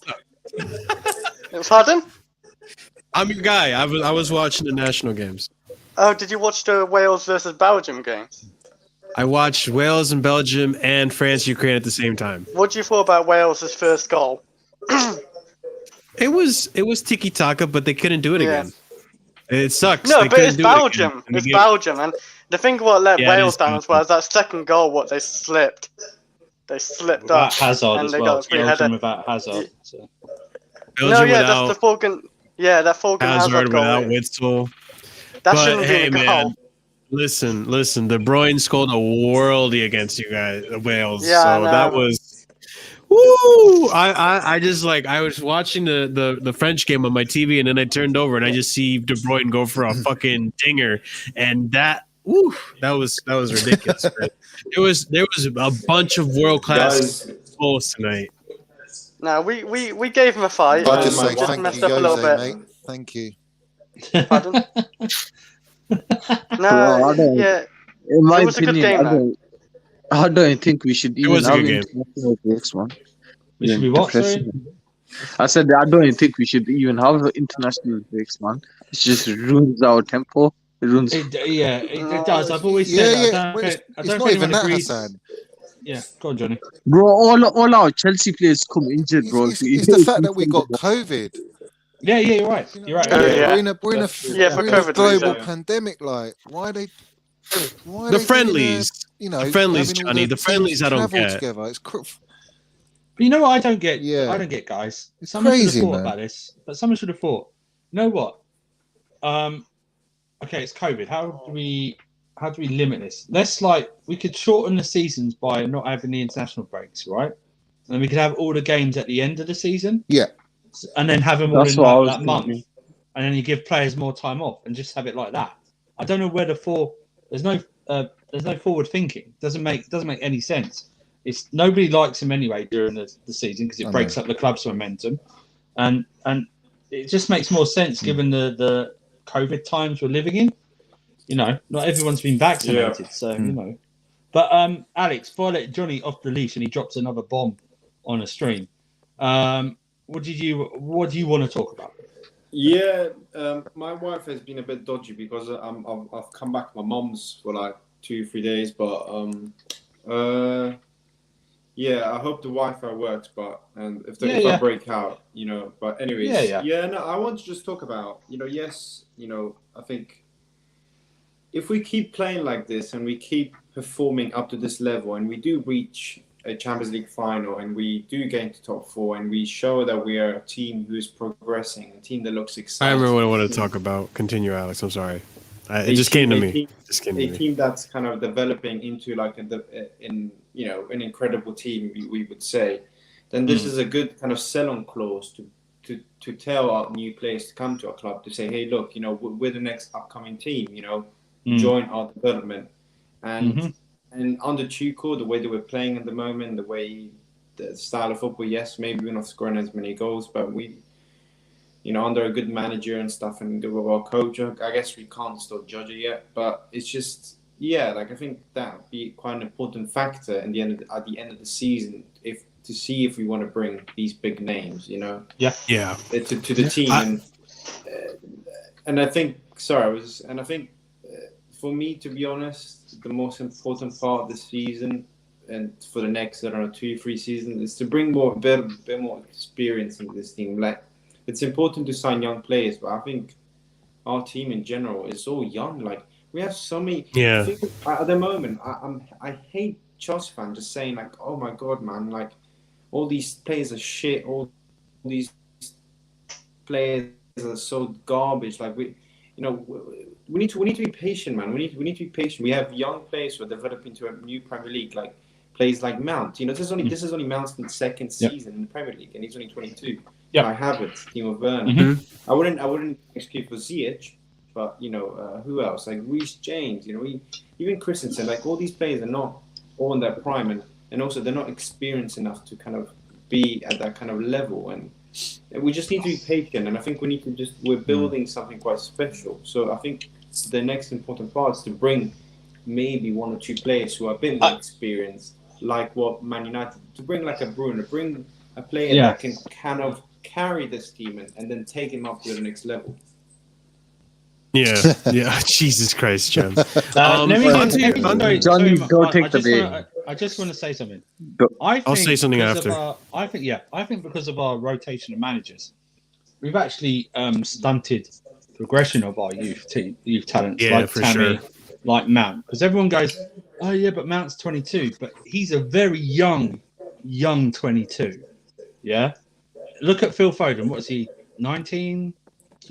Speaker 3: What's up?
Speaker 9: Pardon?
Speaker 3: I'm your guy. I was watching the national games.
Speaker 9: Oh, did you watch the Wales versus Belgium game?
Speaker 3: I watched Wales and Belgium and France Ukraine at the same time.
Speaker 9: What do you thought about Wales' first goal?
Speaker 3: It was tiki taka, but they couldn't do it
Speaker 9: Yeah.
Speaker 3: again. It sucks.
Speaker 9: No,
Speaker 3: They
Speaker 9: but
Speaker 3: couldn't
Speaker 9: it's
Speaker 3: do it again.
Speaker 9: Belgium.
Speaker 3: And
Speaker 9: It's
Speaker 3: they-
Speaker 9: Belgium, and the thing what let
Speaker 3: Yeah, it
Speaker 9: Wales
Speaker 3: is
Speaker 9: down as well is that second goal. What they slipped. They slipped
Speaker 1: Without
Speaker 9: up,
Speaker 1: Hazard
Speaker 9: and
Speaker 1: as
Speaker 9: they
Speaker 1: well.
Speaker 9: got a free
Speaker 1: Belgium
Speaker 9: header.
Speaker 1: without Hazard. So.
Speaker 3: Belgium
Speaker 9: No, yeah,
Speaker 3: without
Speaker 9: that's the Fulgen. Yeah, that Fulgen
Speaker 3: Hazard,
Speaker 9: Hazard goal.
Speaker 3: without Witzel.
Speaker 9: That
Speaker 3: But
Speaker 9: shouldn't
Speaker 3: hey,
Speaker 9: be a goal.
Speaker 3: man, listen. De Bruyne scored a worldie against you guys, Wales.
Speaker 9: Yeah, I
Speaker 3: so
Speaker 9: know.
Speaker 3: that was. Woo! I just I was watching the French game on my TV, and then I turned over and I just see De Bruyne go for a fucking dinger, and that was ridiculous. Man. There was a bunch of world class goals tonight.
Speaker 9: No, we gave him a fight.
Speaker 8: I'll just say
Speaker 9: just
Speaker 8: thank
Speaker 9: messed
Speaker 8: you,
Speaker 9: up a little
Speaker 8: Jose,
Speaker 9: bit.
Speaker 8: mate. Thank you.
Speaker 9: Pardon?
Speaker 5: Well,
Speaker 9: No,
Speaker 5: I don't-
Speaker 9: yeah,
Speaker 5: In my
Speaker 9: it was a good
Speaker 5: opinion,
Speaker 9: game, though.
Speaker 5: I don't think we should even
Speaker 3: was a
Speaker 5: have
Speaker 3: good game.
Speaker 5: international breaks, man.
Speaker 1: We should be what, sorry?
Speaker 5: Depressing. I said I don't think we should even have international breaks, man. It just ruins our tempo. It ruins.
Speaker 1: It does. I've always said
Speaker 8: Yeah.
Speaker 1: that.
Speaker 8: Well,
Speaker 1: I
Speaker 8: it's
Speaker 1: don't
Speaker 8: not
Speaker 1: know if
Speaker 8: even
Speaker 1: anyone
Speaker 8: that,
Speaker 1: agrees.
Speaker 8: Hassan.
Speaker 1: Yeah, go on, Johnny.
Speaker 5: Bro, all our Chelsea players come injured, bro.
Speaker 8: It's the fact that we got COVID.
Speaker 1: Yeah, you're right. You're right.
Speaker 9: Yeah.
Speaker 8: We're in a
Speaker 9: Yeah, for
Speaker 8: we're in a
Speaker 9: COVID
Speaker 8: global
Speaker 9: reason.
Speaker 8: pandemic. Like, why are they? Why are
Speaker 3: The
Speaker 8: they
Speaker 3: friendlies,
Speaker 8: doing
Speaker 3: the friendlies,
Speaker 8: having all
Speaker 3: Johnny. The
Speaker 8: teams
Speaker 3: friendlies I don't
Speaker 8: travel
Speaker 3: get.
Speaker 8: together. It's
Speaker 1: But you know what I don't get?
Speaker 8: Yeah.
Speaker 1: I don't get, guys. Someone should
Speaker 8: Crazy,
Speaker 1: have thought
Speaker 8: man.
Speaker 1: about this. But someone should have thought. You know what? Okay, it's COVID. How do we limit this? We could shorten the seasons by not having the international breaks, right? And we could have all the games at the end of the season.
Speaker 8: Yeah.
Speaker 1: And then have them all
Speaker 5: That's
Speaker 1: in
Speaker 5: what I
Speaker 1: like
Speaker 5: was
Speaker 1: that month.
Speaker 5: thinking.
Speaker 1: And then you give players more time off and just have it like that. I don't know where there's no forward thinking. Doesn't make any sense. It's nobody likes him anyway during the season because it breaks up the club's momentum, and it just makes more sense given the COVID times we're living in. You know, not everyone's been vaccinated, so you know. But Alex, before I let Johnny off the leash and he drops another bomb on a stream, what do you want to talk about?
Speaker 10: Yeah, my wife has been a bit dodgy because I've come back to my mum's for like 2-3 days, but yeah, I hope the Wi-Fi works, if I break out, you know. But anyways, no, I want to just talk about, I think if we keep playing like this and we keep performing up to this level and we do reach a Champions League final and we do get into top 4 and we show that we are a team who's progressing, a team that looks
Speaker 3: I
Speaker 10: exciting.
Speaker 3: remember what I wanted to talk about. Continue, Alex. I'm sorry. It just came to me.
Speaker 10: A team that's kind of developing into like an incredible team, we would say. Then this is a good kind of sell-on clause to tell our new players to come to our club to say, hey, look, we're the next upcoming team. Join our development. And under Tuchel, the way that we're playing at the moment, the style of football, yes, maybe we're not scoring as many goals, but we, under a good manager and stuff and good with our coach, I guess we can't still judge it yet. But it's just, I think that would be quite an important factor at the end of the season, to see if we want to bring these big names, to the team. And I think, for me, to be honest, the most important part of the season and for the next, 2-3 seasons is to bring a bit more experience into this team. Like, it's important to sign young players, but I think our team in general is so young. Like, We have so many.
Speaker 3: Yeah.
Speaker 10: I think at the moment, I hate Chelsea fans just saying like, "Oh my god, man! Like all these players are shit. All these players are so garbage." Like we need to be patient, man. We need to be patient. We have young players who are developing to a new Premier League, like players like Mount. This is only Mount's second season in the Premier League, and he's only 22.
Speaker 1: Yeah.
Speaker 10: I have it, Timo Werner.
Speaker 3: Mm-hmm.
Speaker 10: I wouldn't excuse for Ziyech, but who else? Like Reece James. Even Christensen. Like all these players are not all in their prime, and also they're not experienced enough to kind of be at that kind of level. And we just need to be patient. And I think we're building something quite special. So I think the next important part is to bring maybe one or two players who are a bit more experienced, like what Man United, to bring like a Bruno, bring a player that can kind of carry this team and then take him up to the next level.
Speaker 3: Yeah, yeah. Jesus Christ, John.
Speaker 5: Johnny, go take the bait.
Speaker 1: I just want to say something.
Speaker 3: I'll say something after.
Speaker 1: I think because of our rotation of managers, we've actually stunted progression of our youth talents, like Tammy, like Mount. Because everyone goes, "Oh yeah, but Mount's 22," but he's a very young 22. Yeah, look at Phil Foden. What is he? 19.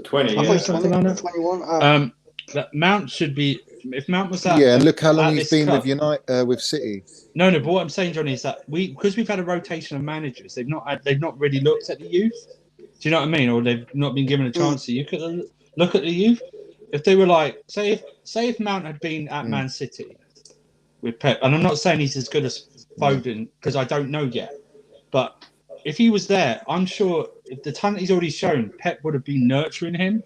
Speaker 10: 20,
Speaker 9: I think 21.
Speaker 1: That Mount should be. If Mount was that,
Speaker 8: and look how long he's been with United, with City.
Speaker 1: No, but what I'm saying, Johnny, is that because we've had a rotation of managers, they've not really looked at the youth. Do you know what I mean? Or they've not been given a chance to look at the youth. If they were like, say if Mount had been at Man City with Pep, and I'm not saying he's as good as Foden because I don't know yet, but if he was there, I'm sure if the talent he's already shown, Pep would have been nurturing him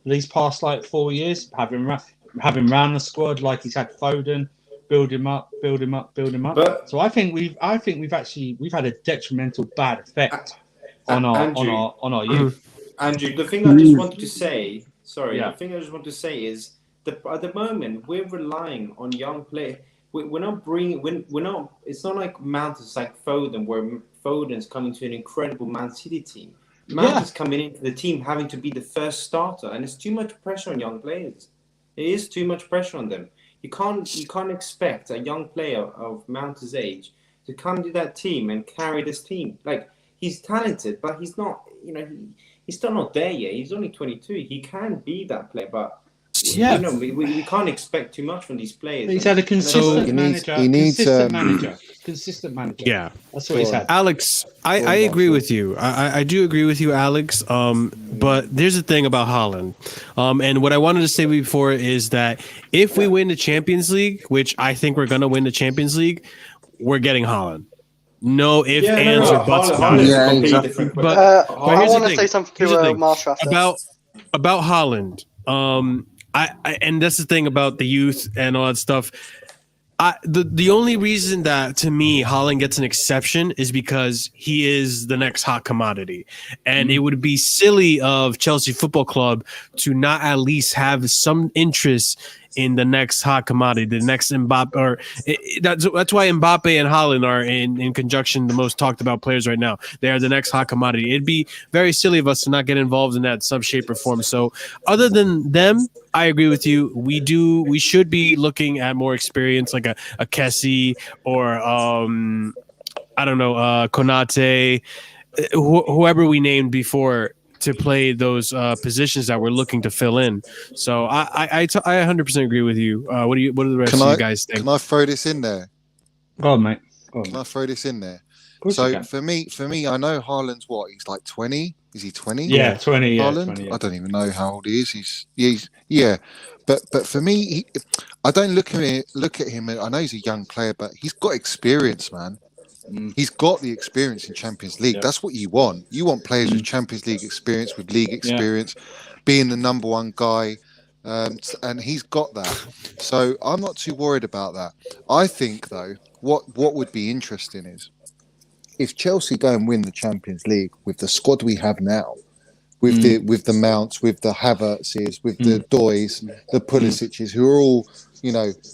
Speaker 1: these past 4 years, having ran the squad like he's had Foden, build him up.
Speaker 10: But,
Speaker 1: so I think we've had a detrimental bad effect on our youth.
Speaker 10: Andrew, the thing I just wanted to say, the thing I just want to say is that at the moment we're relying on young players. We're not bringing. We're not. It's not like Mount is like Foden, where Foden's coming to an incredible Man City team. Mount is coming into the team having to be the first starter, and it's too much pressure on young players. It is too much pressure on them. You can't expect a young player of Mount's age to come to that team and carry this team. Like he's talented, but he's not. He's still not there yet. He's only 22. He can be that player, but.
Speaker 1: Yeah,
Speaker 10: we can't expect too much from these players.
Speaker 1: He's had a consistent manager. Consistent manager.
Speaker 3: Yeah,
Speaker 1: that's what he's had.
Speaker 3: Alex, I agree with you. I do agree with you, Alex. But there's a thing about Haaland. And what I wanted to say before is that if we win the Champions League, which I think we're gonna win the Champions League, we're getting Haaland. No ifs, ands, or buts about it.
Speaker 5: Yeah, exactly.
Speaker 3: But
Speaker 9: I want to say something to Marshall
Speaker 3: about Haaland. And that's the thing about the youth and all that stuff. The only reason that to me Haaland gets an exception is because he is the next hot commodity, and it would be silly of Chelsea Football Club to not at least have some interest in the next hot commodity, the next Mbappe, or that's why Mbappe and Haaland are in conjunction the most talked about players right now. They are the next hot commodity. It'd be very silly of us to not get involved in that some shape or form. So other than them, I agree with you. We should be looking at more experience, like a Kessie or I don't know, Konate, whoever we named before, to play those positions that we're looking to fill in. So I 100% agree with you. What do the rest of you guys think?
Speaker 8: Can I throw this in there?
Speaker 1: Go on, mate.
Speaker 8: Can I throw this in there? So for me, I know Haaland's what? He's like 20. Is he 20?
Speaker 1: Yeah, 20.
Speaker 8: Haaland?
Speaker 1: 20, yeah.
Speaker 8: I don't even know how old he is. He's But for me, I don't look at him. I know he's a young player, but he's got experience, man. He's got the experience in Champions League. That's what you want. You want players with Champions League experience, with league experience, being the number one guy, and he's got that. So I'm not too worried about that. I think though, what would be interesting is if Chelsea go and win the Champions League with the squad we have now, with the Mounts, with the Havertzes, with the Doys, the Pulisic's, who are all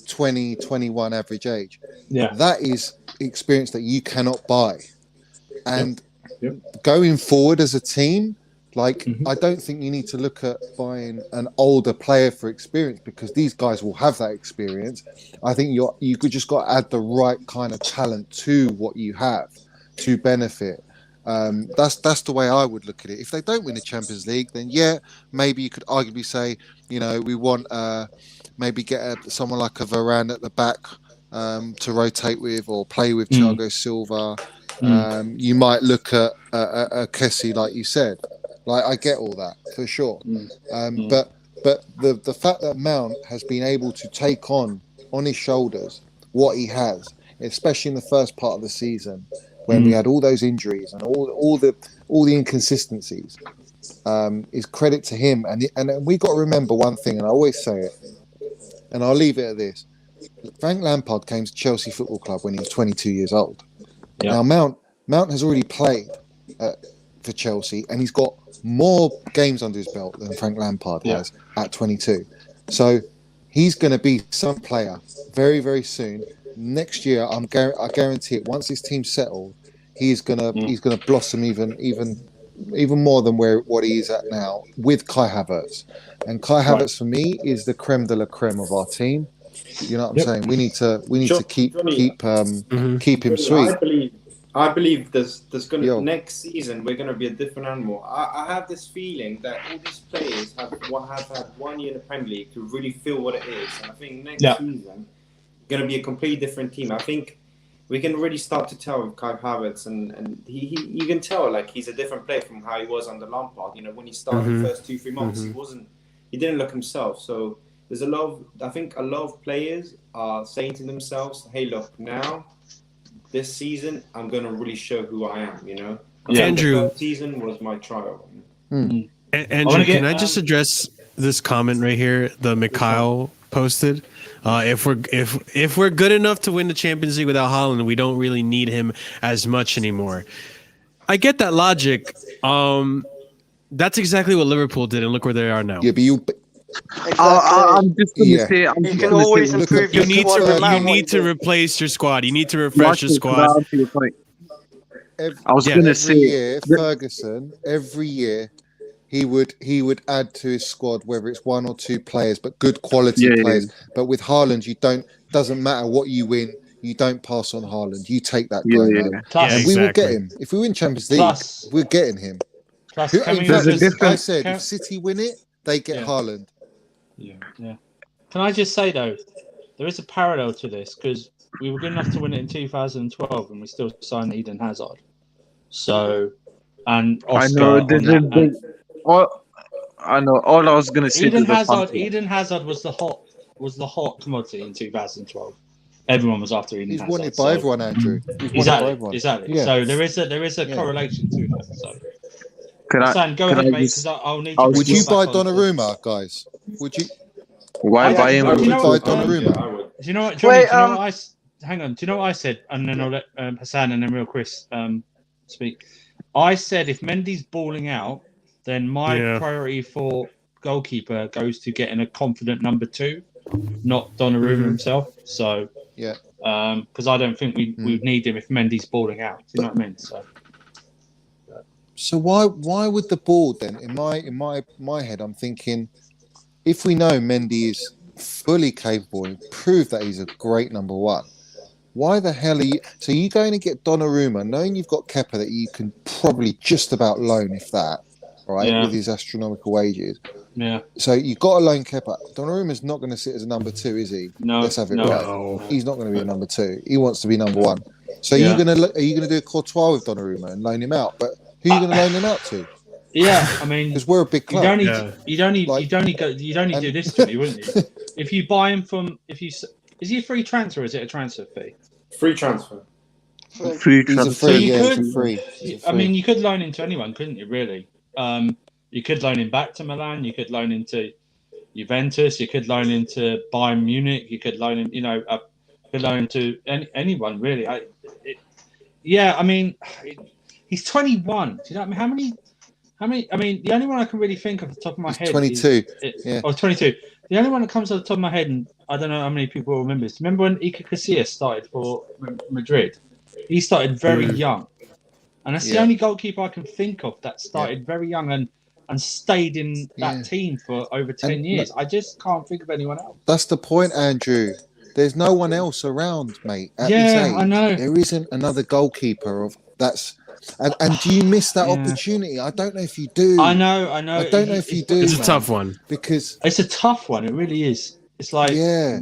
Speaker 8: 20, 21 average age.
Speaker 1: Yeah,
Speaker 8: that is experience that you cannot buy. And going forward as a team, Like, I don't think you need to look at buying an older player for experience because these guys will have that experience. I think you could just got to add the right kind of talent to what you have to benefit. That's the way I would look at it. If they don't win the Champions League, then yeah, maybe you could arguably say, we want maybe get someone like a Varane at the back to rotate with or play with Thiago Silva. You might look at a Kessie, like you said. Like, I get all that for sure. But the fact that Mount has been able to take on his shoulders what he has, especially in the first part of the season when we had all those injuries and all the inconsistencies, is credit to him. And we got to remember one thing, and I always say it, and I'll leave it at this. Frank Lampard came to Chelsea Football Club when he was 22 years old. Now Mount has already played for Chelsea, and he's got more games under his belt than Frank Lampard has at 22. So he's going to be some player very, very soon. Next year, I guarantee it. Once his team's settled, he's gonna blossom even more than what he is at now with Kai Havertz. And Kai Havertz for me is the creme de la creme of our team. You know what I'm saying? We need to keep him sweet.
Speaker 10: I believe there's gonna next season we're gonna be a different animal. I have this feeling that all these players have had 1 year in the Premier League to really feel what it is, and I think next season gonna be a completely different team. I think we can really start to tell with Kai Havertz, and you can tell like he's a different player from how he was under Lampard. When he started the first 2-3 months, he didn't look himself. So there's I think a lot of players are saying to themselves, "Hey, look now." This season, I'm going to really show who I am, Andrew, the first season was my trial.
Speaker 3: Andrew, can I just address this comment right here that Mikhail posted? If we're good enough to win the Champions League without Haaland, we don't really need him as much anymore. I get that logic. That's exactly what Liverpool did, and look where they are now.
Speaker 8: Yeah, but
Speaker 5: I'm just going to say,
Speaker 9: you can always improve your squad.
Speaker 3: You need to replace your squad. You need to refresh your squad.
Speaker 5: I was going to say,
Speaker 8: Ferguson, every year he would add to his squad, whether it's 1 or 2 players, but good quality players. But with Haaland, doesn't matter what you win, you don't pass on Haaland. You take that guy home. And we will get him. If we win Champions League, we're getting him. I said, if City win it, they get Haaland.
Speaker 1: Yeah. Can I just say though, there is a parallel to this because we were good enough to win it in 2012, and we still signed Eden Hazard. So, and Oscar.
Speaker 5: I know. All I was going to say.
Speaker 1: Eden Hazard was the hot commodity in 2012. Everyone was after Eden Hazard.
Speaker 8: He's wanted by everyone, Andrew.
Speaker 1: Exactly.
Speaker 8: Yeah.
Speaker 1: So there is a correlation to that. So.
Speaker 5: Go ahead,
Speaker 1: mate, because I'll need you.
Speaker 8: Would you buy Donnarumma, guys? Would you?
Speaker 5: Why buy him?
Speaker 8: Would you buy Donnarumma?
Speaker 1: Do you know what, Johnny? Hang on. Do you know what I said? And then I'll let Hassan and then Real Chris speak. I said if Mendy's balling out, then my priority for goalkeeper goes to getting a confident number 2, not Donnarumma himself. So because I don't think we need him if Mendy's balling out. Do you know what I mean?
Speaker 8: So why would the board then? In my head, I'm thinking, if we know Mendy is fully capable and prove that he's a great number 1, why the hell are you? So you going to get Donnarumma, knowing you've got Kepa that you can probably just about loan, if that, right, with his astronomical wages.
Speaker 1: Yeah.
Speaker 8: So you've got to loan Kepa. Donnarumma's not going to sit as a number 2, is he?
Speaker 1: No.
Speaker 8: Let's have it right. He's not going to be a number 2. He wants to be number 1. So are you going to do a Courtois with Donnarumma and loan him out? But who are you going to loan him out to?
Speaker 1: Yeah, I mean,
Speaker 8: because we're a big club.
Speaker 1: You'd only do this to me, wouldn't you? If you buy him is he a free transfer or is it a transfer fee?
Speaker 10: Free transfer.
Speaker 5: Free transfer.
Speaker 8: Free.
Speaker 1: I mean, you could loan him to anyone, couldn't you? Really? You could loan him back to Milan. You could loan him to Juventus. You could loan him to Bayern Munich. You could loan him, could loan him to anyone really. I mean, he's 21. Do you know what I mean? How many? I mean, the only one I can really think of off the top of my head.
Speaker 8: 22.
Speaker 1: 22. The only one that comes off the top of my head, and I don't know how many people will remember this. Remember when Iker Casillas started for Madrid? He started very young, and that's the only goalkeeper I can think of that started very young. And and stayed in that team for over 10 years. I just can't think of anyone else.
Speaker 8: That's the point, Andrew. There's no one else around, mate. At his
Speaker 1: Yeah,
Speaker 8: age,
Speaker 1: I know.
Speaker 8: there isn't another goalkeeper of that's. And do you miss that
Speaker 1: Yeah.
Speaker 8: opportunity? I don't know if you do.
Speaker 1: I know.
Speaker 8: I don't know if you do.
Speaker 3: It's a tough one.
Speaker 8: Because
Speaker 1: it's a tough one. It really is. It's like,
Speaker 8: yeah,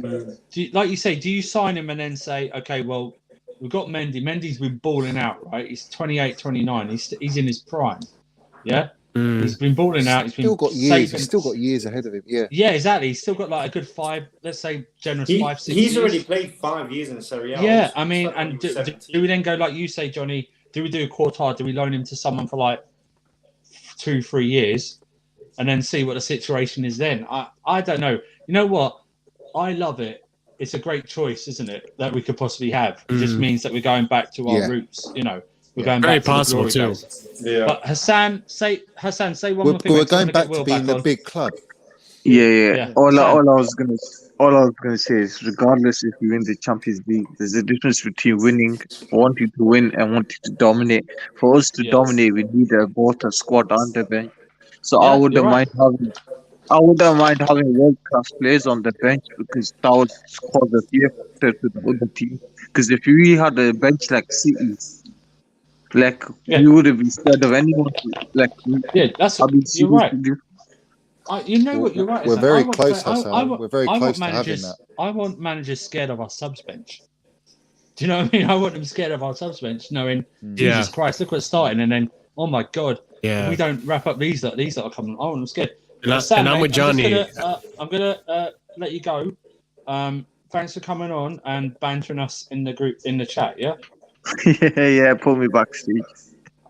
Speaker 1: like you say, do you sign him and then say, okay, well, we've got Mendy. Mendy's been balling out, right? He's 28, 29. He's in his prime. Yeah. He's been balling out. He's
Speaker 8: still
Speaker 1: been
Speaker 8: got years.
Speaker 1: saving.
Speaker 8: He's still got years ahead of him. Yeah.
Speaker 1: Yeah, exactly. He's still got like a good 5, let's say generous 5, 6
Speaker 10: He's
Speaker 1: years.
Speaker 10: already played 5 years in Serie A.
Speaker 1: Yeah, I mean, and do we then go like you say, Johnny? Do we do a quartile? Do we loan him to someone for like 2-3 years, and then see what the situation is then? I don't know. You know what? I love it. It's a great choice, isn't it? That we could possibly have. It just means that we're going back to our roots. You know, we're going
Speaker 3: Very
Speaker 1: back to
Speaker 3: possible
Speaker 1: the glory days.
Speaker 10: Yeah.
Speaker 1: But Hassan, say one more thing.
Speaker 8: We're
Speaker 1: mate, 'cause I
Speaker 8: going
Speaker 1: wanna
Speaker 8: back
Speaker 1: get Will
Speaker 8: to being
Speaker 1: back
Speaker 8: a
Speaker 1: on.
Speaker 8: big club.
Speaker 5: Yeah. All
Speaker 1: Sam.
Speaker 5: I was gonna say is, regardless if you win the Champions League, there's a difference between winning, wanting to win, and wanting to dominate. For us to dominate, we need both a squad and a bench. So
Speaker 1: Yeah,
Speaker 5: I
Speaker 1: you're
Speaker 5: wouldn't
Speaker 1: right.
Speaker 5: mind having world class players on the bench, because that would cause a fear factor to the other team. Because if we had a bench like City, like we wouldn't be scared of anyone. Like
Speaker 1: that's
Speaker 5: I've been
Speaker 1: you're right.
Speaker 5: seriously.
Speaker 1: You know what you're right.
Speaker 8: We're
Speaker 1: Hassan.
Speaker 8: very
Speaker 1: I want
Speaker 8: close,
Speaker 1: play- I
Speaker 8: Hassan.
Speaker 1: want-
Speaker 8: We're very
Speaker 1: I want
Speaker 8: close to having
Speaker 1: managers.
Speaker 8: that.
Speaker 1: I want managers scared of our subs bench. Do you know what I mean? I want them scared of our subs bench, knowing Jesus Christ, look what's starting, and then oh my God, if we don't wrap up these lot are coming. I want them scared.
Speaker 3: And I'm with Johnny.
Speaker 1: I'm gonna let you go. Thanks for coming on and bantering us in the group in the chat. Yeah.
Speaker 5: Yeah. Pull me backstage.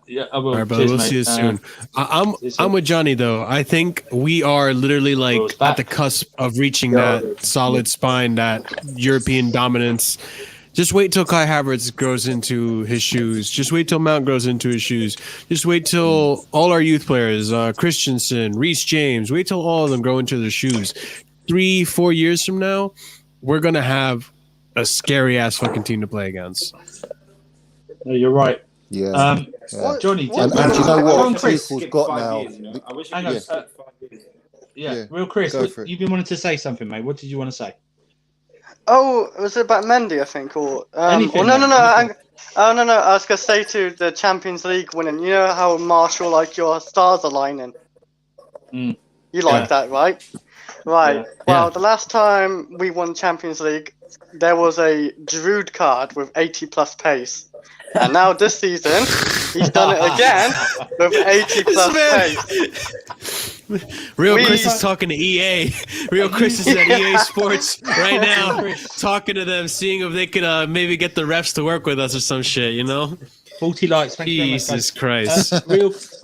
Speaker 1: Yeah, I will.
Speaker 3: All right, brother. We'll see you soon. I'm with Johnny though. I think we are literally like at the cusp of reaching that solid spine, that European dominance. Just wait till Kai Havertz grows into his shoes. Just wait till Mount grows into his shoes. Just wait till all our youth players, Christensen, Reece James, wait till all of them grow into their shoes. 3-4 years from now, we're gonna have a scary ass fucking team to play against.
Speaker 1: No, you're right.
Speaker 8: Yeah.
Speaker 1: Johnny,
Speaker 8: and do you know what
Speaker 1: Chris,
Speaker 8: people's got now?
Speaker 10: I wish
Speaker 1: Hang on. Real Chris, you've been wanting to say something, mate. What did you want to say?
Speaker 9: Oh, was it about Mendy, I think, or
Speaker 1: Anything,
Speaker 9: no.
Speaker 1: anything.
Speaker 9: No. I was gonna say to the Champions League winning. You know how Marshall, like your stars aligning. You like that, right? Right.
Speaker 1: Yeah.
Speaker 9: Well, the last time we won Champions League, there was a Giroud card with 80+ pace. And now this season, he's done it again with 80+ pace.
Speaker 3: Chris is talking to EA. Real Chris is at EA Sports right now, talking to them, seeing if they could maybe get the refs to work with us or some shit, you know?
Speaker 1: 40 likes. Thank
Speaker 3: Jesus
Speaker 1: you very much,
Speaker 3: Christ.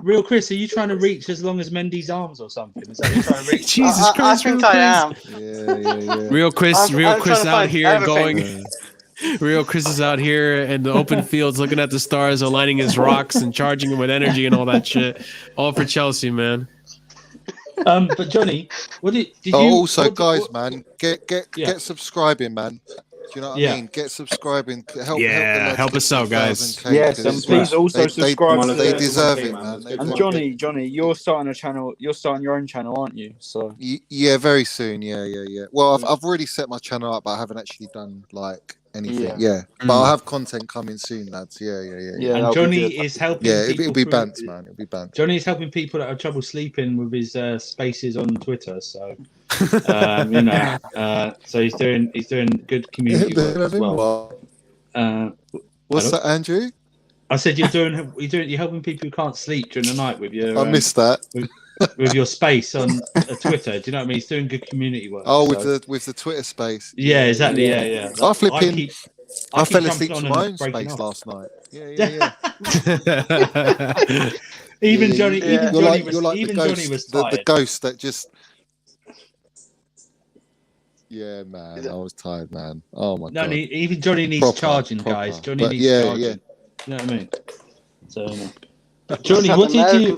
Speaker 1: Real Chris, are you trying to reach as long as Mendy's arms or something? Is that what you're trying to reach?
Speaker 3: Jesus Christ,
Speaker 9: I think I am.
Speaker 8: Yeah.
Speaker 3: Real Chris
Speaker 9: I'm
Speaker 3: Chris
Speaker 9: trying to
Speaker 3: out
Speaker 9: find
Speaker 3: here
Speaker 9: everything.
Speaker 3: going. Real Chris is out here in the open fields looking at the stars, aligning his rocks and charging them with energy and all that shit. All for Chelsea, man.
Speaker 1: But Johnny, what did you
Speaker 8: also,
Speaker 1: what-
Speaker 8: guys,
Speaker 1: what-
Speaker 8: man, get subscribing, man. Do you know what I mean? Get subscribing.
Speaker 3: Help us out, guys.
Speaker 2: Yes, and please also subscribe.
Speaker 8: They deserve it, man.
Speaker 2: And Johnny, you're starting a channel. You're starting your own channel, aren't you? So
Speaker 8: yeah, very soon. Yeah. Well, I've already set my channel up, but I haven't actually done like anything. Yeah. But I'll have content coming soon, lads. Yeah.
Speaker 1: And Johnny is helping.
Speaker 8: Yeah,
Speaker 1: people
Speaker 8: it'll be
Speaker 1: through-
Speaker 8: banned, man. It'll be banned.
Speaker 1: Johnny is helping people that have trouble sleeping with his spaces on Twitter. So, so he's doing good community work as well.
Speaker 8: What's that, Andrew?
Speaker 1: I said you're helping people who can't sleep during the night with your.
Speaker 8: I missed that.
Speaker 1: With your space on Twitter, do you know what I mean? He's doing good community work.
Speaker 8: Oh, with the Twitter space.
Speaker 1: Yeah, exactly. Yeah.
Speaker 8: I fell asleep
Speaker 1: jumping
Speaker 8: to
Speaker 1: on
Speaker 8: my
Speaker 1: and
Speaker 8: own
Speaker 1: breaking
Speaker 8: space
Speaker 1: off.
Speaker 8: last night. Yeah.
Speaker 1: Even Johnny,
Speaker 8: you're like
Speaker 1: Johnny was tired.
Speaker 8: the ghost that just. Yeah, man, I was tired, man. Oh my god.
Speaker 1: Even Johnny needs charging, guys. Johnny needs charging.
Speaker 8: Yeah.
Speaker 1: You know what I mean? So, Johnny, what did you?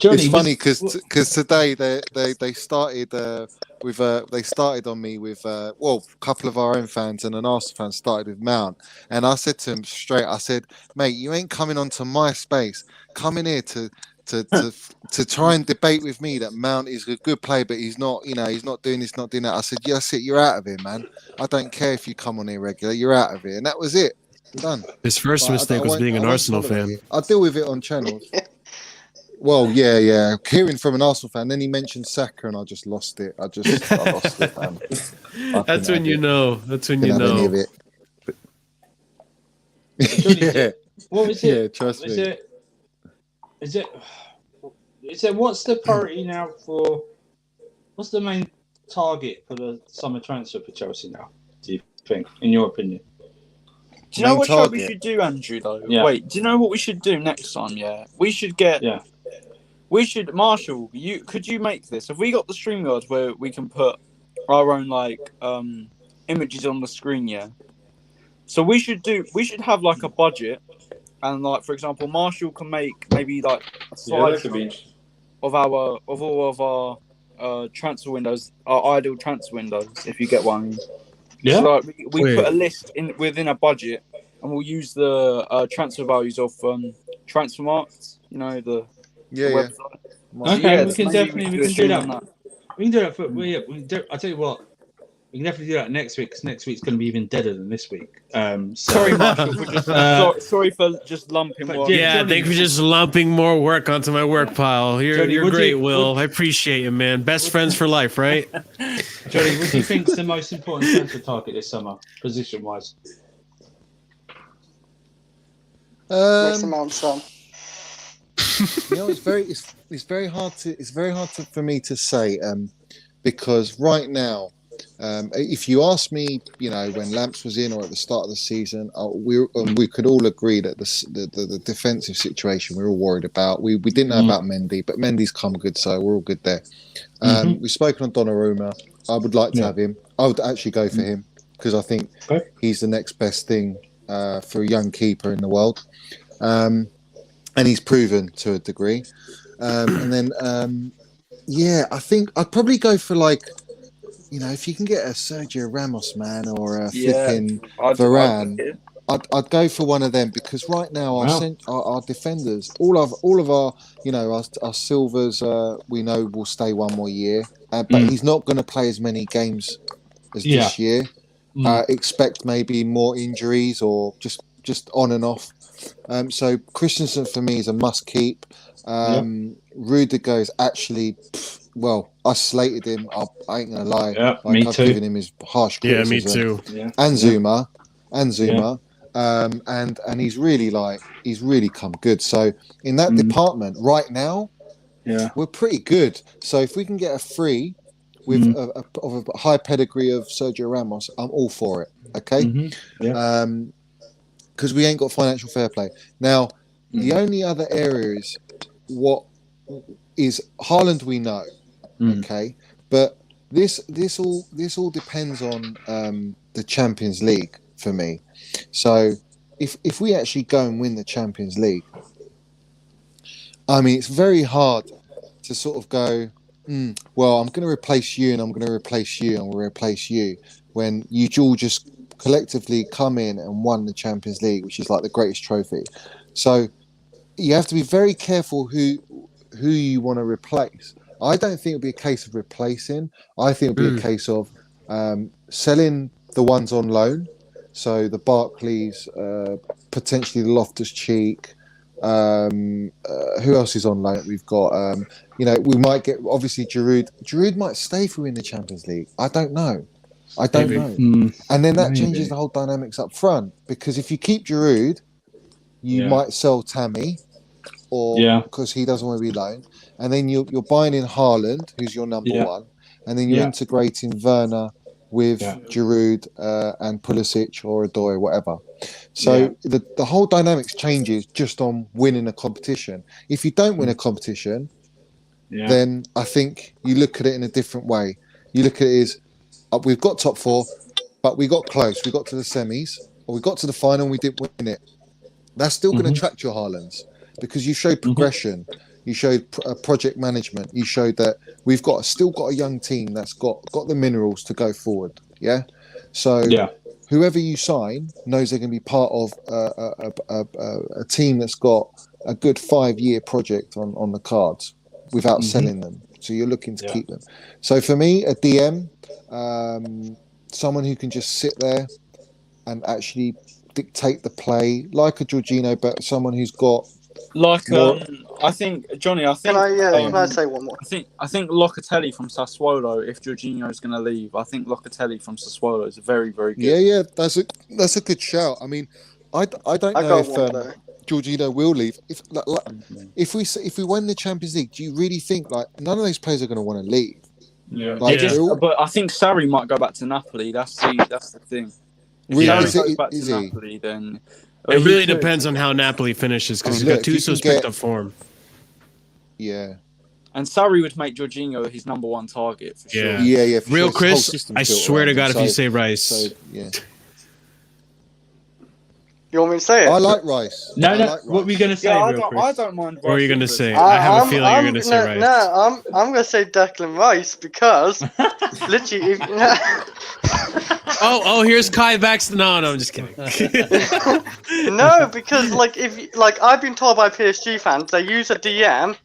Speaker 1: Johnny,
Speaker 8: it's funny because today they started they started on me with a couple of our own fans and an Arsenal fan started with Mount, and I said to him straight, I said, mate, you ain't coming onto my space, come in here to to try and debate with me that Mount is a good player, but he's not, he's not doing this, not doing that. I said, yeah, that's it. You're out of here, man. I don't care if you come on here regular. You're out of here, and that was it. Done.
Speaker 3: His first mistake was being an Arsenal fan.
Speaker 8: I'll deal with it on channels. Well, yeah. Hearing from an Arsenal fan, then he mentioned Saka, and I just lost it. I lost it, man.
Speaker 3: That's when you know. That's when you know.
Speaker 8: Any of it. Yeah.
Speaker 1: What was it?
Speaker 8: Yeah, trust me.
Speaker 1: Is it? What's the priority now for? What's the main target for the summer transfer for Chelsea now? Do you think, in your opinion?
Speaker 2: Do you know what show we should do, Andrew? Though,
Speaker 1: yeah.
Speaker 2: Wait. Do you know what we should do next time? Yeah, we should get.
Speaker 1: Yeah.
Speaker 2: We should, Marshall. Could you make this? Have we got the stream guards where we can put our own images on the screen? Yeah. So we should have like a budget, and like for example, Marshall can make maybe like a slide of all of our transfer windows, our ideal transfer windows. If you get one.
Speaker 1: Yeah.
Speaker 2: So, we put a list within a budget, and we'll use the transfer values of transfer marks. The website.
Speaker 1: Okay, we can do that. We can do that for. I'll tell you what. We can definitely do that next week, because next week's going to be even deader than this week.
Speaker 2: Sorry, Marshall, sorry for just lumping work.
Speaker 3: Yeah, thank you for just lumping more work onto my work pile. You're great, Will. I appreciate you, man. Best friends for life, right?
Speaker 1: Johnny, what do you think is the most important transfer target this summer, position-wise?
Speaker 9: Amount, son.
Speaker 8: It's very hard for me to say, because right now, if you ask me, when Lamps was in or at the start of the season, we could all agree that the defensive situation we're all worried about. We didn't know about Mendy, but Mendy's come good, so we're all good there. We've spoken on Donnarumma. I would like to have him. I would actually go for him, because I think he's the next best thing for a young keeper in the world, and he's proven to a degree. And then, I think I'd probably go for if you can get a Sergio Ramos, man, or a flipping Varane, I'd go for one of them, because right now our defenders, all of our our Silvers, we know will stay one more year, but he's not going to play as many games as this year. Expect maybe more injuries or just on and off. So Christensen for me is a must keep. Rudiger is actually. Well, I slated him. I ain't gonna lie.
Speaker 1: Yeah, me
Speaker 8: I've
Speaker 1: too.
Speaker 8: given him his harsh criticism.
Speaker 3: Yeah, me too.
Speaker 1: Yeah.
Speaker 8: And Zuma, and he's really come good. So in that department right now, we're pretty good. So if we can get a free with a high pedigree of Sergio Ramos, I'm all for it. Okay, because we ain't got financial fair play now. The only other area is what is Haaland. We know. Okay, but this all depends on the Champions League for me. So if we actually go and win the Champions League, I mean, it's very hard to sort of go, well, I'm going to replace you, and I'm going to replace you, and I'm going to replace you, when you all just collectively come in and won the Champions League, which is like the greatest trophy. So you have to be very careful who you want to replace. I don't think it'll be a case of replacing. I think it'll be a case of selling the ones on loan. So the Barclays, potentially the Loftus-Cheek. Who else is on loan? We've got, we might get, obviously, Giroud. Giroud might stay if we win the Champions League. I don't know. And then that changes the whole dynamics up front. Because if you keep Giroud, you might sell Tammy, or because he doesn't want to be loaned. And then you're buying in Haaland, who's your number one, and then you're integrating Werner with Giroud and Pulisic or Odoi, whatever. So the whole dynamics changes just on winning a competition. If you don't win a competition, then I think you look at it in a different way. You look at it as we've got top four, but we got close. We got to the semis, or we got to the final and we didn't win it. That's still going to attract your Haalands, because you showed progression. You showed project management. You showed that we've still got a young team that's got the minerals to go forward. Yeah. So whoever you sign knows they're going to be part of a team that's got a good 5-year project on the cards without selling them. So you're looking to keep them. So for me, a DM, someone who can just sit there and actually dictate the play, like a Jorginho, but someone who's got
Speaker 2: Like
Speaker 8: more.
Speaker 2: I think Johnny.
Speaker 9: Can I say one more?
Speaker 2: I think Locatelli from Sassuolo. If Jorginho is going to leave, I think Locatelli from Sassuolo is very, very good.
Speaker 8: Yeah, that's a good shout. I mean, I don't know if Jorginho will leave. If we win the Champions League, do you really think like none of those players are going to want to leave?
Speaker 1: Yeah,
Speaker 2: but I think Sarri might go back to Napoli. That's the thing. If
Speaker 8: Really?
Speaker 2: Sarri goes back to Napoli, then
Speaker 3: it really depends on how Napoli finishes because he's got Gattuso's picked up form.
Speaker 8: Yeah.
Speaker 2: And Sarri would make Jorginho his number one target for sure.
Speaker 8: Yeah.
Speaker 3: Real
Speaker 8: sure.
Speaker 3: Chris, I swear to God, if you say Rice.
Speaker 8: So, yeah.
Speaker 9: You want me to say it?
Speaker 8: I like Rice.
Speaker 1: No.
Speaker 8: Like
Speaker 1: what were you going to say?
Speaker 2: I don't mind.
Speaker 3: What were you going to say? I have a feeling you're going to say Rice.
Speaker 9: No, I'm going to say Declan Rice because literally.
Speaker 3: Oh, here's Kai back. No, I'm just kidding.
Speaker 9: No, because I've been told by PSG fans they use a DM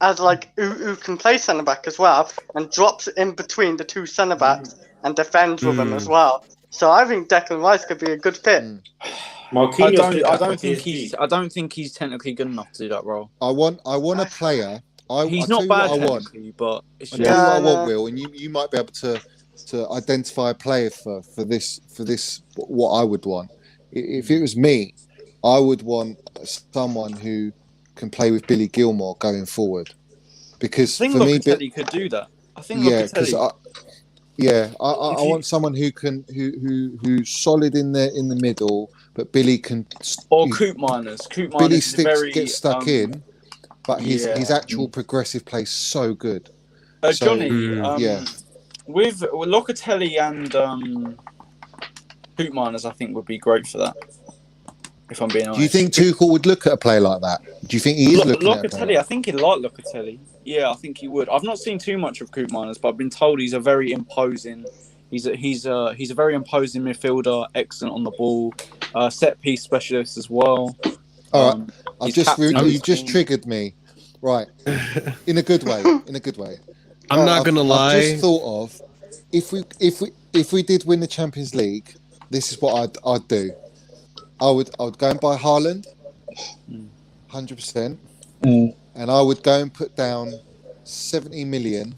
Speaker 9: as who can play centre back as well and drops in between the two centre backs and defends with them as well. So I think Declan Rice could be a good fit.
Speaker 2: I don't think he's technically good enough to do that role.
Speaker 8: I want a player.
Speaker 2: He's not bad technically, but
Speaker 8: it's just... I want, Will, and you might be able to identify a player for this what I would want. If it was me, I would want someone who can play with Billy Gilmore going forward. Because
Speaker 2: I think Locatelli could do that. I think
Speaker 8: I want someone who's solid in the middle, but Billy can
Speaker 2: Coop Miners.
Speaker 8: Billy gets stuck in, but his actual progressive play is so good.
Speaker 2: Johnny, with Locatelli and Coop Miners, I think would be great for that. If I'm being honest.
Speaker 8: Do you think Tuchel would look at a play like that? Do you think he is looking at
Speaker 2: Locatelli? I think he'd like Locatelli. Yeah, I think he would. I've not seen too much of Coop Miners, but I've been told he's a very imposing. He's a very imposing midfielder, excellent on the ball, set piece specialist as well.
Speaker 8: All right, you just triggered me. Right, in a good way.
Speaker 3: I'm not gonna lie.
Speaker 8: I've just thought of if we did win the Champions League, this is what I'd do. I would go and buy Haaland, 100%, and I would go and put down 70 million,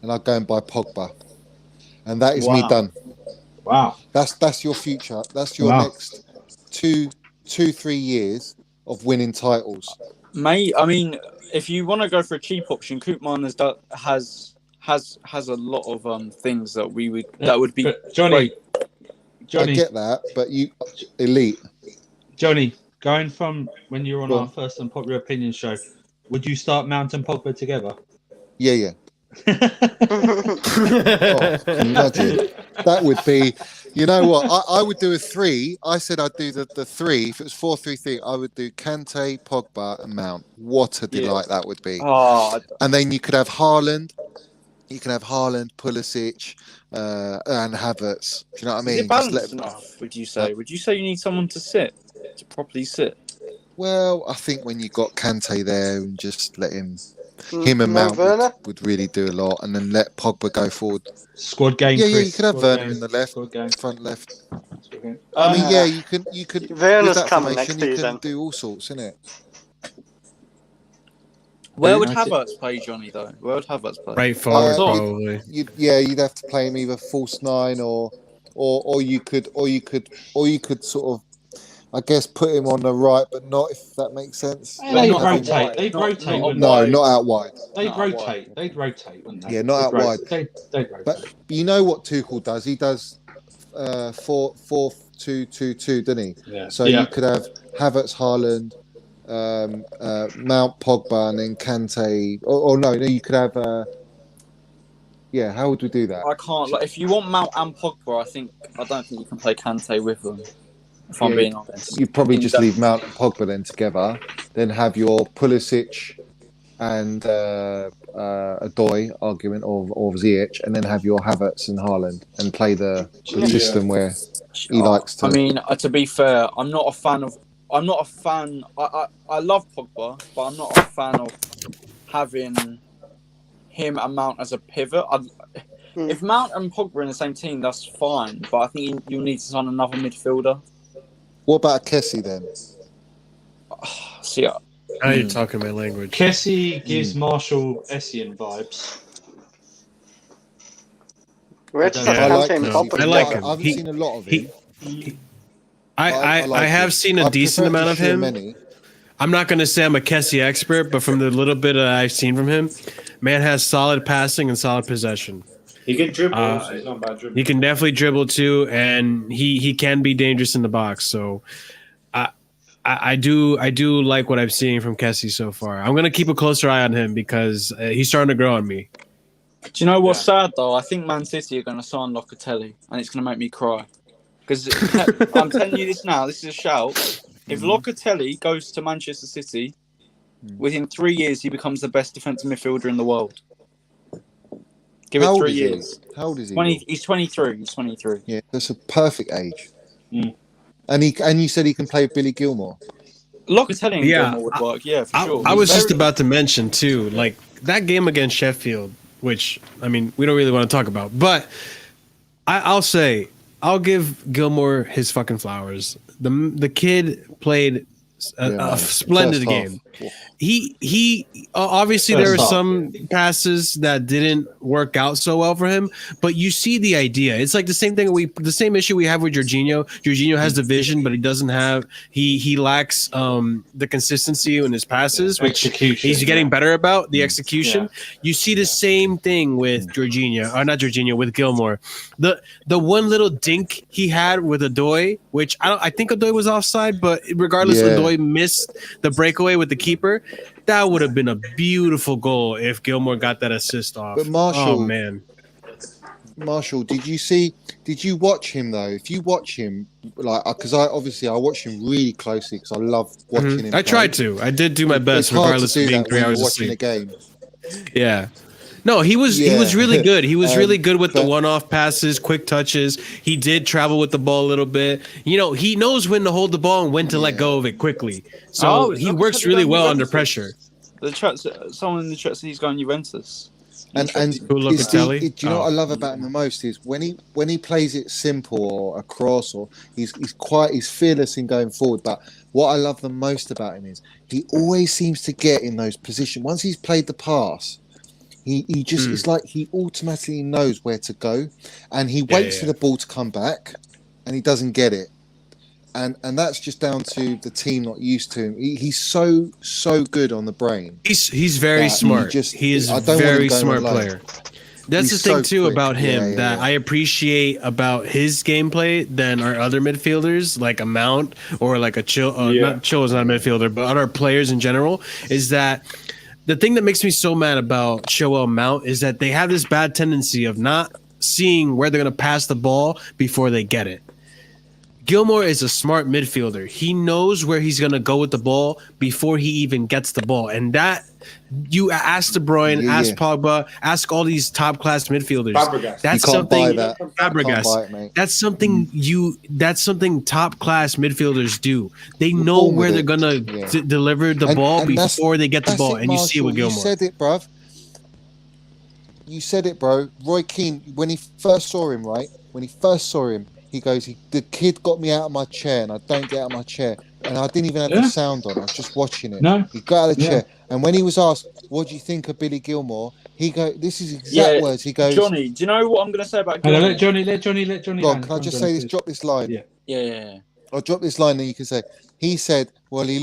Speaker 8: and I'd go and buy Pogba, and that is me done.
Speaker 1: Wow,
Speaker 8: that's your future. That's your next 2-3 years of winning titles.
Speaker 2: Mate, I mean, if you want to go for a cheap option, Coop Miners has a lot of things that would be
Speaker 1: Johnny.
Speaker 8: I get that, but you elite.
Speaker 1: Johnny, going from when you were on our first Unpopular Opinion show, would you start Mount and Pogba together?
Speaker 8: Yeah. Imagine. That would be, you know what? I would do a 3. I said I'd do the 3. If it was 4-3-3, I would do Kante, Pogba, and Mount. What a delight that would be. And then you could have Haaland. You can have Haaland, Pulisic, and Havertz. Do you know what I mean?
Speaker 2: Is it balanced enough, would you say? Would you say you need someone to properly sit?
Speaker 8: Well, I think when you got Kante there and just let him and Mount would really do a lot, and then let Pogba go forward.
Speaker 1: Squad game.
Speaker 8: Yeah, you could have Werner in the left, front left. I mean, you could.
Speaker 9: Werner's coming next season.
Speaker 8: You can do all sorts, innit?
Speaker 2: Where would Havertz play, Johnny? Though, where would Havertz play?
Speaker 3: Right forward, probably.
Speaker 8: You'd have to play him either false 9 or you could sort of, I guess, put him on the right, but not, if that makes sense.
Speaker 1: They'd rotate. They'd rotate.
Speaker 8: No, not out wide.
Speaker 1: They'd rotate. They'd rotate, wouldn't they?
Speaker 8: Yeah, not out wide.
Speaker 1: They'd rotate. But
Speaker 8: you know what Tuchel does? He does 4-2-2-2, doesn't he?
Speaker 1: Yeah.
Speaker 8: So you could have Havertz, Haaland, Mount, Pogba, and then Kante. Or no, you could have. How would we do that?
Speaker 2: I can't. If you want Mount and Pogba, I don't think you can play Kante with them. If I'm being honest,
Speaker 8: you'd probably just leave Mount and Pogba then together. Then have your Pulisic and Adoy argument of Ziyech, and then have your Havertz and Haaland, and play the system where he likes to.
Speaker 2: I mean, to be fair, I'm not a fan of I'm not a fan. I love Pogba, but I'm not a fan of having him and Mount as a pivot. If Mount and Pogba are in the same team, that's fine. But I think you'll need to sign another midfielder.
Speaker 8: What about Kessie then?
Speaker 2: See,
Speaker 3: Now you're talking my language.
Speaker 1: Kessie gives Marshall Essien vibes.
Speaker 9: We're just
Speaker 8: I like
Speaker 9: him.
Speaker 8: Kessie.
Speaker 3: I like him.
Speaker 8: I haven't seen a lot of him.
Speaker 3: I
Speaker 8: like
Speaker 3: have
Speaker 8: him.
Speaker 3: seen a
Speaker 8: I
Speaker 3: decent
Speaker 8: prefer
Speaker 3: amount of him.
Speaker 8: Tchouaméni.
Speaker 3: I'm not going to say I'm a Kessie expert, but from the little bit that I've seen from him, man has solid passing and solid possession.
Speaker 10: He can dribble. So he's not bad dribbling.
Speaker 3: He can definitely dribble too, and he can be dangerous in the box. So I do like what I'm seeing from Kessie so far. I'm going to keep a closer eye on him because he's starting to grow on me.
Speaker 2: do you know what's sad though? I think Man City are going to sign Locatelli, and it's going to make me cry. Because I'm telling you this now. This is a shout. If Locatelli goes to Manchester City, within 3 years he becomes the best defensive midfielder in the world. Give it 3 years.
Speaker 8: How old is he?
Speaker 2: He's 23. He's 23.
Speaker 8: Yeah, that's a perfect age. And you said he can play Billy Gilmore.
Speaker 2: Locatelli and Gilmore would work. Yeah, for sure.
Speaker 3: I was just about to mention too, like that game against Sheffield, which I mean we don't really want to talk about, but I'll give Gilmore his fucking flowers. The kid played a splendid game. He obviously there were some passes that didn't work out so well for him, but you see the idea. It's like the same issue we have with Jorginho. Jorginho has the vision, but he doesn't have he lacks the consistency in his passes, which he's getting better about the execution. You see the same thing with Jorginho, or not Jorginho, with Gilmore. The one little dink he had with Odoi, which I think Odoi was offside, but regardless, Odoi missed the breakaway with the keeper. That would have been a beautiful goal if Gilmore got that assist off.
Speaker 8: But Marshall,
Speaker 3: oh man,
Speaker 8: Marshall, did you watch him though? If you watch him, like, because I watch him really closely because I love watching him.
Speaker 3: I tried to. I did do my best, regardless of being 3 hours
Speaker 8: watching
Speaker 3: asleep.
Speaker 8: the game.
Speaker 3: Yeah. No, he was really good. He was really good with the one-off passes, quick touches. He did travel with the ball a little bit. You know, he knows when to hold the ball and when to let go of it quickly. So he works really well under pressure.
Speaker 2: Someone in the chat said he's going Juventus.
Speaker 8: And do you know what I love about him the most is when he plays it simple or across, or he's fearless in going forward. But what I love the most about him is he always seems to get in those positions. Once he's played the pass, he just it's like he automatically knows where to go, and he waits for the ball to come back, and he doesn't get it. And that's just down to the team not used to him. He's so good on the brain.
Speaker 3: He's very smart. He is a very smart player. That's the thing too about him that I appreciate about his gameplay than our other midfielders, like a Mount or like a Chill. Not Chill is not a midfielder, but other players in general. Is that the thing that makes me so mad about Chilwell Mount is that they have this bad tendency of not seeing where they're going to pass the ball before they get it. Gilmore is a smart midfielder. He knows where he's going to go with the ball before he even gets the ball. And that, you ask De Bruyne, ask Pogba, ask all these top-class midfielders.
Speaker 10: Fabregas.
Speaker 3: That's something. Fabregas. That's something top-class midfielders do. They know where they're going to deliver the ball before they get the ball. And you see it with Gilmore.
Speaker 8: You said it, bruv. You said it, bro. Roy Keane, when he first saw him, he goes, the kid got me out of my chair, and I don't get out of my chair. And I didn't even have the sound on. I was just watching it.
Speaker 1: No.
Speaker 8: He got out of the chair. And when he was asked, what do you think of Billy Gilmore? He goes, this is exact words. He goes,
Speaker 2: Johnny, do you know what I'm going to say about Gilmore?
Speaker 1: Let Johnny.
Speaker 8: Go on, can I just say this? Drop this line.
Speaker 2: Yeah.
Speaker 8: I'll drop this line, and you can say, he said, well, he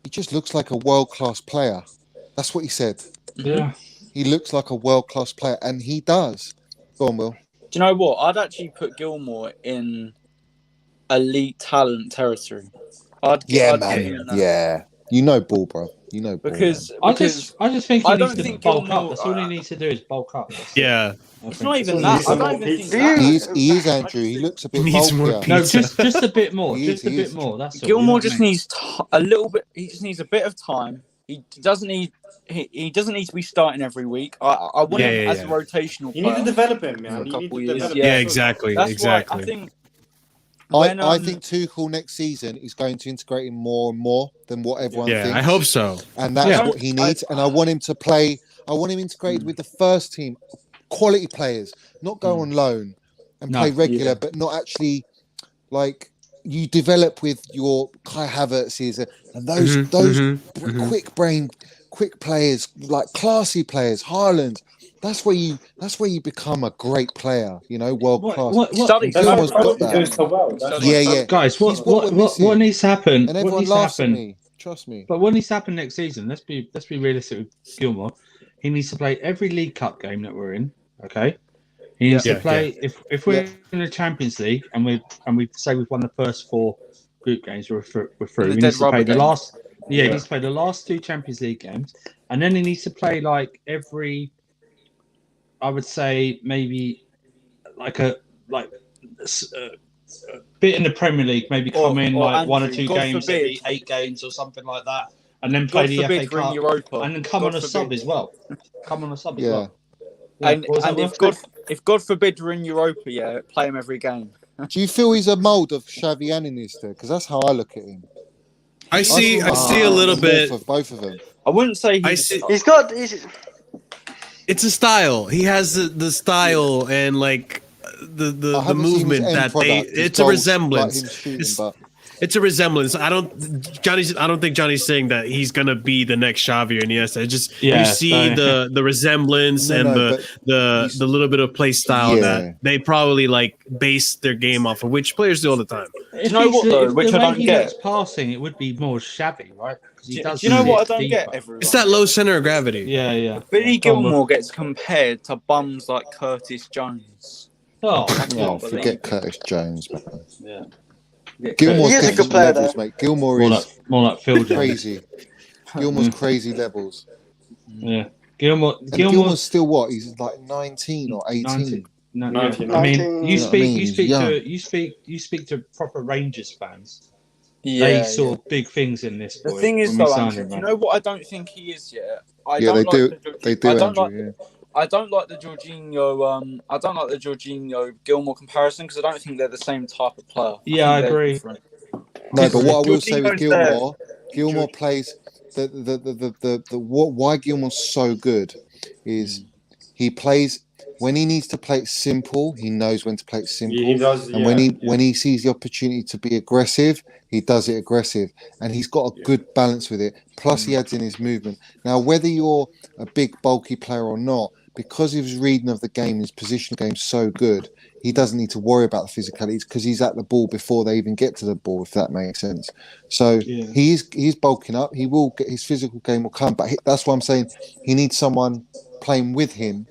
Speaker 8: just looks like a world-class player. That's what he said.
Speaker 1: Yeah.
Speaker 8: He looks like a world-class player, and he does. Go on, Will.
Speaker 2: Do you know what? I'd actually put Gilmore in elite talent territory.
Speaker 8: Yeah. You know ball, bro. You know ball.
Speaker 2: Because
Speaker 1: I just think he needs to bulk up. That's all he needs to do is bulk up.
Speaker 2: It's not even that. I don't even think that.
Speaker 8: He is Andrew. He looks a bit bulkier.
Speaker 1: No, just a bit more. Just a bit more. That's all.
Speaker 2: Gilmore just needs a little bit. He just needs a bit of time. He doesn't need to be starting every week. I want him as a rotational player.
Speaker 10: You need to develop him, man.
Speaker 2: For a couple years.
Speaker 3: Yeah, exactly.
Speaker 2: That's
Speaker 3: exactly.
Speaker 2: why I think
Speaker 8: I think Tuchel next season is going to integrate him more and more than what everyone thinks.
Speaker 3: I hope so.
Speaker 8: And that's what he needs. And I want him to play. I want him integrated with the first team, quality players, not go on loan and play regular, but not actually like you develop with your Kai Havertz's and those quick players, like classy players, Haaland. That's where you become a great player, world class.
Speaker 1: Gilmore's
Speaker 8: got that. Yeah.
Speaker 1: Guys, what needs to happen?
Speaker 8: And everyone laughs at me. Trust me.
Speaker 1: But what needs to happen next season? Let's be realistic with Gilmore. He needs to play every League Cup game that we're in. Okay. He needs to play if we're in the Champions League and we say we've won the first 4 group games, we're through. He needs to play the last. He needs to play the last 2 Champions League games, and then he needs to play like every. I would say maybe like a bit in the Premier League, maybe come in like Andrew, 1 or 2 games, maybe 8 games or something like that, and then play the FA Cup, Europa. And then come on a sub as well. Come on a sub as well.
Speaker 2: Yeah, and if God forbid we're in Europa, play him every game.
Speaker 8: Do you feel he's a mould of Xavi and Iniesta? Because that's how I look at him.
Speaker 3: I see a little bit
Speaker 8: of both of them.
Speaker 2: I wouldn't say
Speaker 9: he's got.
Speaker 3: It's a style. He has the style and like the movement that it's a resemblance. It's a resemblance. I don't think Johnny's saying that he's gonna be the next Xavi or Iniesta. It's just you see the resemblance and the little bit of play style that they probably like base their game off of, which players do all the time.
Speaker 2: You know what though? Which I don't get.
Speaker 1: Passing, it would be more Xavi, right?
Speaker 2: Do you know what I don't get? Everyone?
Speaker 3: It's that low center of gravity.
Speaker 1: Yeah.
Speaker 2: Billy Gilmore gets compared to bums like Curtis Jones.
Speaker 8: Forget Curtis Jones, man.
Speaker 1: Yeah.
Speaker 8: Gilmore's
Speaker 9: he is a good player,
Speaker 8: levels, mate. Gilmore is
Speaker 1: more like Phil
Speaker 8: crazy. Gilmore's crazy levels.
Speaker 1: Yeah.
Speaker 8: Gilmore's still what? He's like 19 or 18.
Speaker 1: 19. I mean, you speak to proper Rangers fans. They saw big things in this boy.
Speaker 2: The thing is, though, Andrew, you know what I don't think he is yet?
Speaker 8: They do.
Speaker 2: I don't like the Jorginho. I don't like the Jorginho Gilmore comparison because I don't think they're the same type of player.
Speaker 1: Yeah, I agree.
Speaker 8: No, but what I will say with Gilmore plays why Gilmore's so good is he plays when he needs to play it simple. He knows when to play it simple.
Speaker 10: Yeah, he does,
Speaker 8: and when he sees the opportunity to be aggressive, he does it aggressive, and he's got a good balance with it. Plus, he adds in his movement. Now, whether you're a big bulky player or not, because of his reading of the game, his positional game's so good, he doesn't need to worry about the physicalities because he's at the ball before they even get to the ball, if that makes sense. So he's bulking up. He will get his physical game will come, but that's why I'm saying he needs someone playing with him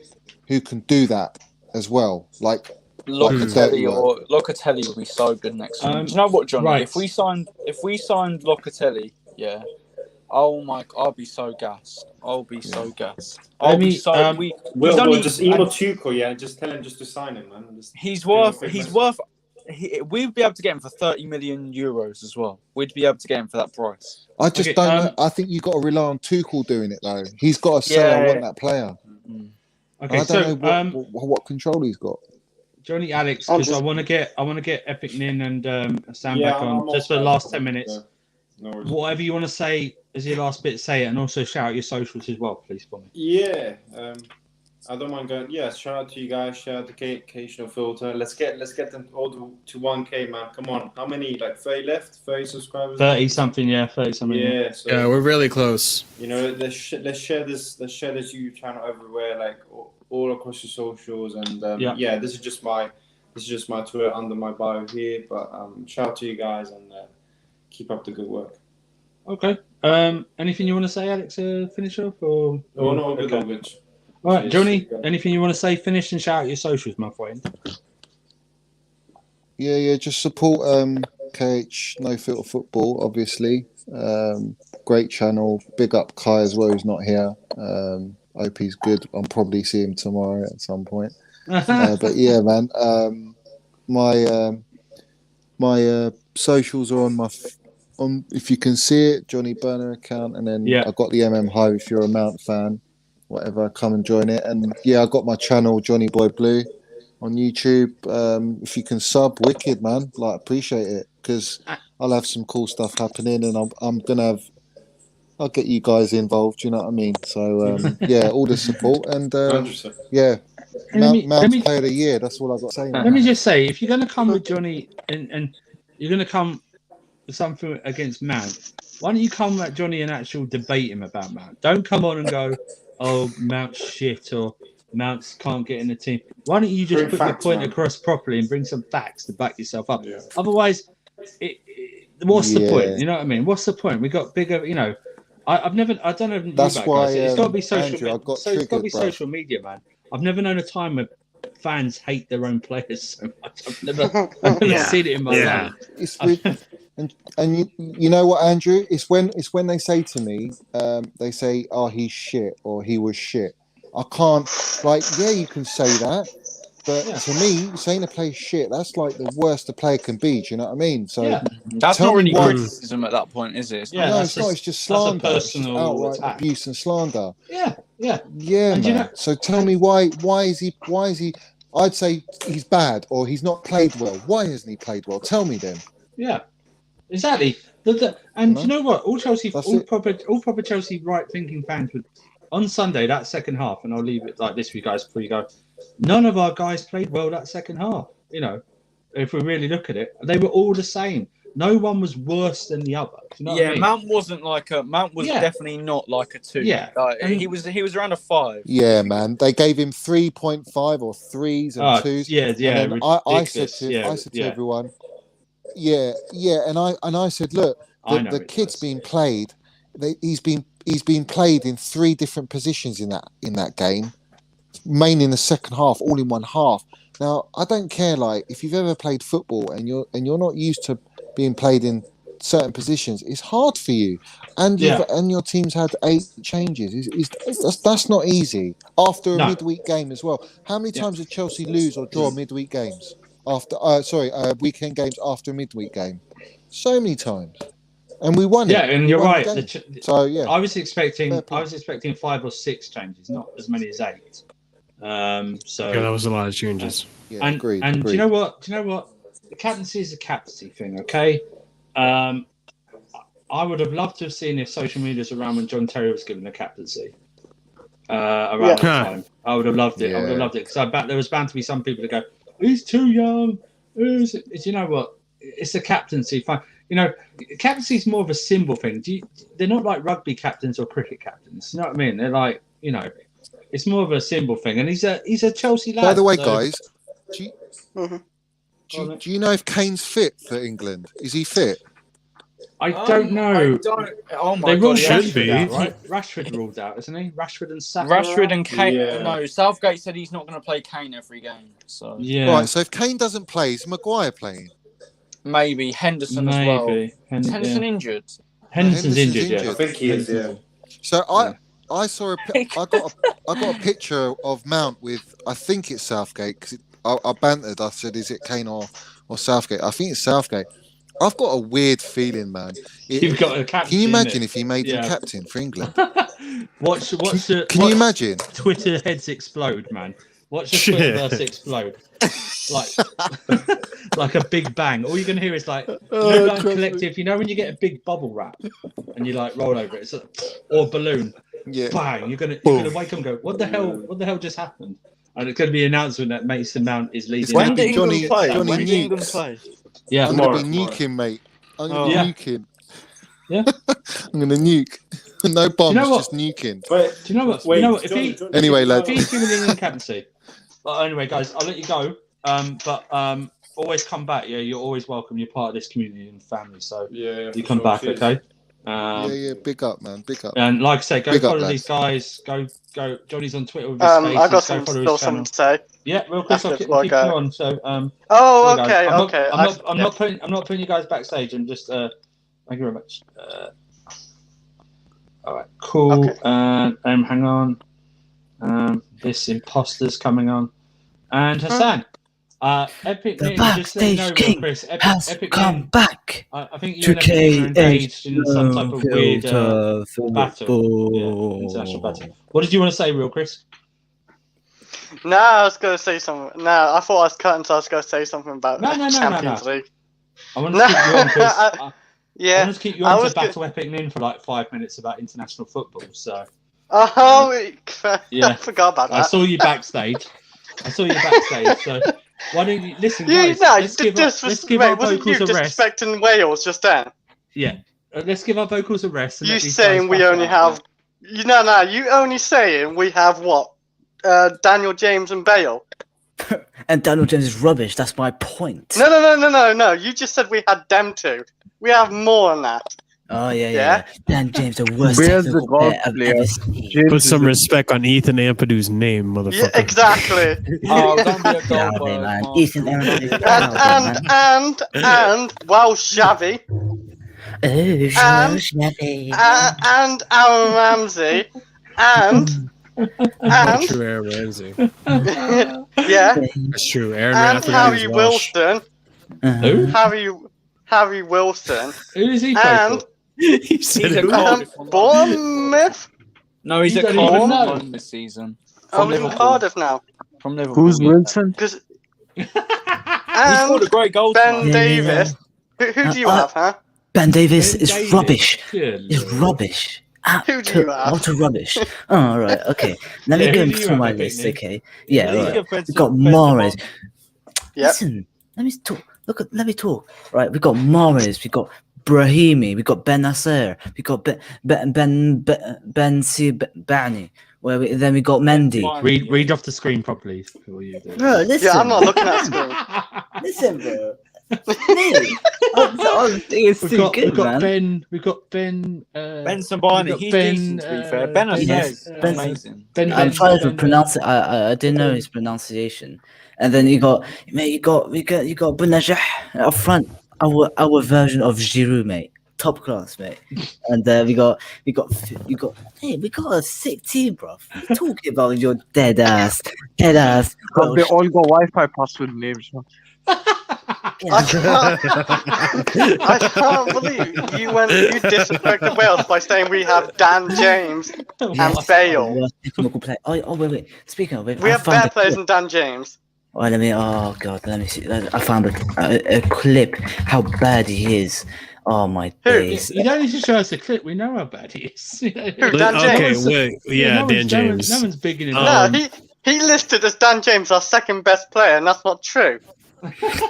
Speaker 8: who can do that as well. Like
Speaker 2: Locatelli would be so good next season. Do you know what, Johnny?
Speaker 1: Right.
Speaker 2: If we signed Locatelli, I'll be so gassed. I'll be so gassed. We'll just
Speaker 10: email Tuchel, and just tell him just to sign him, man. We'd be able to get him for 30 million euros as well. We'd be able to get him for that price.
Speaker 8: I just don't know. I think you've got to rely on Tuchel doing it though. He's got to say, I want that player.
Speaker 1: Okay,
Speaker 8: I don't know what control he's got.
Speaker 1: Johnny, Alex, because I want to get Epic Nin and Sam back on just for the last 10 minutes.
Speaker 10: No worries.
Speaker 1: Whatever you want to say as your last bit, say it, and also shout out your socials as well, please, for me.
Speaker 10: Yeah, I don't mind going. Yeah, shout out to you guys. Shout out to Occasional Filter. Let's get them all to 1K, man. Come on, how many? Like 30 left? 30 subscribers?
Speaker 1: 30 something. Yeah.
Speaker 10: So,
Speaker 3: we're really close.
Speaker 10: Let's share this YouTube channel everywhere, like all across your socials, and this is just my Twitter under my bio here. But shout out to you guys and keep up the good work.
Speaker 1: Okay. Anything you want to say, Alex? Finish off or?
Speaker 10: No, good.
Speaker 1: Okay. All right, Johnny. Anything you want to say? Finish and shout out your socials, my friend.
Speaker 8: Yeah. Just support KH No Filter Football, obviously. Great channel. Big up Kai as well, who's not here. Hope he's good. I'll probably see him tomorrow at some point. But yeah, man. My socials are on if you can see it, Johnny Burner account, and then I've got the MM Hive if you're a Mount fan. Whatever, come and join it. And I got my channel, Johnny Boy Blue, on YouTube. If you can sub, wicked man, like appreciate it because I'll have some cool stuff happening, and I'm gonna have. I'll get you guys involved. You know what I mean? So yeah, all the support and
Speaker 10: 100%.
Speaker 8: yeah,
Speaker 1: Let
Speaker 8: Mount's
Speaker 1: me
Speaker 8: player of the year. That's all I got to say.
Speaker 1: let me just say, if you're going to come with Johnny and you're going to come with something against Mount, why don't you come at Johnny and actual debate him about Mount? Don't come on and go, "Oh, Mount's shit" or "Mount's can't get in the team." Why don't you just
Speaker 10: Bring
Speaker 1: put
Speaker 10: facts,
Speaker 1: your point
Speaker 10: man.
Speaker 1: across properly and bring some facts to back yourself up?
Speaker 10: Yeah.
Speaker 1: Otherwise, what's the point?
Speaker 8: Yeah.
Speaker 1: You know what I mean? What's the point? We got bigger, you know. I don't know if you
Speaker 8: That's
Speaker 1: about
Speaker 8: why,
Speaker 1: guys. It's got to be social.
Speaker 8: Andrew, I got
Speaker 1: it's got to
Speaker 8: triggered,
Speaker 1: be
Speaker 8: bruv.
Speaker 1: social media, man. I've never known a time where fans hate their own players so much. I've never seen it in my life.
Speaker 8: It's and you know what, Andrew? It's when they say to me, they say, "Oh, he's shit" or "He was shit." I can't yeah, you can say that, but to me, saying a player's shit, that's like the worst a player can be. Do you know what I mean? So
Speaker 2: That's
Speaker 8: tell
Speaker 2: not
Speaker 8: me
Speaker 2: really
Speaker 8: why.
Speaker 2: criticism at that point, is it? It's
Speaker 1: Yeah,
Speaker 8: No,
Speaker 1: that's
Speaker 8: it's not. It's just
Speaker 1: that's a
Speaker 8: slander. It's just
Speaker 1: personal
Speaker 8: outright
Speaker 1: attack.
Speaker 8: abuse and slander.
Speaker 1: Yeah.
Speaker 8: Yeah,
Speaker 1: And
Speaker 8: man.
Speaker 1: you know-
Speaker 8: So tell me why is he? I'd say he's bad or he's not played well. Why hasn't he played well? Tell me then.
Speaker 1: Yeah, exactly. And you know what? All proper Chelsea right-thinking fans would on Sunday that second half, and I'll leave it like this for you guys before you go. None of our guys played well that second half. You know, if we really look at it, they were all the same. No one was worse than the other. You know what I mean?
Speaker 2: Mount wasn't like a Mount was definitely not like a 2.
Speaker 1: Yeah,
Speaker 2: he was around a 5.
Speaker 8: Yeah, man. They gave him 3.5 or 3s and 2s.
Speaker 1: Yeah.
Speaker 8: And then I said to everyone, yeah, and I said, look, the kid's been played. He's been played in 3 different positions in that game, mainly in the second half, all in one half. Now, I don't care if you've ever played football and you're not used to being played in certain positions, it's hard for you. And your team's had 8 changes. That's not easy after a midweek game as well. How many times did Chelsea lose or draw midweek games after? Weekend games after a midweek game. So many times, and we won it.
Speaker 1: Yeah, and you're right.
Speaker 8: So yeah,
Speaker 1: I was expecting 5 or 6 changes, not as many as 8. So
Speaker 3: that was a lot of changes.
Speaker 8: Yeah, agreed.
Speaker 1: Do you know what? The captaincy is a captaincy thing, okay? I would have loved to have seen if social media was around when John Terry was given the captaincy. Around that time, I would have loved it. I would have loved it because I bet there was bound to be some people that go, "He's too young." You know what? It's the captaincy. Fine. You know, captaincy is more of a symbol thing. They're not like rugby captains or cricket captains. You know what I mean? They're like, you know, it's more of a symbol thing. And he's a Chelsea lad.
Speaker 8: By the way, guys, do you know if Kane's fit for England? Is he fit?
Speaker 1: I don't know.
Speaker 2: Oh my God,
Speaker 1: should be out, right? Rashford ruled out, isn't he? Rashford and Saka.
Speaker 2: Rashford and Kane. Yeah. No, Southgate said he's not going to play Kane every game. So
Speaker 8: right. So if Kane doesn't play, is Maguire playing?
Speaker 2: Maybe Henderson as well. Is Henderson injured?
Speaker 1: Henderson's injured. Yeah,
Speaker 10: I think he is. Yeah.
Speaker 8: So I saw I got a picture of Mount with, I think it's Southgate, because I bantered. I said, is it Kane or Southgate? I think it's Southgate. I've got a weird feeling, man.
Speaker 1: You've got a captain.
Speaker 8: Can you imagine if he made him captain for England?
Speaker 1: Can
Speaker 8: you imagine?
Speaker 1: Twitter heads explode, man. Watch the Twitterverse explode. Like a big bang. All you're going to hear is collective. You know when you get a big bubble wrap and you roll over it, or balloon.
Speaker 8: Yeah.
Speaker 1: Bang! You're gonna wake up and go, "What the hell? What the hell just happened?" And it's going to be an announcement that Mason Mount is leading.
Speaker 2: When did England play? When did England play?
Speaker 1: Yeah,
Speaker 8: I'm going to be nuking, mate. I'm going to be nuking.
Speaker 1: Yeah,
Speaker 8: I'm going to nuke. No bombs, just nuking.
Speaker 1: But do you know what?
Speaker 8: Anyway, lads.
Speaker 1: If he's giving England captaincy. Anyway, guys, I'll let you go. But always come back. Yeah, you're always welcome. You're part of this community and family. So you come back, cheers. Okay?
Speaker 8: Big up, man. Big up.
Speaker 1: And like I say, go follow these guys. Go. Johnny's on Twitter with his spaces.
Speaker 9: I got something to say.
Speaker 1: Yeah, real quick. I'll keep you on. So
Speaker 9: okay.
Speaker 1: I'm not putting you guys backstage. I'm just thank you very much. All right, cool. Okay. Hang on. This imposter's coming on, and Hassan. Epic
Speaker 11: the
Speaker 1: Name,
Speaker 11: backstage king
Speaker 1: Chris,
Speaker 11: has come back.
Speaker 1: I think you and Epic are engaged in some type of weird battle. Yeah, international battle. What did you want to say, real Chris?
Speaker 9: No, I was going to say something. No, I thought I was cutting, so I was going to say something about
Speaker 1: No.
Speaker 9: Champions League.
Speaker 1: I want to keep you on because I
Speaker 9: Yeah,
Speaker 1: want to keep you on to Battle Epic Nin for like 5 minutes about international football. So
Speaker 9: oh,
Speaker 1: yeah,
Speaker 9: I forgot about that.
Speaker 1: I saw you backstage. So why don't you listen, guys? Let's give our
Speaker 9: wasn't you
Speaker 1: vocals a rest.
Speaker 9: disrespecting Wales just then?
Speaker 1: Yeah, let's give our vocals a rest. And
Speaker 9: You
Speaker 1: let these
Speaker 9: saying
Speaker 1: guys
Speaker 9: we
Speaker 1: back
Speaker 9: only
Speaker 1: it up,
Speaker 9: have? You you only saying we have what? Daniel James and Bale.
Speaker 11: And Daniel James is rubbish. That's my point.
Speaker 9: No. You just said we had them two. We have more than that.
Speaker 11: Oh yeah. Dan James, the worst
Speaker 5: Where's the
Speaker 11: technical
Speaker 5: golf
Speaker 11: player I've
Speaker 5: player?
Speaker 11: ever seen.
Speaker 5: James
Speaker 3: Put
Speaker 5: is
Speaker 3: some
Speaker 5: a-
Speaker 3: respect on Ethan Ampadu's name, motherfucker.
Speaker 9: Yeah, exactly.
Speaker 2: Oh, don't be a
Speaker 11: Get out of
Speaker 2: goal
Speaker 11: here, man.
Speaker 2: Mark.
Speaker 11: Ethan Aaron is man.
Speaker 9: and Welsh Xavi
Speaker 11: Oh,
Speaker 9: and-
Speaker 11: Xavi.
Speaker 9: and Aaron Ramsey and
Speaker 3: That's true, Aaron Ramsey.
Speaker 9: yeah,
Speaker 3: That's true. Aaron
Speaker 9: and
Speaker 3: Ramsey
Speaker 9: Harry
Speaker 3: is Welsh.
Speaker 9: Wilson.
Speaker 1: Who?
Speaker 9: Harry Wilson
Speaker 1: Who does he play
Speaker 9: and
Speaker 1: for?
Speaker 3: He said
Speaker 2: He's a
Speaker 3: who?
Speaker 2: Cardiff.
Speaker 9: Bournemouth.
Speaker 2: No, he's
Speaker 1: You
Speaker 2: at
Speaker 1: don't even
Speaker 2: Cardiff
Speaker 1: know.
Speaker 2: this season.
Speaker 9: Oh,
Speaker 2: From
Speaker 9: he's in
Speaker 2: Liverpool.
Speaker 9: Cardiff now.
Speaker 2: From Liverpool.
Speaker 5: Who's
Speaker 2: yeah.
Speaker 5: Wilson?
Speaker 9: Because
Speaker 2: He scored a great goal
Speaker 9: Ben
Speaker 2: tonight.
Speaker 9: Davis. Who do you have, huh?
Speaker 11: Ben Davis
Speaker 1: Ben
Speaker 11: is
Speaker 1: Davis.
Speaker 11: rubbish.
Speaker 1: Good
Speaker 11: Is
Speaker 1: lord.
Speaker 11: rubbish.
Speaker 9: Who do you have?
Speaker 11: Utter rubbish. Oh, right, okay. Let me
Speaker 1: Yeah,
Speaker 11: go
Speaker 1: who do you
Speaker 11: through
Speaker 1: have,
Speaker 11: my
Speaker 1: I think,
Speaker 11: list,
Speaker 1: Nick?
Speaker 11: okay? Yeah,
Speaker 2: Please
Speaker 11: right.
Speaker 2: give Fred
Speaker 11: We've got
Speaker 2: some-
Speaker 11: Mahrez.
Speaker 9: Yep.
Speaker 11: Listen, let me talk. Let me talk. Right, we got Mahrez. We got Brahimi. We got Ben Nasser. We got Ben Sibani. Then we got Mendy.
Speaker 1: Read off the screen properly before you do.
Speaker 11: Bro, listen.
Speaker 9: Yeah, I'm not looking at screen.
Speaker 11: Listen, bro. Mate, I think it's too good, man.
Speaker 1: We've got Ben.
Speaker 2: Ben Sabani,
Speaker 1: got
Speaker 2: he's
Speaker 1: Ben,
Speaker 2: decent to be fair. Ben
Speaker 11: yes,
Speaker 2: Azez,
Speaker 11: Ben-
Speaker 2: amazing.
Speaker 11: I'm trying to pronounce it. I didn't know his pronunciation. And then you got Bunajah up front. Our version of Giroud, mate. Top class, mate. And we got a sick team, bro. What are you talking about your dead ass?
Speaker 5: But they all got Wi-Fi password names. Man.
Speaker 9: I can't believe you disrespected Wales by saying we have Dan James and Bale.
Speaker 11: Worst technical player. Oh, wait. Speaking of it,
Speaker 9: We have better players than Dan James.
Speaker 11: Oh, let me see. I found a clip how bad he is. Oh my days.
Speaker 1: You don't need to show us a clip. We know how bad he is.
Speaker 9: Who, Dan James?
Speaker 3: Okay, wait. Yeah, Dan James.
Speaker 1: No one's bigging him
Speaker 9: No,
Speaker 1: up.
Speaker 9: he listed as Dan James our second best player, and that's not true.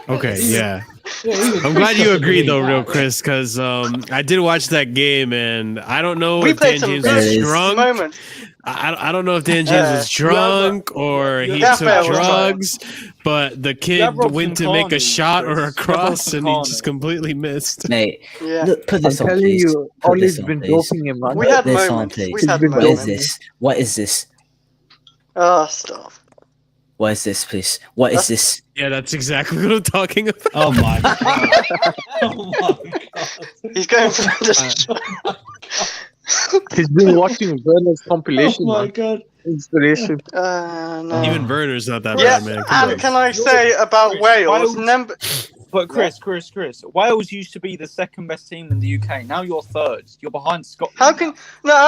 Speaker 3: Okay, yeah.
Speaker 1: Even
Speaker 3: I'm
Speaker 1: Chris
Speaker 3: glad you
Speaker 1: doesn't
Speaker 3: agreed
Speaker 1: believe
Speaker 3: though,
Speaker 1: that.
Speaker 3: real Chris, because I did watch that game, and I don't know
Speaker 9: We
Speaker 3: if
Speaker 9: played
Speaker 3: Dan
Speaker 9: some
Speaker 3: James
Speaker 9: good
Speaker 3: was drunk.
Speaker 9: moments.
Speaker 3: I don't know if Dan James was drunk or he
Speaker 9: Yeah,
Speaker 3: took
Speaker 9: Bale was
Speaker 3: drugs, but the kid
Speaker 2: Robson
Speaker 3: went to make a
Speaker 2: Carney,
Speaker 3: shot or a
Speaker 2: Chris.
Speaker 3: cross,
Speaker 2: Robson
Speaker 3: and he
Speaker 2: Carney.
Speaker 3: just completely missed.
Speaker 11: Mate,
Speaker 9: Yeah.
Speaker 11: look, put
Speaker 5: I'm
Speaker 11: this on,
Speaker 5: telling
Speaker 11: please.
Speaker 5: you,
Speaker 11: Put
Speaker 5: Ollie's
Speaker 11: this on,
Speaker 5: been
Speaker 11: please.
Speaker 5: doping him, man.
Speaker 9: We had
Speaker 11: Put this on,
Speaker 9: moments.
Speaker 11: please.
Speaker 9: We had
Speaker 5: What
Speaker 11: What
Speaker 9: moments.
Speaker 11: is this? What is this?
Speaker 9: Oh, stop.
Speaker 11: What is this, please? What is this?
Speaker 3: Yeah, that's exactly what I'm talking about.
Speaker 1: Oh my god! Oh my god!
Speaker 9: He's going for the
Speaker 5: He's been watching Werner's
Speaker 1: Oh
Speaker 5: compilation,
Speaker 1: my
Speaker 5: man.
Speaker 1: god!
Speaker 5: Inspiration.
Speaker 9: no.
Speaker 3: Even Werner's not that
Speaker 9: Yeah,
Speaker 3: bad, man. Come
Speaker 9: and
Speaker 3: on.
Speaker 9: can I say about
Speaker 2: Chris,
Speaker 9: Wales?
Speaker 2: Wales- But Chris, Wales used to be the second best team in the UK. Now you're third. You're behind Scotland.
Speaker 9: How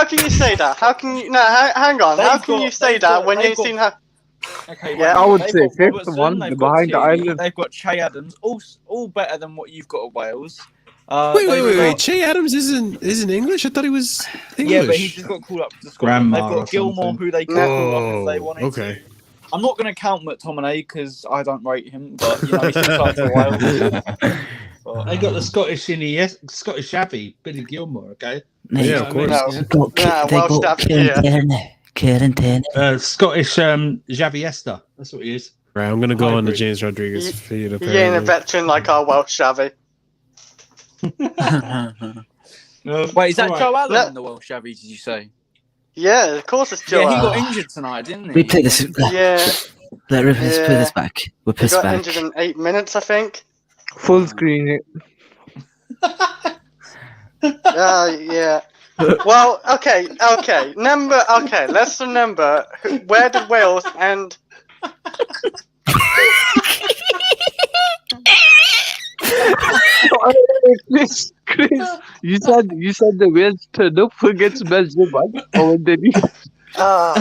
Speaker 9: can you say that? How can you? No, hang on. How
Speaker 2: They've
Speaker 9: can
Speaker 2: got-
Speaker 9: you say
Speaker 2: they've
Speaker 9: that
Speaker 2: got-
Speaker 9: when
Speaker 2: they've
Speaker 9: you've
Speaker 2: got-
Speaker 9: seen how?
Speaker 2: Okay,
Speaker 9: Yeah,
Speaker 5: I would
Speaker 2: they've
Speaker 5: say
Speaker 2: got
Speaker 5: fifth
Speaker 2: Robertson,
Speaker 5: one,
Speaker 2: they've
Speaker 5: the
Speaker 2: got
Speaker 5: behind the
Speaker 2: Tierney,
Speaker 5: island.
Speaker 2: They've got Che Adams, all better than what you've got at Wales.
Speaker 3: Wait. Che Adams isn't English? I thought he was English.
Speaker 2: Yeah, but he just got called up to Scotland.
Speaker 1: Grandma
Speaker 2: They've
Speaker 1: or
Speaker 2: got Gilmore,
Speaker 1: something.
Speaker 2: who they could call up if they
Speaker 3: Oh,
Speaker 2: wanted
Speaker 3: okay.
Speaker 2: to. I'm not going to count McTominay because I don't rate him, but you know he's still playing for Wales. But,
Speaker 1: They got the Scottish in the Scottish Shabby, Billy Gilmore. Okay.
Speaker 11: Mate,
Speaker 3: Yeah, of course.
Speaker 9: No.
Speaker 11: they got
Speaker 9: Welsh Dav here.
Speaker 11: Kieran Tierney.
Speaker 1: Scottish Xavi Esther. That's what he is.
Speaker 3: Right, I'm gonna go on the
Speaker 1: Hybrid.
Speaker 3: James Rodriguez feed.
Speaker 9: He ain't a
Speaker 3: Apparently.
Speaker 9: veteran like our Welsh Xavi.
Speaker 2: wait, is that
Speaker 1: Alright.
Speaker 2: Joe Allen
Speaker 9: No.
Speaker 2: in the Welsh Shabby, did you say?
Speaker 9: Yeah, of course it's Joe.
Speaker 2: Yeah, he
Speaker 9: Allen.
Speaker 2: got injured tonight, didn't he?
Speaker 11: We play this.
Speaker 9: Yeah,
Speaker 11: Let's put this back. We're
Speaker 9: he
Speaker 11: pissed
Speaker 9: got
Speaker 11: back.
Speaker 9: injured in 8 minutes, I think.
Speaker 5: Full screen it.
Speaker 9: Yeah. Well, okay. Let's remember where did Wales end?
Speaker 5: Chris, you said the Wales turned up against Belgium, man. Or when they
Speaker 9: No.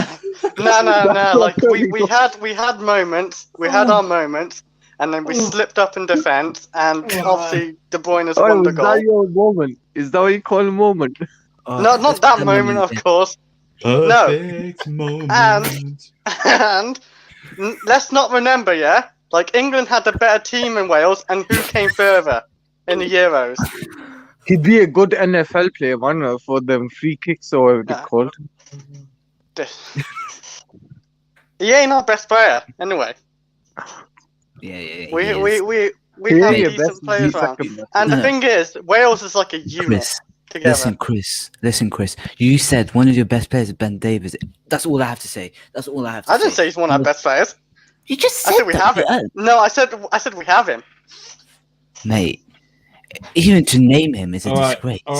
Speaker 9: Like we had moments. We had our moments, and then we slipped up in defense, and obviously De Bruyne's
Speaker 5: Oh,
Speaker 9: won the
Speaker 5: is
Speaker 9: goal.
Speaker 5: that your moment? Is that what you call a moment?
Speaker 9: Not
Speaker 11: That's
Speaker 9: that
Speaker 11: the
Speaker 9: moment, of
Speaker 11: yeah.
Speaker 9: course.
Speaker 1: Perfect moment.
Speaker 9: And let's not remember, yeah, like England had a better team in Wales, and who came further in the Euros?
Speaker 5: He'd be a good NFL player, man, for them free kicks or whatever they're called.
Speaker 9: He ain't our best player, anyway.
Speaker 11: Yeah.
Speaker 9: We
Speaker 5: He
Speaker 9: have
Speaker 5: ain't your
Speaker 9: decent
Speaker 5: best,
Speaker 9: players
Speaker 5: he's
Speaker 9: around,
Speaker 5: second best.
Speaker 9: and the
Speaker 11: No.
Speaker 9: thing is, Wales is like a unit together.
Speaker 11: Listen, Chris. You said one of your best players is Ben Davies. That's all I have to say. That's all I have to say.
Speaker 9: I didn't say he's one of our best players.
Speaker 11: You just
Speaker 9: I
Speaker 11: said
Speaker 9: said we have him.
Speaker 11: Yeah.
Speaker 9: No, I said we have him.
Speaker 11: Mate, even to name him is a
Speaker 1: All right,
Speaker 11: disgrace.
Speaker 1: all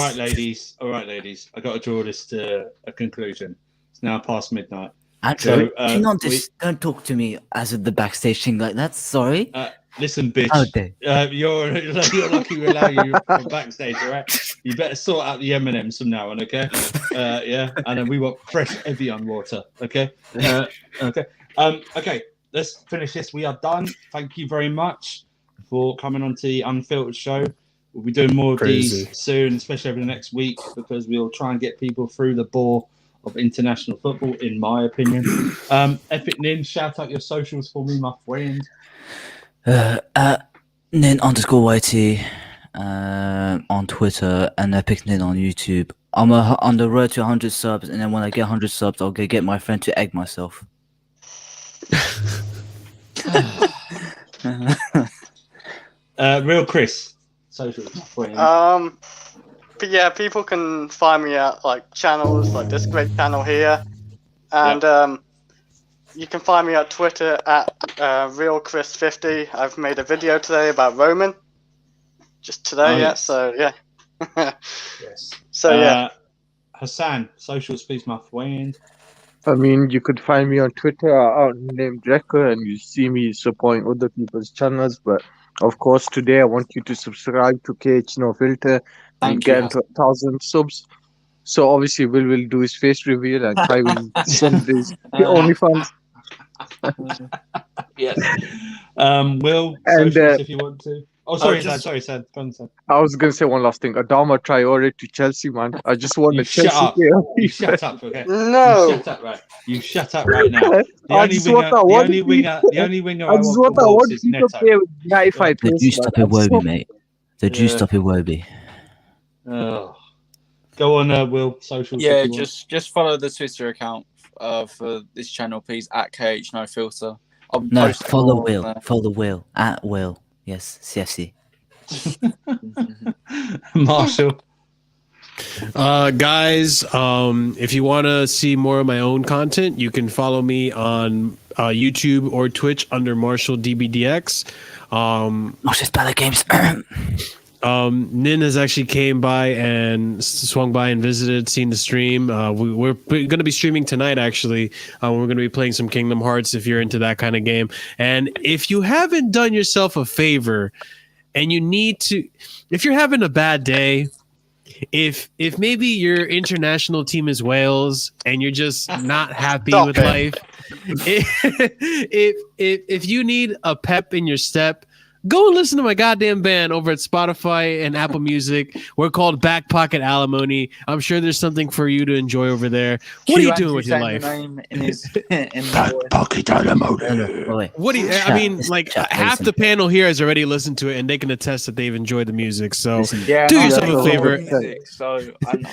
Speaker 1: right, ladies. I got to draw this to a conclusion. It's now past midnight.
Speaker 11: Andrew,
Speaker 1: So,
Speaker 11: do you not don't talk to me as of the backstage thing like that. Sorry.
Speaker 1: Listen, bitch.
Speaker 11: How dare.
Speaker 1: You're lucky we allow you from backstage, all right? You better sort out the M&Ms from now on, okay? Yeah, and then we want fresh Evian water, okay? Okay. Okay, let's finish this. We are done. Thank you very much for coming on to the Unfiltered show. We'll be doing more of these soon, especially over the next week, because we'll try and get people through the bore of international football, in my opinion. Epic Nin, shout out your socials for me, my friend.
Speaker 11: At Nin_YT on Twitter and Epic Nin on YouTube. I'm on the road to 100 subs, and then when I get 100 subs, I'll get my friend to egg myself.
Speaker 1: Real Chris, socials, my friend.
Speaker 9: But yeah, people can find me at like channels like this great channel here, and you can find me at Twitter at RealChris50. I've made a video today about Roman, just today.
Speaker 1: Yes.
Speaker 9: So yeah.
Speaker 1: Yes.
Speaker 9: So yeah.
Speaker 1: Hassan, socials, please, my friend.
Speaker 5: I mean, you could find me on Twitter named Drecker, and you see me supporting other people's channels. But of course, today I want you to subscribe to KH No Filter and get into 1,000 subs. So obviously, will do his face reveal, and Kai will send his OnlyFans.
Speaker 1: Yes. Will,
Speaker 5: And,
Speaker 1: socials if you want to. Oh, sorry, Sad. Go on, Sad.
Speaker 5: I was going to say one last thing. Adama Traore to Chelsea, man. I just want
Speaker 1: You
Speaker 5: a
Speaker 1: shut
Speaker 5: Chelsea
Speaker 1: up.
Speaker 5: player.
Speaker 1: You shut up, okay?
Speaker 9: No.
Speaker 1: You shut up, right? You shut up right now. The
Speaker 5: I
Speaker 1: only
Speaker 5: just
Speaker 1: winger,
Speaker 5: want that
Speaker 1: the
Speaker 5: one
Speaker 1: only
Speaker 5: piece.
Speaker 1: winger, the only winger
Speaker 5: I
Speaker 1: I
Speaker 5: just
Speaker 1: want
Speaker 5: want
Speaker 1: for
Speaker 5: that
Speaker 1: Wolves
Speaker 5: one
Speaker 1: is
Speaker 5: piece
Speaker 1: Neto.
Speaker 5: of player with 95
Speaker 11: The
Speaker 5: pace,
Speaker 11: juiced
Speaker 5: man.
Speaker 11: up
Speaker 5: I just
Speaker 11: Iwobi,
Speaker 5: want-
Speaker 11: mate. The juiced up Iwobi.
Speaker 1: Oh. Go on, Will, socials.
Speaker 2: Yeah,
Speaker 1: if you want.
Speaker 2: just follow the Twitter account for this channel, please, at KH No Filter. I'll
Speaker 11: No,
Speaker 2: post
Speaker 11: follow
Speaker 2: more on
Speaker 11: Will.
Speaker 2: there.
Speaker 11: Follow Will. At Will. Yes, CFC.
Speaker 1: Marshall.
Speaker 3: Guys, if you want to see more of my own content, you can follow me on YouTube or Twitch under Marshall DBDX.
Speaker 11: Not just better games.
Speaker 3: Nin has actually came by and swung by and visited, seen the stream. We're going to be streaming tonight, actually. We're going to be playing some Kingdom Hearts if you're into that kind of game. And if you haven't done yourself a favor and you need to, if you're having a bad day, if maybe your international team is Wales and you're just not happy with life, if you need a pep in your step, go and listen to my goddamn band over at Spotify and Apple Music. We're called Back Pocket Alimony. I'm sure there's something for you to enjoy over there. What are you doing with your life?
Speaker 4: Back Pocket Alimony.
Speaker 3: What do you? I mean, like half the panel here has already listened to it, and they can attest that they've enjoyed the music. So do yourself a favor.
Speaker 2: So I'm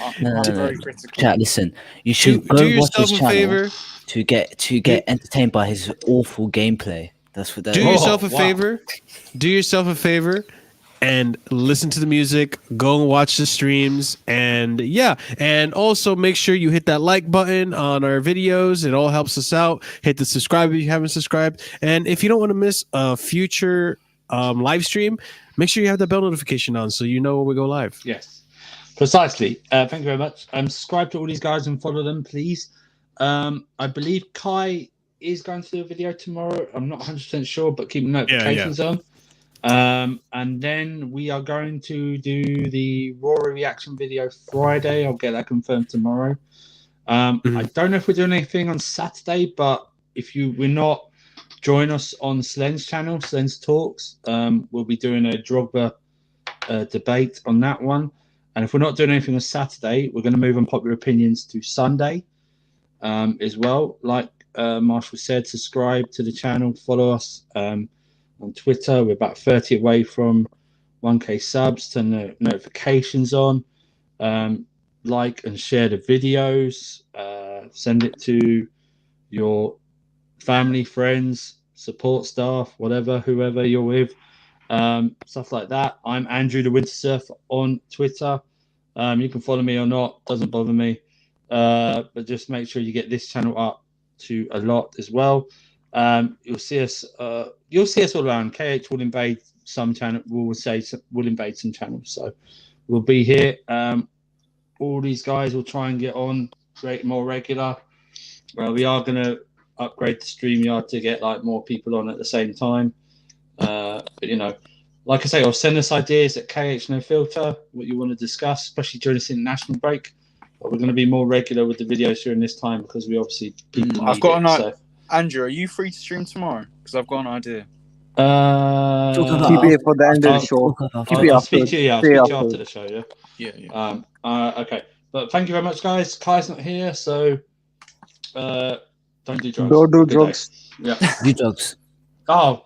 Speaker 2: very critical.
Speaker 11: Chat, listen. You should go
Speaker 3: do
Speaker 11: watch his
Speaker 3: yourself a
Speaker 11: channel
Speaker 3: favor.
Speaker 11: to get entertained by his awful gameplay. That's what.
Speaker 3: Do yourself a favor. Do yourself a favor and listen to the music. Go and watch the streams, and and also make sure you hit that like button on our videos. It all helps us out. Hit the subscribe if you haven't subscribed, and if you don't want to miss a future live stream, make sure you have the bell notification on so you know when we go live.
Speaker 1: Yes, precisely. Thank you very much. Subscribe to all these guys and follow them, please. I believe Kai is going to do a video tomorrow. I'm not 100% sure, but keep notifications on. And then we are going to do the Rory reaction video Friday. I'll get that confirmed tomorrow. I don't know if we're doing anything on Saturday, but if we're not, join us on Slen's channel, Slen's Talks. We'll be doing a Drogba debate on that one. And if we're not doing anything on Saturday, we're going to move on Popular Opinions to Sunday as well. Like Marshall said, subscribe to the channel, follow us on Twitter. We're about 30 away from 1K subs. Turn the notifications on. Like and share the videos. Send it to your family, friends, support staff, whoever you're with. Stuff like that. I'm Andrew the Winter Surf on Twitter. You can follow me or not, doesn't bother me. But just make sure you get this channel up to a lot as well. You'll see us all around. KH will invade some channel. We'll invade some channels. So we'll be here. All these guys will try and get on more regular. We are going to upgrade the StreamYard to get like more people on at the same time. But like I say, I'll send us ideas at KH No Filter, what you want to discuss, especially during this international break. But we're going to be more regular with the videos during this time because we obviously people
Speaker 2: I've got
Speaker 1: need it, so.
Speaker 2: Andrew, are you free to stream tomorrow? Because I've got an idea.
Speaker 5: Keep it for the end of the show.
Speaker 1: I'll speak to you. I'll speak to you after the show.
Speaker 2: Yeah.
Speaker 1: Okay. But thank you very much, guys. Kai's not here, so don't do drugs.
Speaker 5: Don't do drugs.
Speaker 1: Yeah.
Speaker 11: Do drugs.
Speaker 1: Oh,